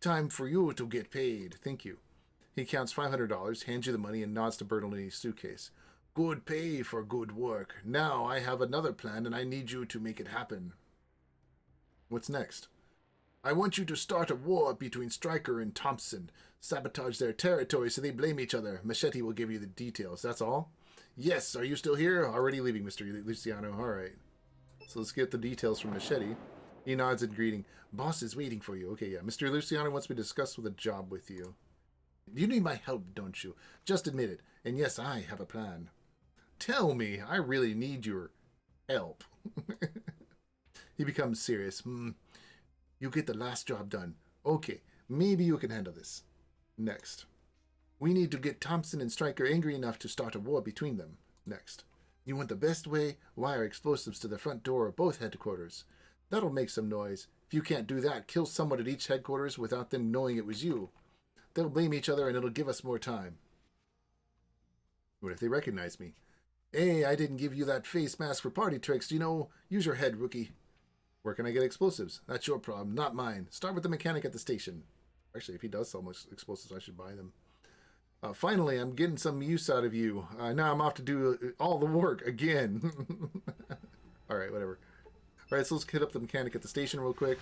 time for you to get paid. Thank you. He counts $500, hands you the money, and nods to Bertolini's suitcase. Good pay for good work. Now I have another plan, and I need you to make it happen. What's next? I want you to start a war between Stryker and Thompson. Sabotage their territory so they blame each other. Machete will give you the details. That's all? Yes. Are you still here? Already leaving, Mr. Luciano. All right. So let's get the details from Machete. He nods in greeting. Boss is waiting for you. Okay, yeah. Mr. Luciano wants me to discuss with a job with you. You need my help, don't you? Just admit it. And yes, I have a plan. Tell me. I really need your help. He becomes serious. You get the last job done. Okay, maybe you can handle this. Next. We need to get Thompson and Stryker angry enough to start a war between them. Next. You want the best way? Wire explosives to the front door of both headquarters. That'll make some noise. If you can't do that, kill someone at each headquarters without them knowing it was you. They'll blame each other and it'll give us more time. What if they recognize me? Hey, I didn't give you that face mask for party tricks, you know. Use your head, rookie. Where can I get explosives? That's your problem, not mine. Start with the mechanic at the station. Actually, if he does sell much explosives, I should buy them. Finally, I'm getting some use out of you. Now I'm off to do all the work again. Alright, whatever. Alright, so let's hit up the mechanic at the station real quick.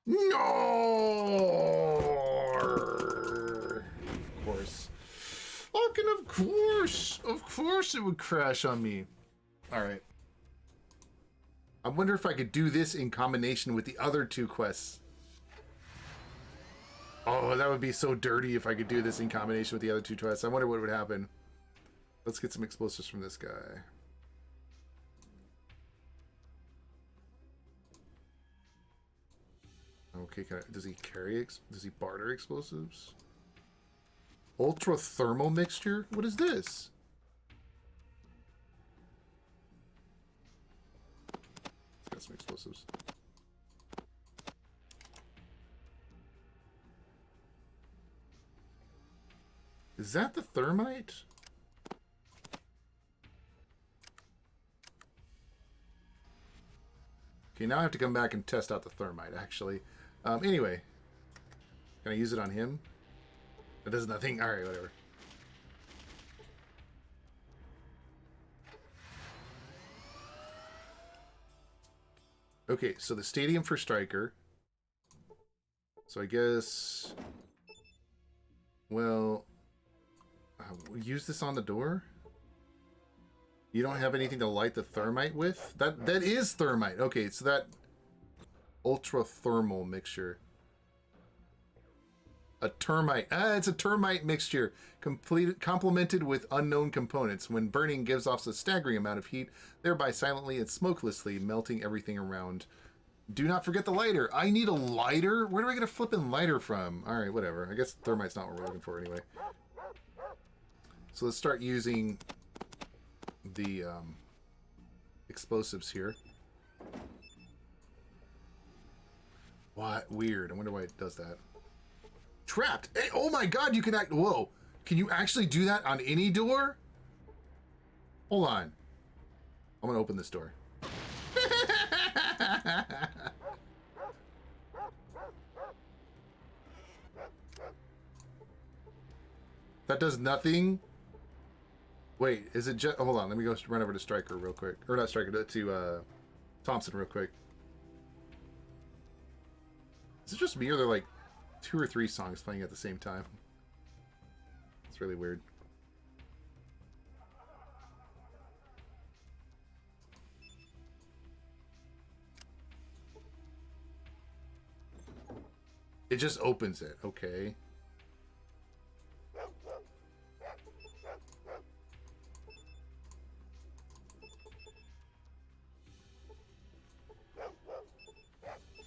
No! Of course. Fucking of course! Of course it would crash on me. Alright. I wonder if I could do this in combination with the other two quests. Oh, that would be so dirty if I could do this in combination with the other two quests. I wonder what would happen. Let's get some explosives from this guy. Okay, does he carry, does he barter explosives? Ultra thermal mixture? What is this? Let's get some explosives. Is that the Thermite? Okay, now I have to come back and test out the Thermite, actually. Anyway. Can I use it on him? That does nothing? Alright, whatever. Okay, so the stadium for Stryker. So I guess... Well... use this on the door? You don't have anything to light the Thermite with? That is Thermite. Okay, so that ultra thermal mixture. A termite. It's a termite mixture complemented with unknown components. When burning, gives off a staggering amount of heat, thereby silently and smokelessly melting everything around. Do not forget the lighter. I need a lighter? Where do I get a flippin' lighter from? Alright, whatever. I guess Thermite's not what we're looking for anyway. So let's start using the explosives here. What? Weird. I wonder why it does that. Trapped! Hey, oh my god, you can act... Whoa. Can you actually do that on any door? Hold on. I'm gonna open this door. That does nothing? Wait, is it just... Hold on, let me go run over to Stryker real quick. Or not Stryker, to Thompson real quick. Is it just me or are there like 2 or 3 songs playing at the same time? It's really weird. It just opens it, okay.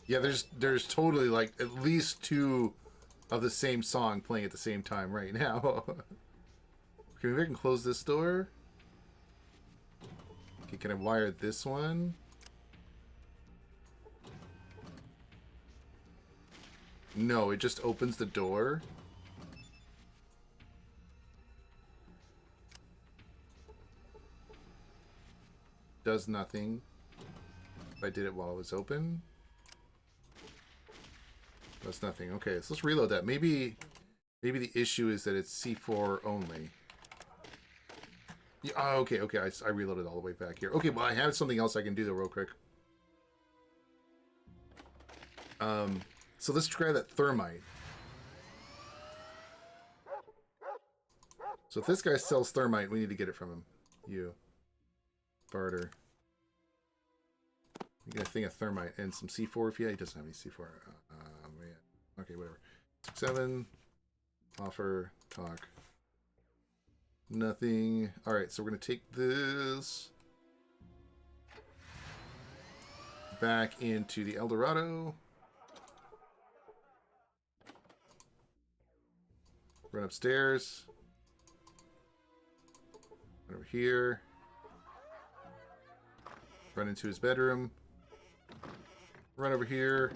Yeah, there's totally like at least two of the same song playing at the same time right now. Okay, maybe I can close this door. Okay, can I wire this one? No, it just opens the door. Does nothing. If I did it while it was open. Does nothing. Okay, so let's reload that. Maybe the issue is that it's C4 only. Yeah, oh, okay, I reloaded all the way back here. Okay, well, I have something else I can do though real quick. So let's try that Thermite. So if this guy sells Thermite, we need to get it from him. You. Barter. You get a thing of Thermite and some C4 if he doesn't have any C4. Yeah. Okay, whatever. 7. Offer. Talk. Nothing. Alright, so we're going to take this back into the El Dorado. Run upstairs. Run over here. Run into his bedroom. Run over here.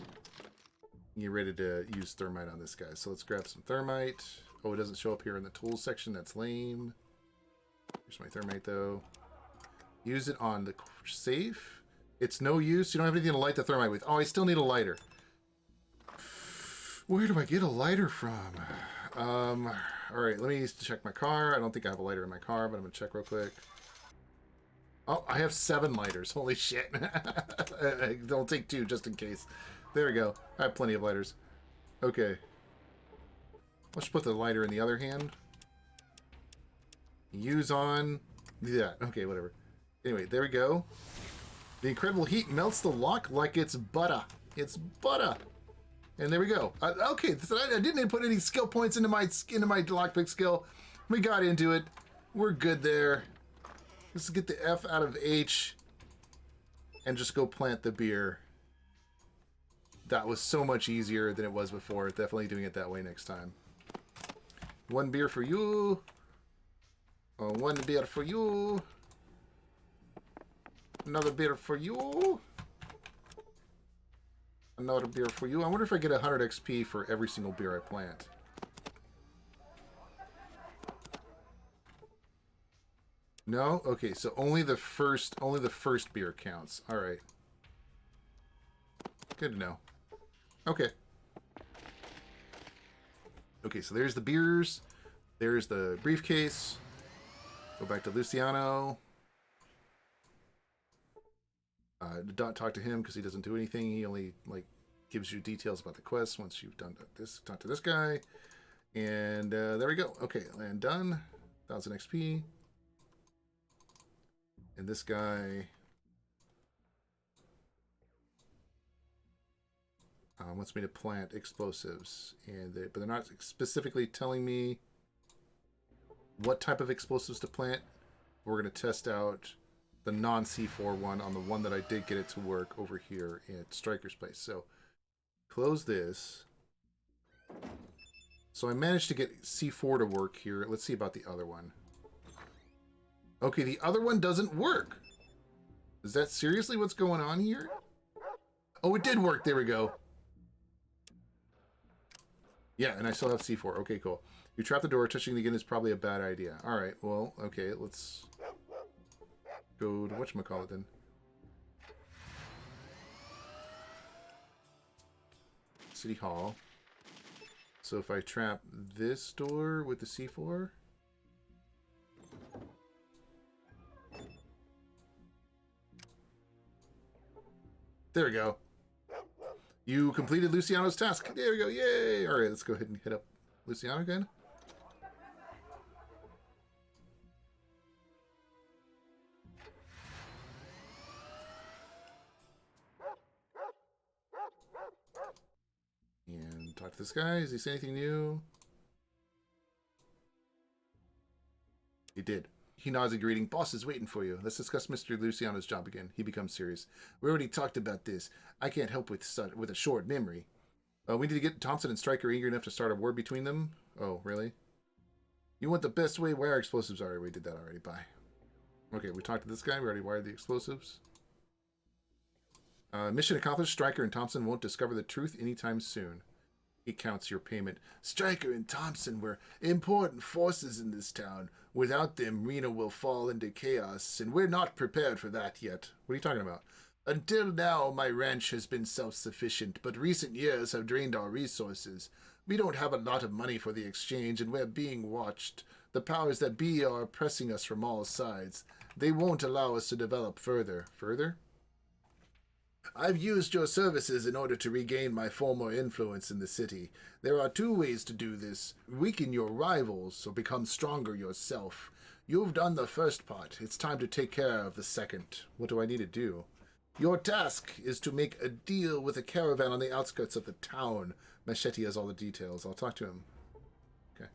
Get ready to use Thermite on this guy. So let's grab some Thermite. Oh, it doesn't show up here in the tools section. That's lame. Here's my Thermite, though. Use it on the safe. It's no use. You don't have anything to light the Thermite with. Oh, I still need a lighter. Where do I get a lighter from? Alright, let me check my car. I don't think I have a lighter in my car, but I'm going to check real quick. Oh, I have 7 lighters. Holy shit. I'll take 2 just in case. There we go. I have plenty of lighters. Okay. Let's put the lighter in the other hand. Use on. Do that. Okay, whatever. Anyway, there we go. The incredible heat melts the lock like it's butter. It's butter. And there we go. Okay, so I didn't put any skill points into my lockpick skill. We got into it. We're good there. Let's get the F out of H and just go plant the beer. That was so much easier than it was before. Definitely doing it that way next time. 1 beer for you. 1 beer for you. Another beer for you. Another beer for you. I wonder if I get 100 XP for every single beer I plant. No? Okay, so only the first beer counts. All right. Good to know. Okay. Okay, so there's the beers. There's the briefcase. Go back to Luciano. Don't talk to him because he doesn't do anything. He only like gives you details about the quest once you've done this. Talk to this guy. And there we go. Okay, land done. 1000 XP. And this guy wants me to plant explosives, but they're not specifically telling me what type of explosives to plant. We're going to test out the non-C4 one on the one that I did get it to work over here at Stryker's place. So close this. So I managed to get C4 to work here. Let's see about the other one. Okay, the other one doesn't work. Is that seriously what's going on here? Oh, it did work. There we go. Yeah, and I still have C4. Okay, cool. You trap the door. Touching it again is probably a bad idea. All right, well, okay, let's go to whatchamacallit then. City Hall. So if I trap this door with the C4... There we go. You completed Luciano's task. There we go. Yay! All right, let's go ahead and hit up Luciano again. And talk to this guy. Does he say anything new? He did. He nods a greeting. Boss is waiting for you. Let's discuss Mr. Luciano's job again. He becomes serious. We already talked about this. I can't help with a short memory. We need to get Thompson and Stryker eager enough to start a war between them. Oh, really? You want the best way? Wire explosives are. We did that already. Bye. Okay, we talked to this guy. We already wired the explosives. Mission accomplished. Stryker and Thompson won't discover the truth anytime soon. He counts your payment. Stryker and Thompson were important forces in this town. Without them, Reno will fall into chaos, and we're not prepared for that yet. What are you talking about? Until now, my ranch has been self-sufficient, but recent years have drained our resources. We don't have a lot of money for the exchange, and we're being watched. The powers that be are pressing us from all sides. They won't allow us to develop further. Further? I've used your services in order to regain my former influence in the city. There are two ways to do this. Weaken your rivals or become stronger yourself. You've done the first part. It's time to take care of the second. What do I need to do? Your task is to make a deal with a caravan on the outskirts of the town. Machete has all the details. I'll talk to him. Okay.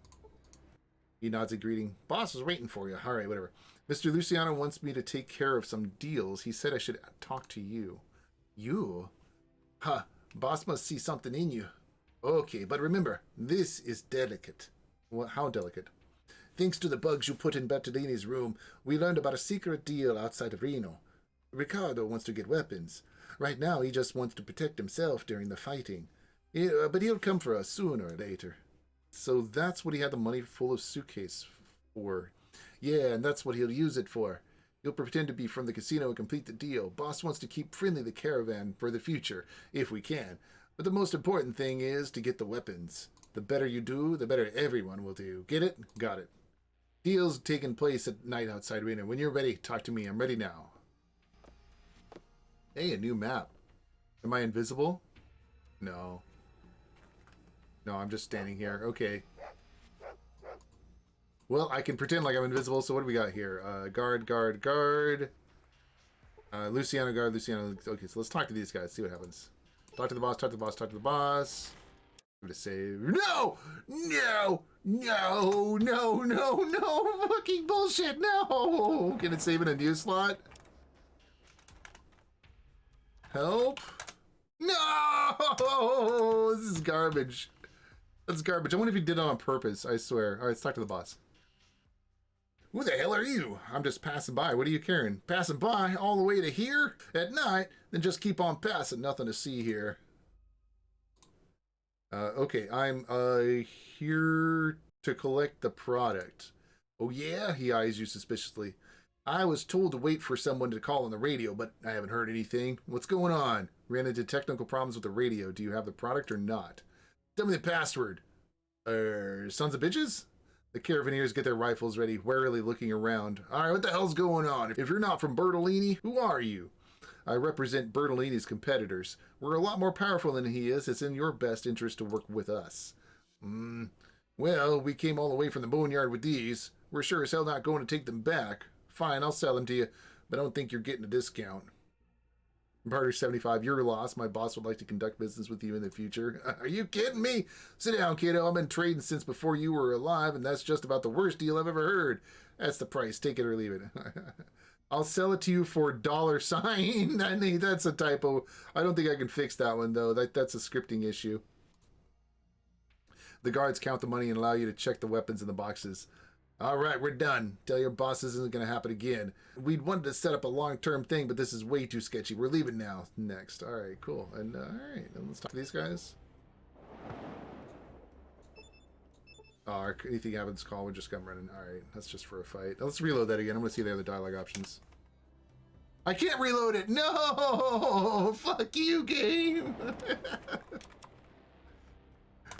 He nods a greeting. Boss is waiting for you. All right, whatever. Mr. Luciano wants me to take care of some deals. He said I should talk to you. You? Huh. Boss must see something in you. Okay, but remember, this is delicate. Well, how delicate? Thanks to the bugs you put in Bertolini's room, we learned about a secret deal outside of Reno. Ricardo wants to get weapons. Right now, he just wants to protect himself during the fighting. But he'll come for us sooner or later. So that's what he had the money full of suitcase for. Yeah, and that's what he'll use it for. He'll pretend to be from the casino and complete the deal. Boss wants to keep friendly the caravan for the future, if we can. But the most important thing is to get the weapons. The better you do, the better everyone will do. Get it? Got it. Deal's taking place at night outside Reno. When you're ready, talk to me. I'm ready now. Hey, a new map. Am I invisible? No. No, I'm just standing here. Okay. Well, I can pretend like I'm invisible, so what do we got here? Guard. Luciano, guard, Luciano. Okay, so let's talk to these guys, see what happens. Talk to the boss. Give it a save. No! Fucking bullshit, no! Can it save in a new slot? Help? No! This is garbage. That's garbage. I wonder if he did it on purpose, I swear. Alright, let's talk to the boss. Who the hell are you? I'm just passing by. What are you carrying? Passing by all the way to here? At night? Then just keep on passing. Nothing to see here. Okay, I'm here to collect the product. Oh yeah? He eyes you suspiciously. I was told to wait for someone to call on the radio, but I haven't heard anything. What's going on? Ran into technical problems with the radio. Do you have the product or not? Tell me the password. Sons of bitches? The caravaneers get their rifles ready, warily looking around. Alright, what the hell's going on? If you're not from Bertolini, who are you? I represent Bertolini's competitors. We're a lot more powerful than he is. It's in your best interest to work with us. Well, we came all the way from the boneyard with these. We're sure as hell not going to take them back. Fine, I'll sell them to you, but I don't think you're getting a discount. Barter 75, your loss. My boss would like to conduct business with you in the future. Are you kidding me? Sit down, kiddo. I've been trading since before you were alive, and that's just about the worst deal I've ever heard. That's the price. Take it or leave it. I'll sell it to you for $sign. I mean, that's a typo. I don't think I can fix that one, though. That's a scripting issue. The guards count the money and allow you to check the weapons in the boxes. All right, we're done. Tell your boss this isn't going to happen again. We'd wanted to set up a long-term thing, but this is way too sketchy. We're leaving now. Next. All right, cool. And all right, let's talk to these guys. Oh, anything happens, call. We just come running. All right, that's just for a fight. Let's reload that again. I'm going to see the other dialogue options. I can't reload it. No! Fuck you, game!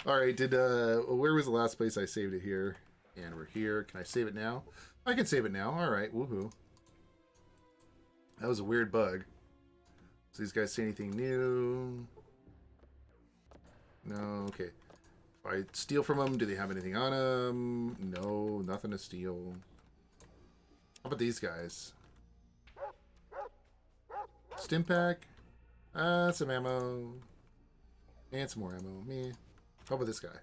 All right, where was the last place I saved it here? And we're here. Can I save it now? I can save it now. All right. Woohoo. That was a weird bug. So these guys say anything new? No. Okay. If I steal from them, do they have anything on them? No. Nothing to steal. How about these guys? Stim pack. Some ammo. And some more ammo. Me. How about this guy?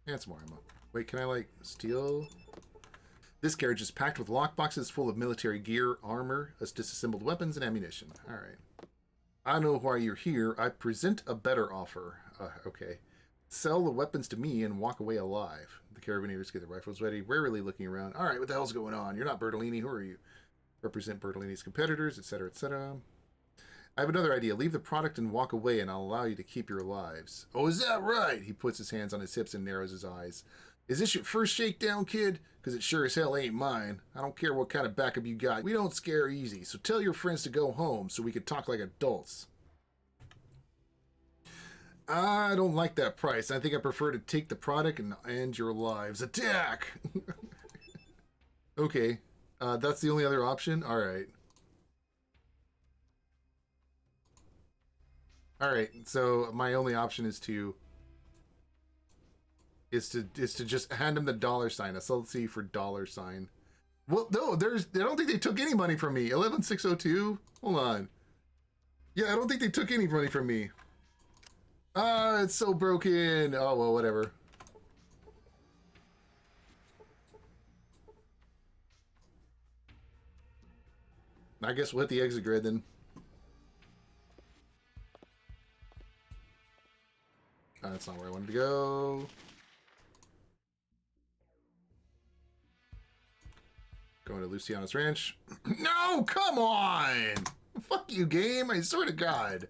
And some more ammo. Wait, can I, like, steal? This carriage is packed with lockboxes full of military gear, armor, disassembled weapons, and ammunition. All right. I know why you're here. I present a better offer. Okay. Sell the weapons to me and walk away alive. The carabineers get their rifles ready, warily looking around. All right, what the hell's going on? You're not Bertolini. Who are you? Represent Bertolini's competitors, etc., etc. I have another idea. Leave the product and walk away, and I'll allow you to keep your lives. Oh, is that right? He puts his hands on his hips and narrows his eyes. Is this your first shakedown, kid? Because it sure as hell ain't mine. I don't care what kind of backup you got. We don't scare easy, so tell your friends to go home so we can talk like adults. I don't like that price. I think I prefer to take the product and end your lives. Attack! Okay. That's the only other option? Alright. Alright, so my only option is to just hand him the $sign. So let's see for $sign. Well, no, I don't think they took any money from me. 11602? Hold on. Yeah, I don't think they took any money from me. It's so broken. Oh, well, whatever. I guess we'll hit the exit grid then. That's not where I wanted to go. Going to Luciano's ranch. No, come on! Fuck you, game. I swear to God.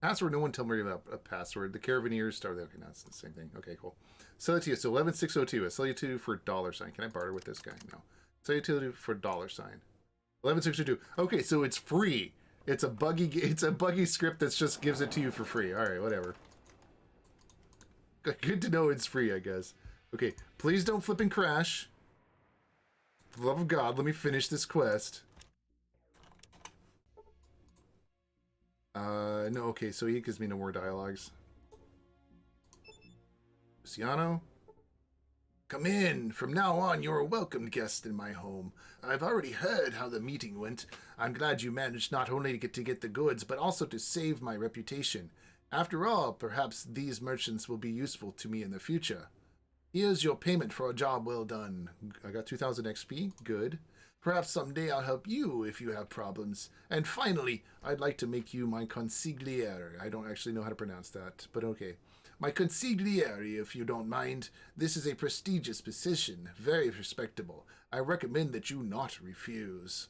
Password, no one tell me about a password. The Carabineers start. Okay, no, it's the same thing. Okay, cool. Sell it to you. So 11602. I sell you to for $sign. Can I barter with this guy? No. Sell you to for $sign. 11602. Okay, so it's free. It's a buggy script that just gives it to you for free. All right, whatever. Good to know it's free, I guess. Okay, please don't flip and crash. For the love of God, let me finish this quest. No, okay, so he gives me no more dialogues. Luciano? Come in. From now on, you're a welcomed guest in my home. I've already heard how the meeting went. I'm glad you managed not only to get the goods, but also to save my reputation. After all, perhaps these merchants will be useful to me in the future. Here's your payment for a job well done. I got 2,000 XP. Good. Perhaps someday I'll help you if you have problems. And finally, I'd like to make you my consigliere. I don't actually know how to pronounce that, but okay. My consigliere, if you don't mind. This is a prestigious position, very respectable. I recommend that you not refuse.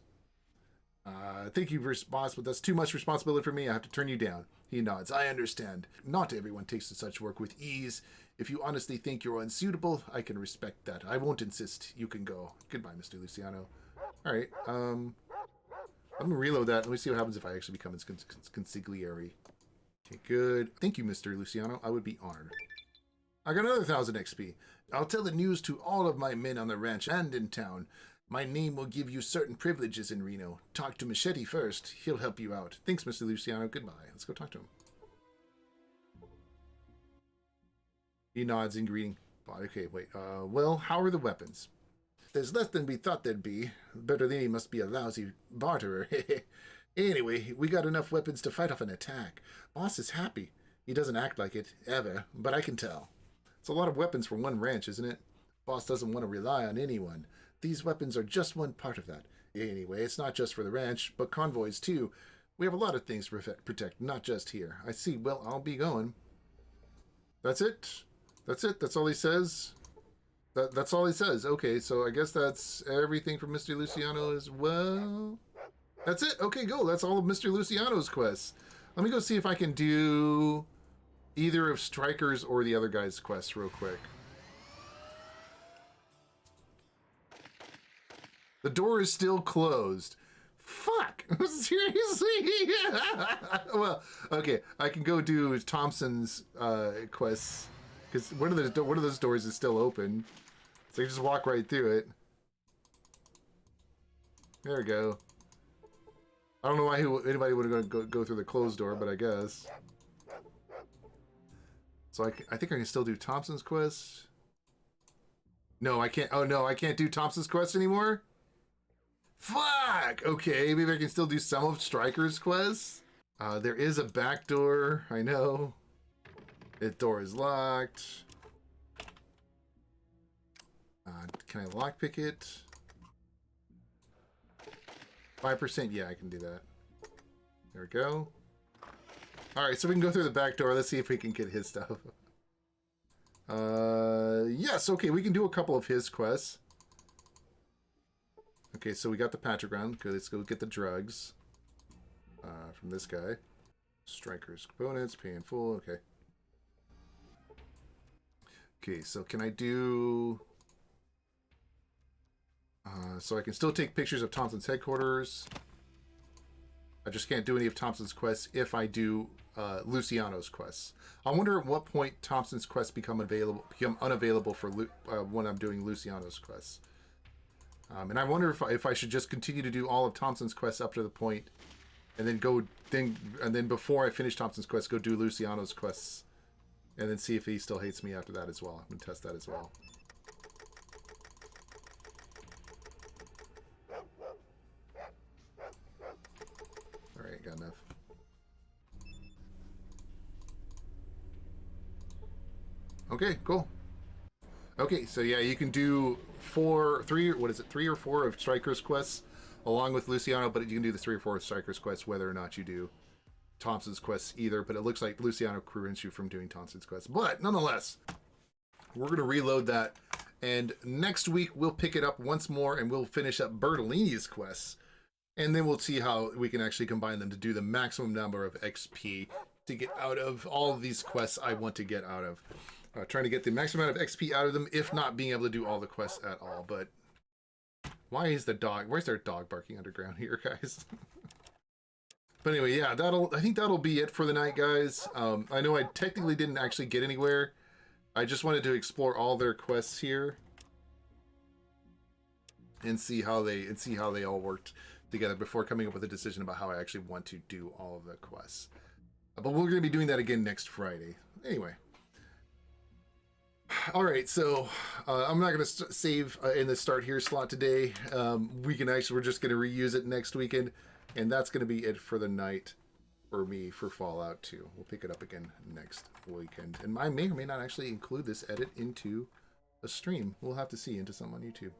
I think you're responsible. That's too much responsibility for me. I have to turn you down. He nods. I understand. Not everyone takes to such work with ease. If you honestly think you're unsuitable, I can respect that. I won't insist. You can go. Goodbye, Mr. Luciano. All right. I'm going to reload that. Let me see what happens if I actually become his consigliere. Okay, good. Thank you, Mr. Luciano. I would be honored. I got another 1,000 XP. I'll tell the news to all of my men on the ranch and in town. My name will give you certain privileges in Reno. Talk to Machete first. He'll help you out. Thanks, Mr. Luciano. Goodbye. Let's go talk to him. He nods in greeting. Okay, wait. Well, how are the weapons? There's less than we thought there'd be. Bertolini must be a lousy barterer. Anyway, we got enough weapons to fight off an attack. Boss is happy. He doesn't act like it, ever, but I can tell. It's a lot of weapons for one ranch, isn't it? Boss doesn't want to rely on anyone. These weapons are just one part of that. Anyway, it's not just for the ranch, but convoys too. We have a lot of things to protect, not just here. I see. Well, I'll be going. That's it? That's it? That's all he says? That's all he says. Okay, so I guess that's everything from Mr. Luciano as well. That's it. Okay, go. That's all of Mr. Luciano's quests. Let me go see if I can do either of Stryker's or the other guy's quests real quick. The door is still closed. Fuck! Seriously? Well, okay. I can go do Thompson's quests because one of those doors is still open, so I can just walk right through it. There we go. I don't know why anybody would go through the closed door, but I guess. So I think I can still do Thompson's quest. No, I can't. Oh no, I can't do Thompson's quest anymore. Fuck! Okay, maybe I can still do some of Stryker's quests. There is a back door, I know. The door is locked. can I lockpick it? 5%? Yeah, I can do that. There we go. Alright, so we can go through the back door. Let's see if we can get his stuff. Yes, okay, we can do a couple of his quests. Okay, so we got the Patrick Gun. Okay, let's go get the drugs. From this guy. Stryker's components, pay in full, okay. Okay, so can I do... so I can still take pictures of Thompson's headquarters. I just can't do any of Thompson's quests if I do Luciano's quests. I wonder at what point Thompson's quests become unavailable for when I'm doing Luciano's quests. And I wonder if I should just continue to do all of Thompson's quests up to the point, and then before I finish Thompson's quests, go do Luciano's quests, and then see if he still hates me after that as well. I'm gonna test that as well. All right, got enough. Okay, cool. Okay, so yeah, you can do three or four of Stryker's quests along with Luciano, but you can do the 3 or 4 of Stryker's quests whether or not you do Thompson's quests either, but it looks like Luciano prevents you from doing Thompson's quests. But nonetheless, we're going to reload that, and next week we'll pick it up once more and we'll finish up Bertolini's quests, and then we'll see how we can actually combine them to do the maximum number of XP to get out of all of these quests I want to get out of. Trying to get the maximum amount of XP out of them, if not being able to do all the quests at all. But where's there a dog barking underground here, guys? But anyway, yeah, I think that'll be it for the night, guys. I know I technically didn't actually get anywhere. I just wanted to explore all their quests here and see how they all worked together before coming up with a decision about how I actually want to do all of the quests. But we're going to be doing that again next Friday. Anyway. All right, so I'm not going to save in the start here slot today. We're just going to reuse it next weekend, and that's going to be it for the night for me for Fallout 2. We'll pick it up again next weekend, and I may or may not actually include this edit into a stream. We'll have to see into some on YouTube.